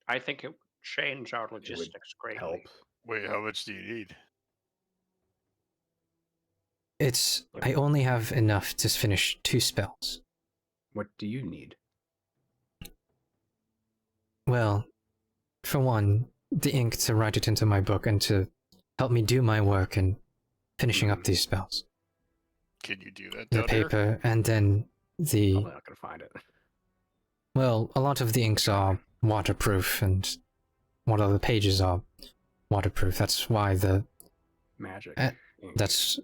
S2: I think it would change our logistics greatly.
S5: Help.
S3: Wait, how much do you need?
S4: I only have enough to finish 2 spells.
S5: What do you need?
S4: Well, for one, the ink to write it into my book and to help me do my work in finishing up these spells.
S3: Can you do that
S4: The
S3: down here?
S4: paper, and then the...
S5: Probably not gonna find it.
S4: Well, a lot of the inks are waterproof, and one of the pages are waterproof. That's why
S5: Magic.
S4: Eh,
S5: ink.
S4: that's...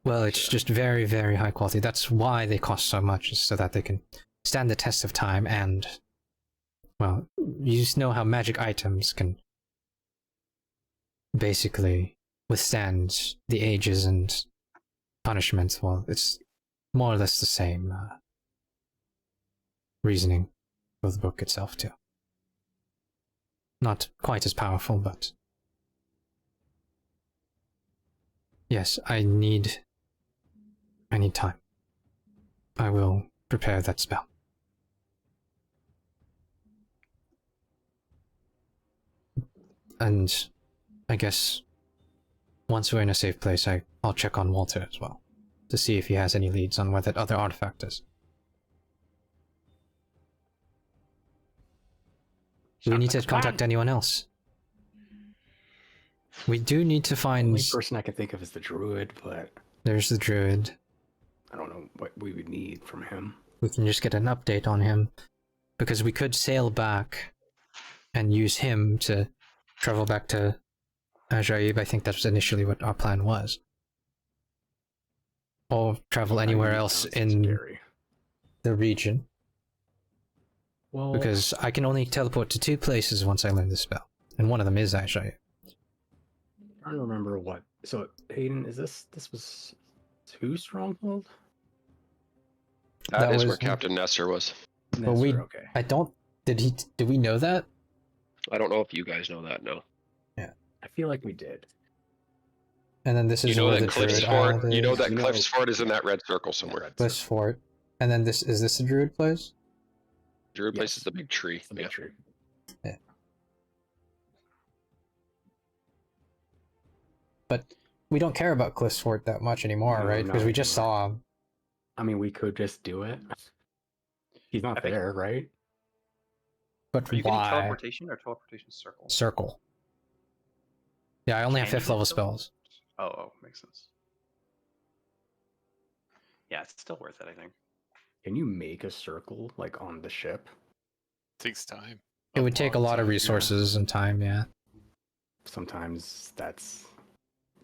S4: Well, it's
S5: Sure.
S4: just very, very high quality. That's why they cost so much, is so that they can stand the test of time and... Well, you just know how magic items can basically withstand the ages and punishments. Well, it's more or less the same reasoning for the book itself, too. Not quite as powerful, but... Yes, I need time. I will prepare that spell. And I guess once we're in a safe place, I'll check on Walter as well, to see if he has any leads on where that other artifact is. Do we
S2: Sounds
S4: need
S2: like
S4: to
S2: a plan.
S4: contact anyone else? We do need to
S5: The
S4: find...
S5: only person I can think of is the druid, but
S4: There's the druid.
S5: I don't know what we would need from him.
S4: We can just get an update on him. Because we could sail back and use him to travel back to Ajaib. I think that's initially what our plan was. Or travel anywhere else
S5: Sounds
S4: in
S5: scary.
S4: the region.
S5: Well,
S4: Because I can only teleport to 2 places once I learn the spell. And one of them is Ajaib.
S5: I'm trying to remember what. So, Hayden, is this was 2 stronghold?
S1: That is where
S4: was-
S1: Captain Nestor was.
S4: But we...
S5: Nestor, okay.
S4: I don't... Did we know that?
S1: I don't know if you guys know that, no.
S5: I feel like we did.
S4: And then this
S1: You
S4: is
S1: know
S4: where
S1: that
S4: the
S1: Cliff's
S4: druid
S1: Fort,
S4: island
S1: you know
S4: is.
S1: that
S5: You know-
S1: Cliff's Fort is in that red circle somewhere.
S5: Red
S4: Cliff's
S5: circle.
S4: Fort. And then this... Is this the druid place?
S1: Druid place
S5: Yes.
S1: is the big tree.
S5: It's the big tree.
S4: But we don't care about Cliff's Fort that much anymore,
S5: No,
S4: right?
S5: not
S4: Because we just
S5: anymore.
S4: saw him.
S5: I mean, we could just do it. He's not
S6: I think-
S5: there, right?
S4: But
S6: Are you getting
S4: why?
S6: teleportation or teleportation circle?
S4: Circle. Yeah, I only have
S6: Can you
S4: 5th
S6: get
S4: level
S6: teleport-
S4: spells.
S6: Oh, makes sense. Yeah, it's still worth it, I think.
S5: Can you make a circle like on the ship?
S3: Takes time.
S4: It would take a lot of
S3: time.
S4: resources and time, yeah.
S5: Sometimes that's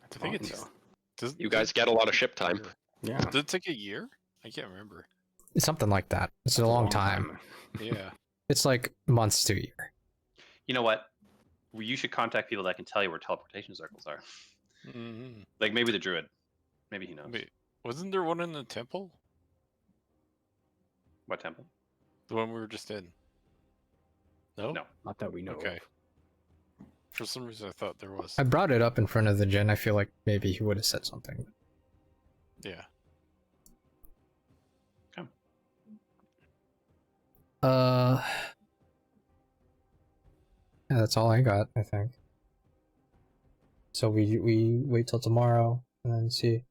S3: I think
S5: fun,
S3: it's.
S5: though.
S3: Does,
S1: You guys get a lot of ship time.
S5: Yeah.
S3: Did it take a year? I can't remember.
S4: It's something like that. It's
S5: That's
S4: a long time.
S3: Yeah.
S4: It's like months to a year.
S6: You know what? You should contact people that can tell you where teleportation circles are.
S3: Mm-hmm.
S6: Like maybe the druid. Maybe he knows.
S3: Wait, wasn't there one in the temple?
S6: What temple?
S3: The one we were just in. No.
S6: No.
S5: Not that we know
S3: Okay.
S5: of.
S3: For some reason, I thought there was.
S4: I brought it up in front of the Jinn. I feel like maybe he would have said something.
S3: Yeah.
S4: Yeah, that's all I got, I think. So we wait till tomorrow and then see.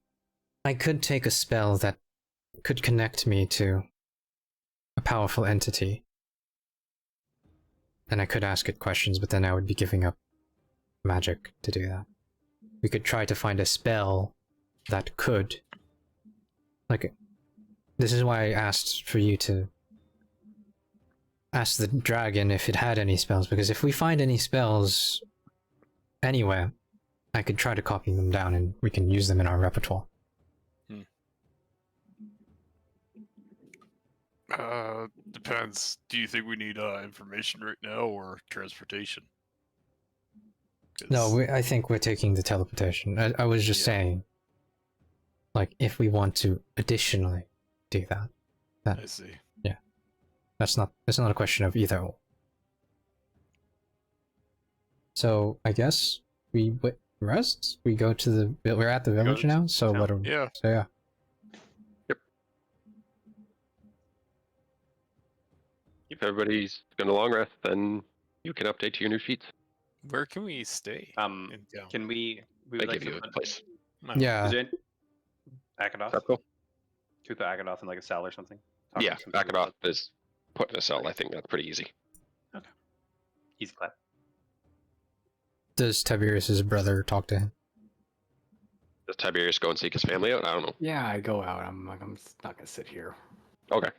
S4: I could take a spell that could connect me to a powerful entity. And I could ask it questions, but then I would be giving up magic to do that. We could try to find a spell that could... Like, this is why I asked for you to ask the dragon if it had any spells, because if we find any spells anywhere, I could try to copy them down and we can use them in our repertoire.
S3: Depends. Do you think we need information right now or transportation? 'Cause-
S4: No, I think we're taking the teleportation. I was just
S3: Yeah.
S4: saying, like, if we want to additionally do that,
S3: I see.
S4: it's not a question of either or. So I guess we rest. We go to the. We're at the
S6: go
S4: village
S6: to
S4: now. So
S6: town.
S4: what? Are,
S3: Yeah.
S4: So yeah.
S1: If everybody's going to long rest, then you can update to your new sheets.
S3: Where can we stay? In town?
S6: Can we
S1: They
S6: would like
S1: give
S6: to
S1: you a
S6: put-
S1: place.
S3: No.
S4: Yeah.
S6: Is it Akadoth?
S1: That's cool.
S6: Tooth of Akadoth in like a cell or something? Talk to
S1: Yeah,
S6: some
S1: back it
S6: people.
S1: off is put in a cell. I think that's pretty easy.
S6: He's glad.
S4: Does Tiberius's brother talk to him?
S1: Does Tiberius go and seek his family out? I don't know.
S5: Yeah, I go out. I'm like, I'm just not gonna sit here.
S1: Okay.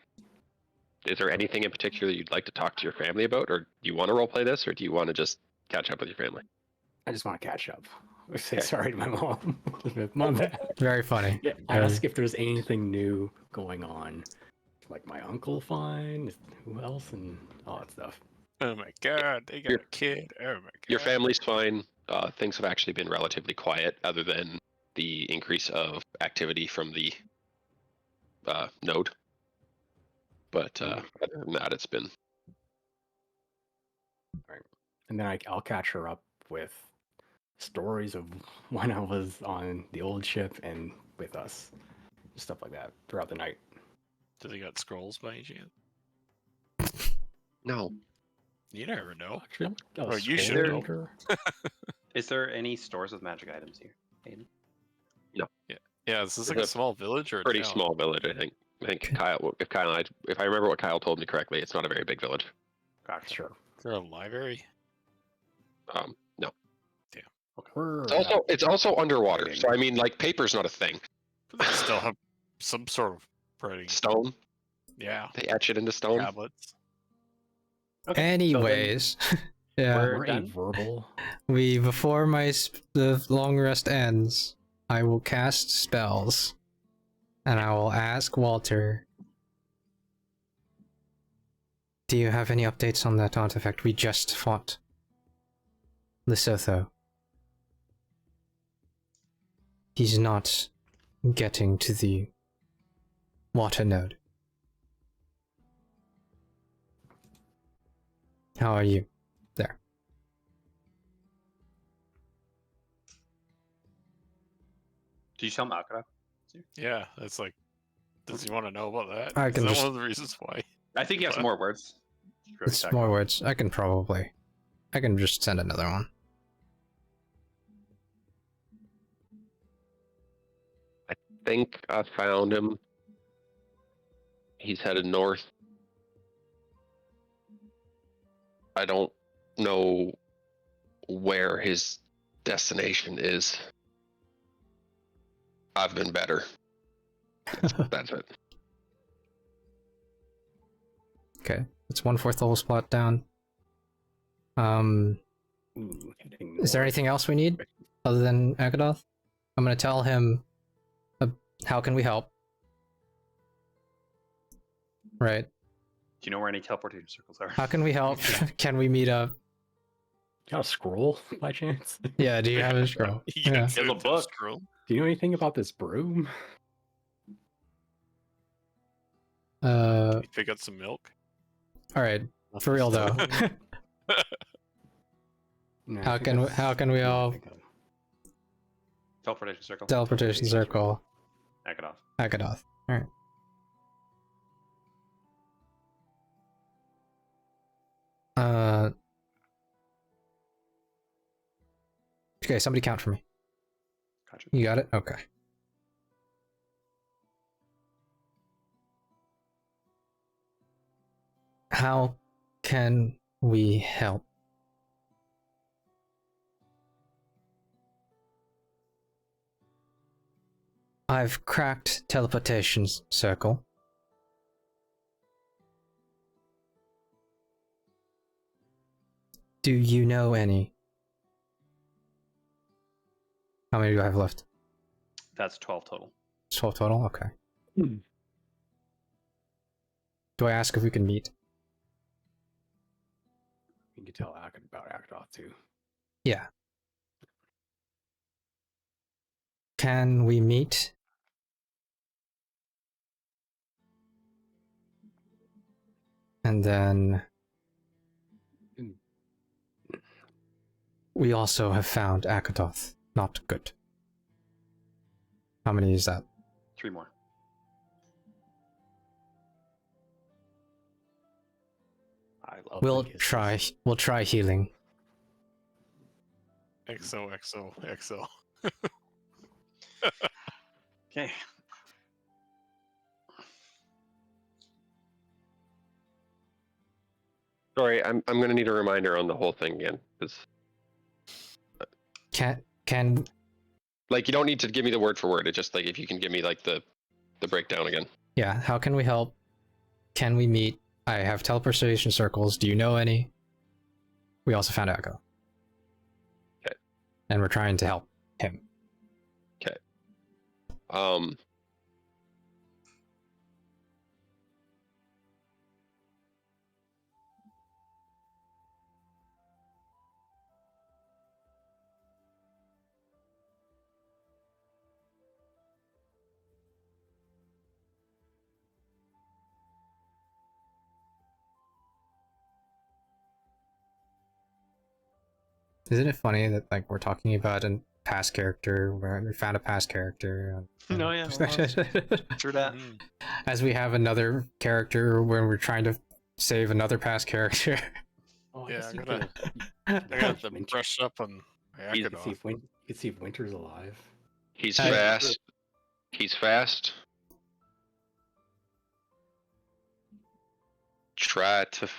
S1: Is there anything in particular you'd like to talk to your family about, or do you want to roleplay this, or do you want to just catch up with your family?
S5: I just want to catch up. I say
S1: Okay.
S5: sorry to my mom. Mom, Dad.
S4: Very funny.
S5: Yeah, ask if there's anything new going on. Like my uncle fine, who else, and all that stuff.
S3: Oh my god, they got
S1: Your-
S3: a kid. Oh my god.
S1: Your family's fine. Things have actually been relatively quiet, other than the increase of activity from the node. But other than that, it's been
S5: And then I'll catch her up with stories of when I was on the old ship and with us. Stuff like that throughout the night.
S3: Do they got scrolls by any chance?
S1: No.
S3: You never know.
S5: Actually,
S3: Oh, you
S6: should
S3: should know.
S6: Is there any stores with magic items here? Aiden?
S3: Yeah, is this like
S1: It's
S3: a small village or a
S1: Pretty
S3: town?
S1: small village, I think. I think Kyle, if I remember what Kyle told me correctly, it's not a very big village.
S6: Gotcha.
S5: Sure.
S3: Is there a library?
S1: No.
S5: We're
S1: It's also underwater,
S5: writing.
S1: so I mean, like, paper's not a thing.
S3: But they still have some sort of writing.
S1: Stone,
S3: Yeah,
S1: they etch it into stone.
S3: tablets.
S6: Okay, so then
S4: Anyways, yeah,
S6: we're
S5: We're a
S6: done?
S5: verbal.
S4: before the long rest ends, I will cast spells, and I will ask Walter, do you have any updates on that artifact? We just fought Lesotho. He's not getting to the water node. How are you there?
S6: Did you tell Malkara?
S3: Yeah, that's like. Does he want to know about that?
S4: I
S3: Is
S4: can
S3: that
S4: just-
S3: one of the reasons why?
S6: I think you have some more words. Should we
S4: It's
S6: talk
S4: more
S6: about?
S4: words. I can just send another one.
S1: I think I found him. He's headed north. I don't know where his destination is. I've been better. That's it.
S4: Okay, it's 1/4 the whole spot down.
S5: Heading
S4: Is there
S5: north.
S4: anything else we need other than Agadoth? I'm gonna tell him, how can we help? Right.
S6: Do you know where any teleportation circles are?
S4: How can we help? Can we meet up?
S5: Got a scroll by chance?
S4: Yeah, do you have a scroll?
S3: You
S4: Yeah.
S3: can fit
S6: a
S3: it to
S6: book.
S3: scroll.
S5: Do you know anything about this broom?
S4: Uh,
S3: You pick up some milk.
S4: alright, for real though.
S5: No, I
S4: How
S5: think
S4: can we-
S5: that's
S4: how can we
S5: what I
S4: all-
S5: think of.
S6: Teleportation circle.
S4: Teleportation circle.
S6: Knock it off.
S4: Agadoth. Alright. Okay, somebody count for me.
S6: Gotcha.
S4: You got it? Okay. How can we help? I've cracked teleportation circle. Do you know any? How many do I have left?
S6: That's 12 total.
S4: 12 total? Okay.
S5: Hmm.
S4: Do I ask if we can meet?
S5: You can tell about Akadoth too.
S4: Yeah. Can we meet? And then
S5: Hmm.
S4: we also have found Akadoth. Not good. How many is that?
S6: 3 more.
S5: I love
S4: We'll
S5: the kisses.
S4: try. We'll try healing.
S3: XOXOXO.
S6: Okay.
S1: Sorry, I'm gonna need a reminder on the whole thing again, because
S4: Can
S1: like you don't need to give me the word for word. It's just like if you can give me like the breakdown again.
S4: yeah? How can we help? Can we meet? I have teleportation circles. Do you know any? We also found Echo.
S1: Okay.
S4: And we're trying to help him.
S1: Um,
S4: Isn't it funny that like we're talking about a past character where we found a past character?
S6: No, yeah, well, true that.
S3: Mhm.
S4: As we have another character when we're trying to save another past character.
S5: Oh,
S3: Yeah,
S5: guess
S3: I
S5: you
S3: gotta-
S5: could've-
S3: I got to
S5: Winter-
S3: brush up on my
S5: you could see
S3: Akadoth.
S5: if you could see if Winter's alive.
S1: He's
S4: Hey.
S1: fast. He's fast. Try to.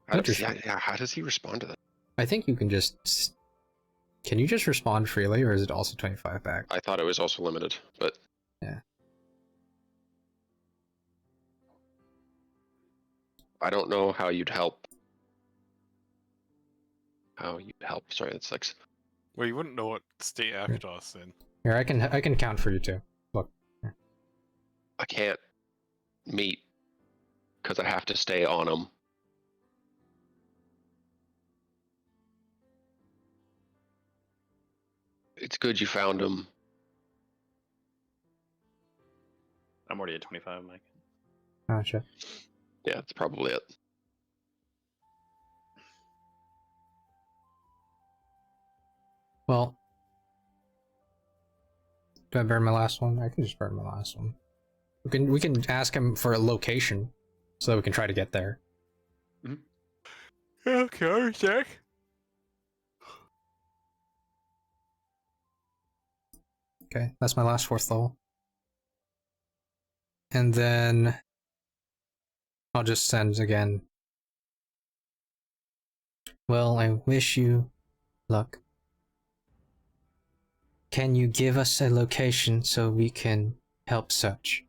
S1: How does,
S4: Interesting.
S1: yeah, how does he respond to that?
S4: I think you can just. Can you just respond freely, or is it also 25 back?
S1: I thought it was also limited, but
S4: Yeah.
S1: I don't know how you'd help. Sorry, that's like
S3: Well, you wouldn't know what state Akadoth's in.
S4: Here, I can count for you too. Look.
S1: I can't meet because I have to stay on him. It's good you found him.
S6: I'm already at 25, Mike.
S4: Gotcha.
S1: Yeah, that's probably it.
S4: Well, do I burn my last one? I can just burn my last one. We can ask him for a location so that we can try to get there.
S3: Okay, Jack.
S4: Okay, that's my last 4th level. And then I'll just send again. Well, I wish you luck. Can you give us a location so we can help search?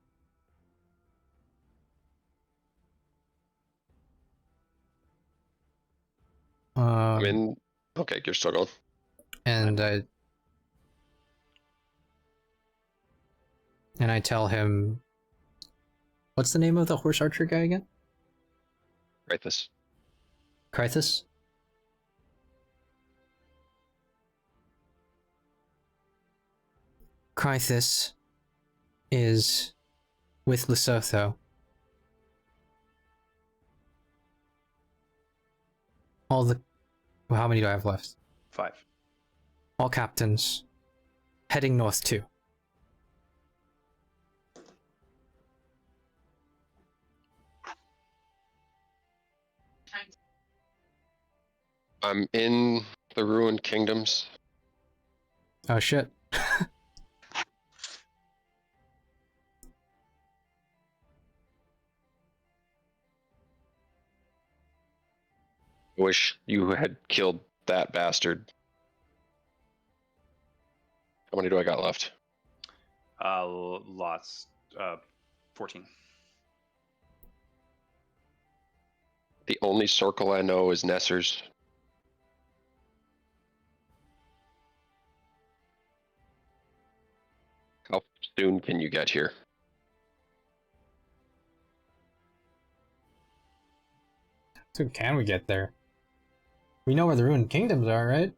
S1: I mean, okay, you're still going.
S4: And I tell him, what's the name of the horse archer guy again?
S1: Right, this.
S4: Krythus? Krythus is with Lesotho. All the... Well, how many do I have left?
S6: 5.
S4: All captains heading north too.
S1: I'm in the ruined kingdoms.
S4: Oh shit.
S1: I wish you had killed that bastard. How many do I got left?
S6: Lots. 14.
S1: The only circle I know is Nesser's. How soon can you get here?
S4: So can we get there? We know where the ruined kingdoms are, right?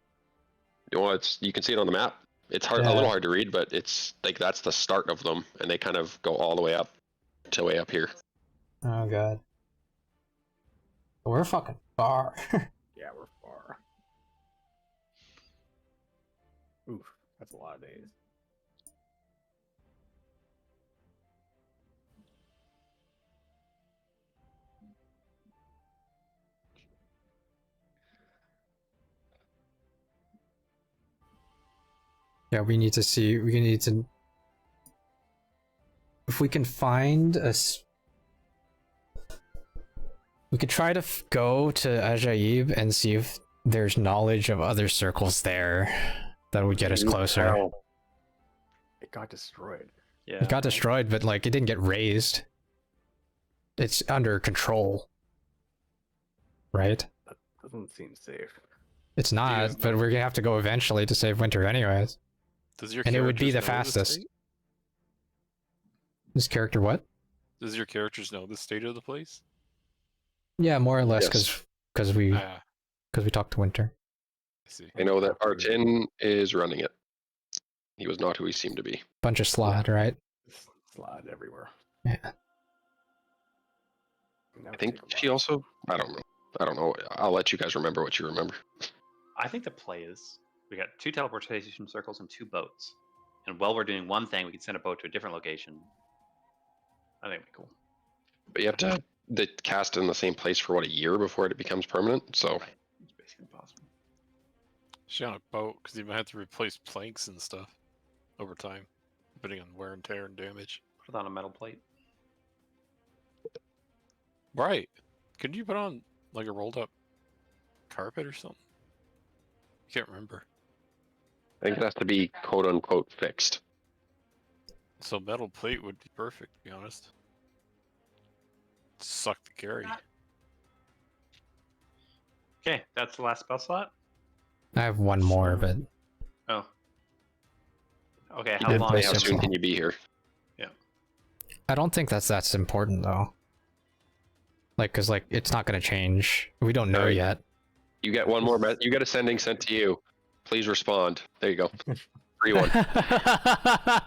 S1: You know, you can see it on the map. It's hard, a
S4: Yeah.
S1: little hard to read, but it's like that's the start of them, and they kind of go all the way up to way up here.
S4: Oh god. We're fucking far.
S5: Yeah, we're far. Oof, that's a lot of days.
S4: Yeah, we need to see. We need to. If we can find we could try to go to Ajaib and see if there's knowledge of other circles there that would get us closer.
S5: It got destroyed.
S6: Yeah.
S4: It got destroyed, but like it didn't get raised. It's under control, right?
S5: That doesn't seem safe.
S4: It's not,
S3: Yeah.
S4: but we're gonna have to go eventually to save Winter anyways.
S3: Does your
S4: And it would be the
S3: characters know
S4: fastest.
S3: state?
S4: This character, what?
S3: Does your characters know the state of the place?
S4: Yeah, more or less,
S1: Yes.
S4: because we
S3: Ah,
S4: talked to Winter.
S3: I see.
S1: I know that Artin is running it. He was not who he seemed to be.
S4: Bunch of slot, right?
S5: Slide everywhere.
S4: Yeah.
S5: That
S1: I
S5: would
S1: think
S5: take a
S1: she
S5: while.
S1: also. I don't know. I don't know. I'll let you guys remember what you remember.
S6: I think the play is we got 2 teleportation circles and 2 boats. And while we're doing one thing, we can send a boat to a different location. I think it'd be cool.
S1: But you have to the cast in the same place for what, a year before it becomes permanent. So
S6: Right. It's basically impossible.
S3: She on a boat because you might have to replace planks and stuff over time, depending on wear and tear and damage.
S6: Put it on a metal plate.
S3: Right. Could you put on like a rolled up carpet or something? I can't remember.
S1: I think it has to be quote unquote fixed.
S3: So metal plate would be perfect, to be honest. Suck the carry.
S6: Okay, that's the last spell slot.
S4: I have one more, but
S6: Oh. Okay,
S1: You
S6: how
S1: did
S6: long?
S1: say
S4: play
S1: how
S4: six
S1: soon
S4: more.
S1: can you be here?
S4: I don't think that's important though. Like, cause like it's not gonna change. We don't know
S1: Alright.
S4: yet.
S1: You get one more. You get a sending sent to you. Please respond. There you go. 3-1.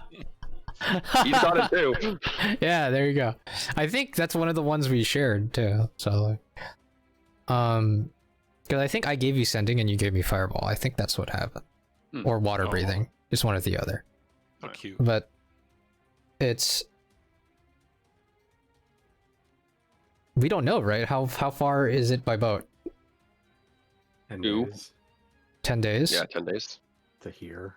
S1: He's got it too.
S4: Yeah, there you go. I think that's one of the ones we shared too. So, because I think I gave you sending and you gave me fireball. I think that's what happened, or water
S3: Oh.
S4: breathing. Just one or the other.
S3: How cute.
S4: But it's we don't know, right? How far is it by boat?
S5: 10
S1: Two.
S5: days
S4: 10 days.
S1: Yeah, 10 days.
S5: to here.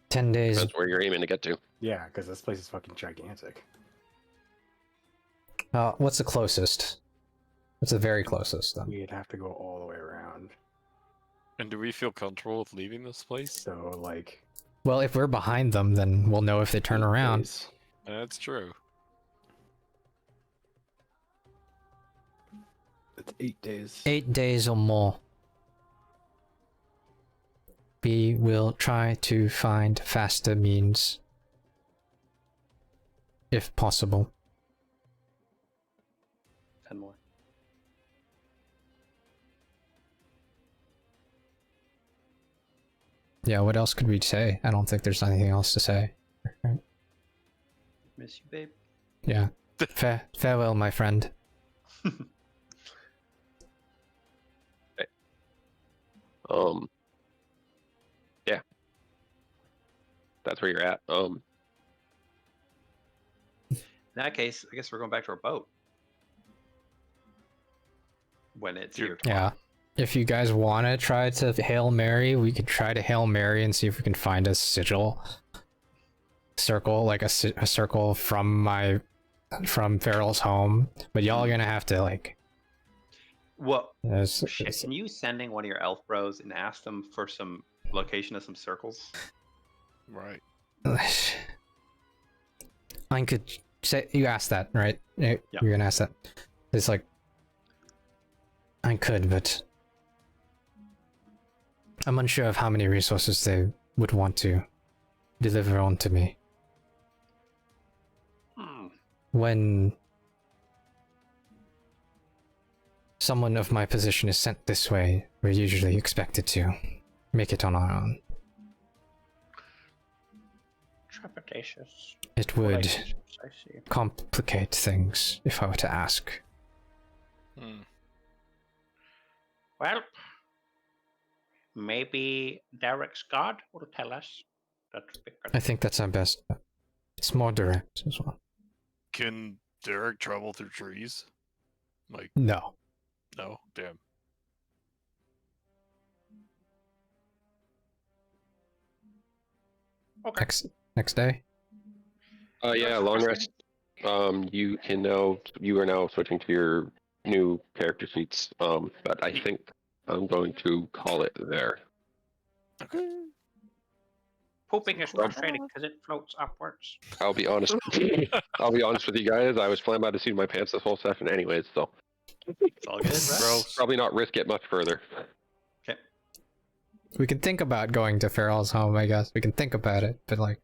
S4: 10 days.
S1: Depends where you're aiming to get to.
S5: Yeah, because this place is fucking gigantic.
S4: What's the closest? What's the very closest then?
S5: We'd have to go all the way around.
S3: And do we feel comfortable with leaving this place?
S5: So, like,
S4: Well, if we're behind them, then we'll know if they turn
S5: 8
S4: around.
S5: days.
S3: That's true.
S5: It's 8 days.
S4: 8 days or more. We will try to find faster means, if possible.
S6: 10 more.
S4: Yeah, what else could we say? I don't think there's anything else to say.
S6: Miss you, babe.
S4: Yeah. Farewell, my friend.
S1: Yeah. That's where you're at.
S6: In that case, I guess we're going back to our boat. When it's here tomorrow.
S4: Yeah. If you guys want to try to Hail Mary, we could try to Hail Mary and see if we can find a sigil. Circle, like a circle from Farrell's home. But y'all are gonna have to, like...
S6: Well,
S4: There's,
S6: shit, can you sending one of your elf bros and ask them for some location of some circles?
S3: Right.
S4: I could say you asked that, right? You're gonna ask that. It's like I could, but I'm unsure of how many resources they would want to deliver on to me. When someone of my position is sent this way, we're usually expected to make it on our own.
S2: Trepidatious.
S4: It would
S2: relationships, I see.
S4: complicate things if I were to ask.
S2: Well, maybe Derek's god will tell us. That would be good.
S4: I think that's our best bet. It's more direct as well.
S3: Can Derek travel through trees? Like,
S4: No.
S3: no? Damn.
S2: Okay.
S4: Next day?
S1: Yeah, long rest. You are now switching to your new character sheets. But I think I'm going to call it there.
S3: Okay.
S2: Pooping is frustrating because it floats upwards.
S1: I'll be honest. I'll be honest with you guys. I was planning about to see my pants this whole session, anyways. So
S6: It's all good, bro.
S1: probably not risk it much further.
S6: Okay.
S4: We can think about going to Farrell's home, I guess. We can think about it, but like,